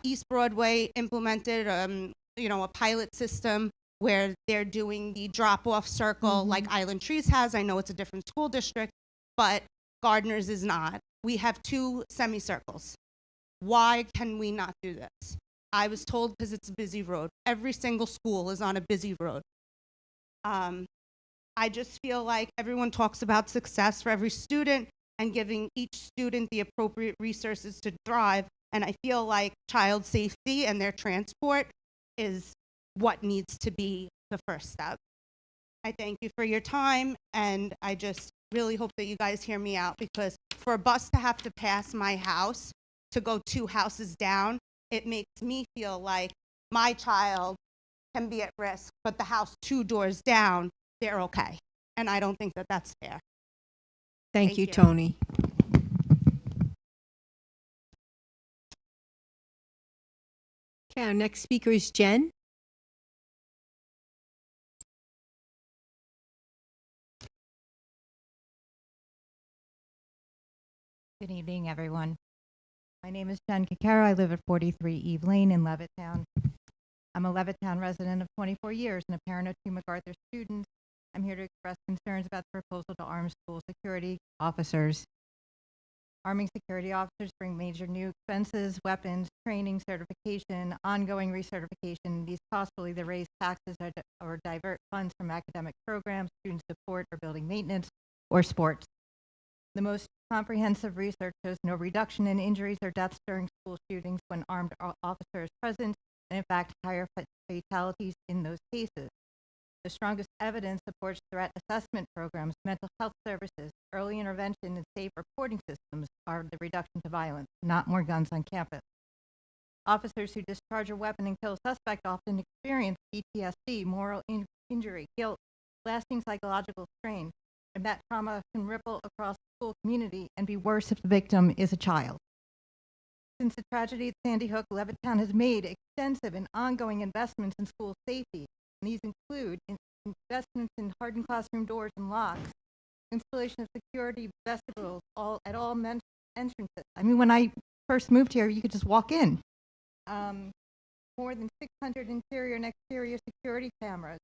Speaker 19: East Broadway implemented, a pilot system where they're doing the drop-off circle like Island Trees has. I know it's a different school district, but Gardner's is not. We have 2 semicircles. Why can we not do this? I was told because it's a busy road. Every single school is on a busy road. I just feel like everyone talks about success for every student and giving each student the appropriate resources to thrive. And I feel like child safety and their transport is what needs to be the first step. I thank you for your time, and I just really hope that you guys hear me out, because for a bus to have to pass my house to go 2 houses down, it makes me feel like my child can be at risk, but the house 2 doors down, they're okay. And I don't think that that's fair.
Speaker 1: Thank you, Tony. Okay, our next speaker is Jen.
Speaker 15: Good evening, everyone. My name is Jen Kikara. I live at 43 Eve Lane in Levittown. I'm a Levittown resident of 24 years and a parent of 2 MacArthur students. I'm here to express concerns about the proposal to arm school security officers. Arming security officers bring major new expenses, weapons, training, certification, ongoing recertification. These costs will either raise taxes or divert funds from academic programs, student support, or building maintenance, or sports. The most comprehensive research shows no reduction in injuries or deaths during school shootings when armed officers present, and in fact, higher fatalities in those cases. The strongest evidence supports threat assessment programs, mental health services, early intervention, and safe reporting systems are the reduction to violence, not more guns on campus. Officers who discharge a weapon and kill a suspect often experience PTSD, moral injury, guilt, lasting psychological strain, and that trauma can ripple across the school community and be worse if the victim is a child. Since the tragedy at Sandy Hook, Levittown has made extensive and ongoing investments in school safety. And these include investments in hardened classroom doors and locks, installation of security vestibules at all entrances. I mean, when I first moved here, you could just walk in. More than 600 interior and exterior security cameras,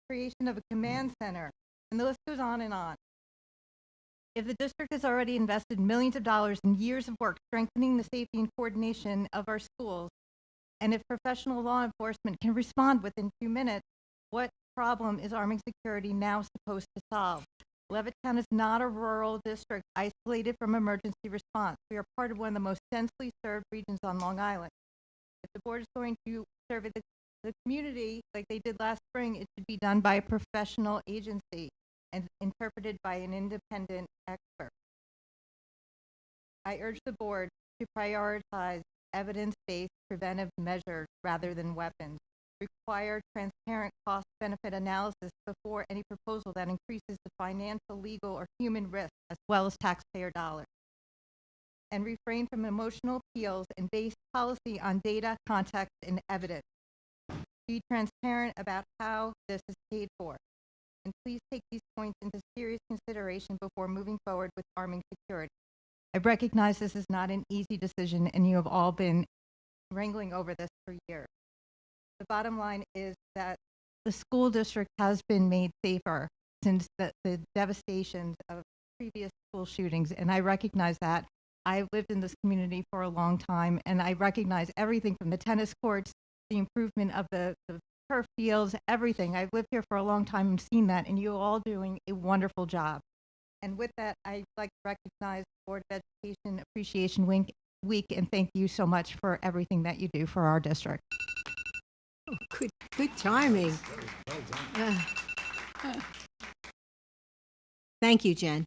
Speaker 15: creation of a command center, and the list goes on and on. If the district has already invested millions of dollars and years of work strengthening the safety and coordination of our schools, and if professional law enforcement can respond within 2 minutes, what problem is arming security now supposed to solve? Levittown is not a rural district isolated from emergency response. We are part of one of the most densely served regions on Long Island. If the board is going to survey the community like they did last spring, it should be done by a professional agency and interpreted by an independent expert. I urge the board to prioritize evidence-based preventive measures rather than weapons. Require transparent cost-benefit analysis before any proposal that increases the financial, legal, or human risk, as well as taxpayer dollars. And refrain from emotional appeals and base policy on data, context, and evidence. Be transparent about how this is paid for. And please take these points into serious consideration before moving forward with arming security. I recognize this is not an easy decision, and you have all been wrangling over this for years. The bottom line is that the school district has been made safer since the devastations of previous school shootings, and I recognize that. I've lived in this community for a long time, and I recognize everything from the tennis courts, the improvement of the turf fields, everything. I've lived here for a long time and seen that, and you're all doing a wonderful job. And with that, I'd like to recognize the Board of Education Appreciation Week, and thank you so much for everything that you do for our district.
Speaker 1: Oh, good timing. Thank you, Jen.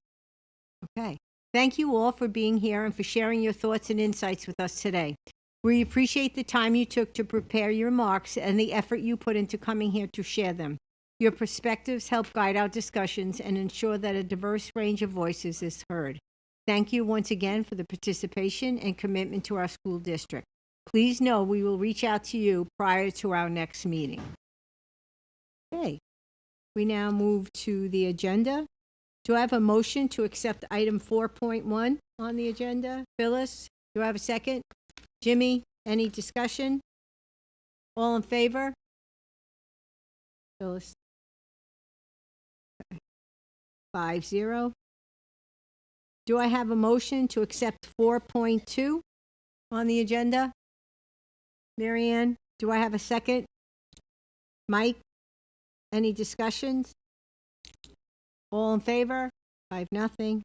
Speaker 1: Okay. Thank you all for being here and for sharing your thoughts and insights with us today. We appreciate the time you took to prepare your remarks and the effort you put into coming here to share them. Your perspectives help guide our discussions and ensure that a diverse range of voices is heard. Thank you once again for the participation and commitment to our school district. Please know we will reach out to you prior to our next meeting. Okay, we now move to the agenda. Do I have a motion to accept item 4.1 on the agenda? Phyllis, do I have a second? Jimmy, any discussion? All in favor? Phyllis. 5-0. Do I have a motion to accept 4.2 on the agenda? Marianne, do I have a second? Mike, any discussions? All in favor? 5-0.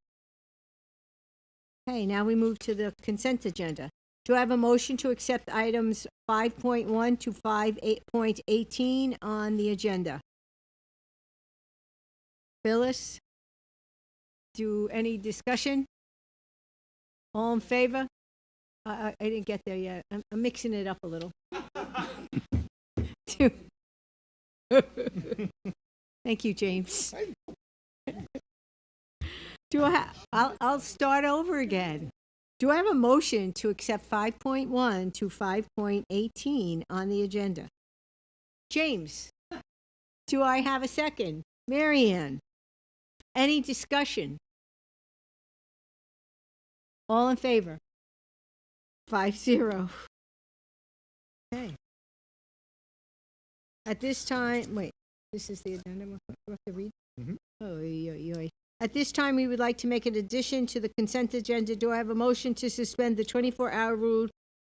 Speaker 1: Okay, now we move to the consent agenda. Do I have a motion to accept items 5.1 to 5.18 on the agenda? Phyllis, do any discussion? All in favor? I didn't get there yet. I'm mixing it up a little. Thank you, James. I'll start over again. Do I have a motion to accept 5.1 to 5.18 on the agenda? James, do I have a second? Marianne, any discussion? All in favor? 5-0. Okay. At this time, wait, this is the addendum. We have to read? Oh, yeah. At this time, we would like to make an addition to the consent agenda. Do I have a motion to suspend the 24-hour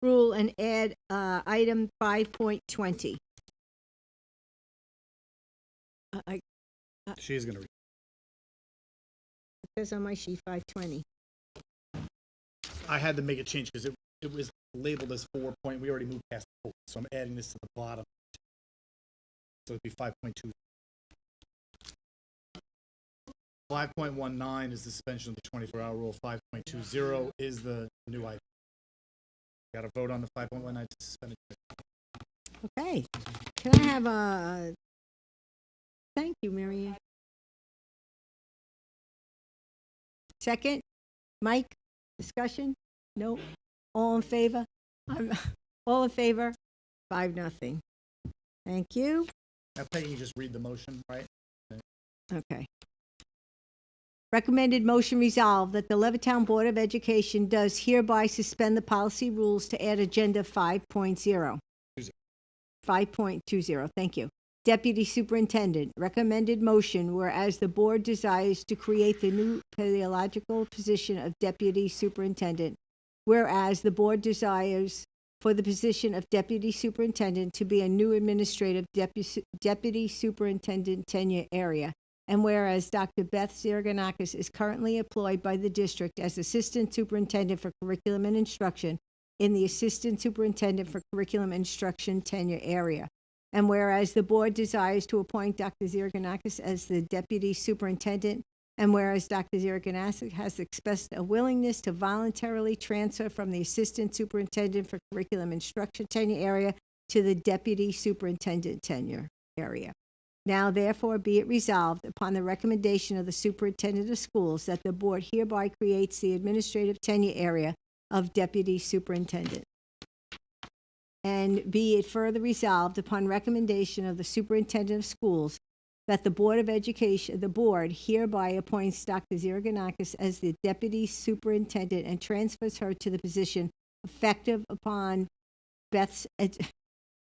Speaker 1: rule and add item 5.20?
Speaker 2: She's going to read.
Speaker 1: It says on my sheet 5:20.
Speaker 2: I had to make a change because it was labeled as 4 point. We already moved past 4, so I'm adding this to the bottom. So it'd be 5.2. 5.19 is the suspension of the 24-hour rule. 5.20 is the new item. Got to vote on the 5.19 to suspend it.
Speaker 1: Okay. Can I have a... Thank you, Marianne. Second? Mike? Discussion? No? All in favor? All in favor? 5-0. Thank you.
Speaker 2: Now, Peggy, you just read the motion, right?
Speaker 1: Okay. Recommended motion resolved that the Levittown Board of Education does hereby suspend the policy rules to add agenda 5.0. 5.20, thank you. Deputy Superintendent, recommended motion, whereas the board desires to create the new pedagogical position of Deputy Superintendent, whereas the board desires for the position of Deputy Superintendent to be a new administrative Deputy Superintendent tenure area, and whereas Dr. Beth Zerganakis is currently employed by the district as Assistant Superintendent for Curriculum and Instruction in the Assistant Superintendent for Curriculum and Instruction tenure area. And whereas the board desires to appoint Dr. Zerganakis as the Deputy Superintendent, and whereas Dr. Zerganakis has expressed a willingness to voluntarily transfer from the Assistant Superintendent for Curriculum Instruction tenure area to the Deputy Superintendent tenure area. Now therefore be it resolved upon the recommendation of the Superintendent of Schools that the board hereby creates the administrative tenure area of Deputy Superintendent. And be it further resolved upon recommendation of the Superintendent of Schools that the Board of Education, the board hereby appoints Dr. Zerganakis as the Deputy Superintendent and transfers her to the position effective upon Beth's...
Speaker 2: Dr.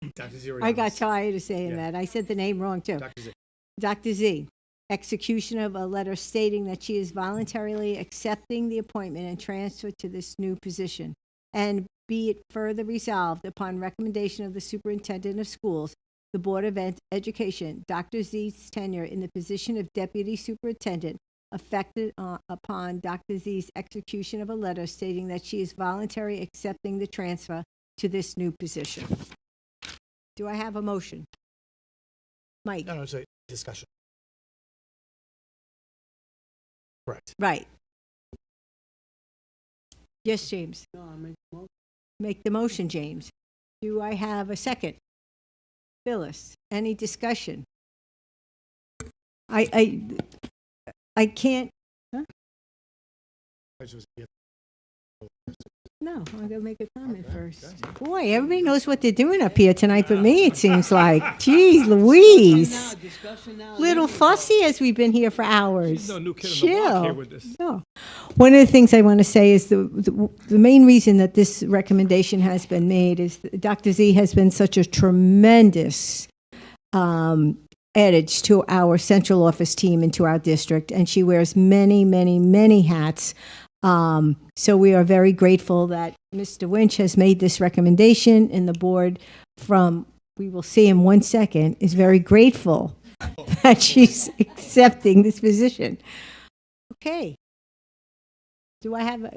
Speaker 2: Zerganakis.
Speaker 1: I got tired of saying that. I said the name wrong, too.
Speaker 2: Dr. Z.
Speaker 1: Dr. Z. Execution of a letter stating that she is voluntarily accepting the appointment and transfer to this new position. And be it further resolved upon recommendation of the Superintendent of Schools, the Board of Education, Dr. Z's tenure in the position of Deputy Superintendent effected upon Dr. Z's execution of a letter stating that she is voluntarily accepting the transfer to this new position. Do I have a motion? Mike?
Speaker 2: No, it's a discussion. Correct.
Speaker 1: Right. Yes, James.
Speaker 9: No, I make the motion.
Speaker 1: Make the motion, James. Do I have a second? Phyllis, any discussion? I can't. Huh? No, I'm gonna make a comment first. Boy, everybody knows what they're doing up here tonight but me, it seems like. Geez Louise. Little fussy as we've been here for hours.
Speaker 6: She's no new kid on the block here with this.
Speaker 1: No. One of the things I want to say is the main reason that this recommendation has been made is that Dr. Z has been such a tremendous adage to our central office team and to our district, and she wears many, many, many hats. So we are very grateful that Mr. Winch has made this recommendation, and the board we will see in 1 second, is very grateful that she's accepting this position. Okay. Do I have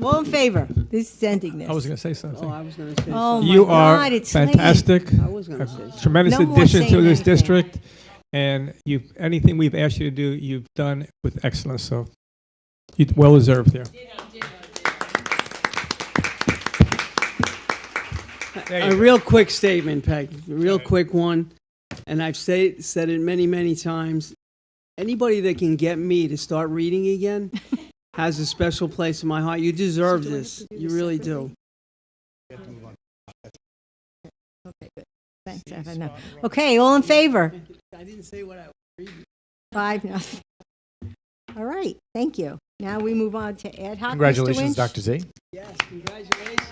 Speaker 1: all in favor? This is ending this.
Speaker 6: I was going to say something.
Speaker 9: I was going to say
Speaker 1: Oh,
Speaker 9: something.
Speaker 6: You
Speaker 1: my
Speaker 6: are
Speaker 1: God, it's late.
Speaker 6: fantastic.
Speaker 9: I was gonna say
Speaker 6: A tremendous
Speaker 1: No more
Speaker 6: addition to
Speaker 1: saying
Speaker 6: this
Speaker 1: anything.
Speaker 6: district, and anything we've asked you to do, you've done with excellence. So, you well deserved there.
Speaker 9: A real quick statement, Peg. A real quick one. And I've said it many, many times. Anybody that can get me to start reading again has a special place in my heart. You deserve this. You really do.
Speaker 1: Okay, good. Thanks, Evan. Okay, all in favor?
Speaker 9: I didn't say what I was reading.
Speaker 1: 5-0. All right, thank you. Now we move on to ad hoc. Mr.
Speaker 2: Congratulations,
Speaker 1: Winch.
Speaker 2: Dr. Z.
Speaker 9: Yes, congratulations.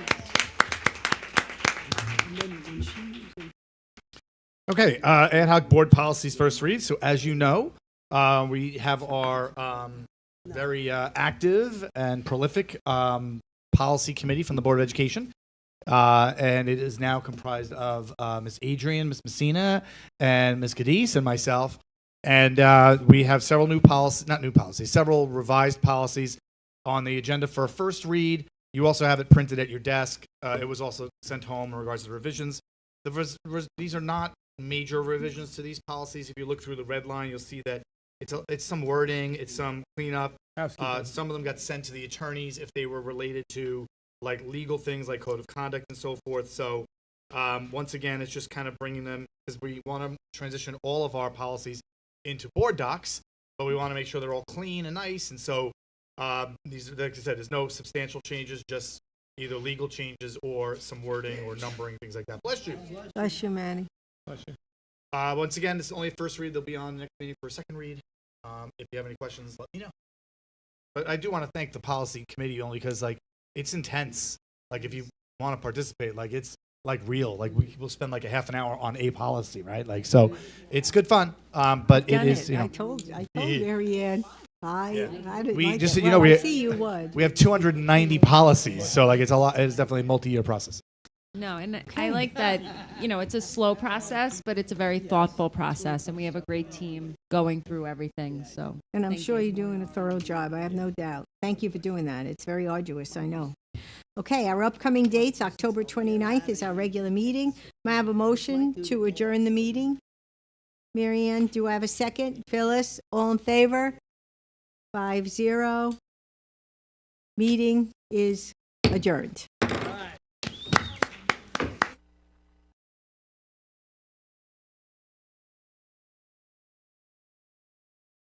Speaker 2: Okay, ad hoc board policies first read. So as you know, we have our very active and prolific policy committee from the Board of Education. And it is now comprised of Ms. Adrian, Ms. Messina, and Ms. Cadiz, and myself. And we have several several revised policies on the agenda for a first read. You also have it printed at your desk. It was also sent home in regards to the revisions. These are not major revisions to these policies. If you look through the red line, you'll see that it's some wording, it's some cleanup. Some of them got sent to the attorneys if they were related to like legal things like code of conduct and so forth. So once again, it's just kind of bringing them, because we want to transition all of our policies into board docs, but we want to make sure they're all clean and nice. And so these, like I said, there's no substantial changes, just either legal changes or some wording or numbering, things like that. Bless you.
Speaker 1: Bless you, Manny.
Speaker 6: Bless you.
Speaker 2: Once again, this is only a first read. They'll be on next meeting for a second read. If you have any questions, let me know. But I do want to thank the policy committee only because like it's intense. Like if you want to participate, like it's like real. Like will spend like a half an hour on a policy, right? Like so, it's good fun. But it is. You know,
Speaker 1: I told Mary Ann. I didn't
Speaker 2: we
Speaker 1: like
Speaker 2: just
Speaker 1: it.
Speaker 2: you know
Speaker 1: Well, I
Speaker 2: we
Speaker 1: see you would.
Speaker 2: we have 290 policies, so like it's a lot. It's definitely a multi-year process.
Speaker 7: No, and I like that, it's a slow process, but it's a very thoughtful process, and we have a great team going through everything, so.
Speaker 1: And I'm
Speaker 7: thank
Speaker 1: sure
Speaker 7: you.
Speaker 1: you're doing a thorough job. I have no doubt. Thank you for doing that. It's very arduous, I know. Okay, our upcoming dates, October 29th is our regular meeting. May I have a motion to adjourn the meeting? Mary Ann, do I have a second? Phyllis, all in favor? 5-0. Meeting is adjourned.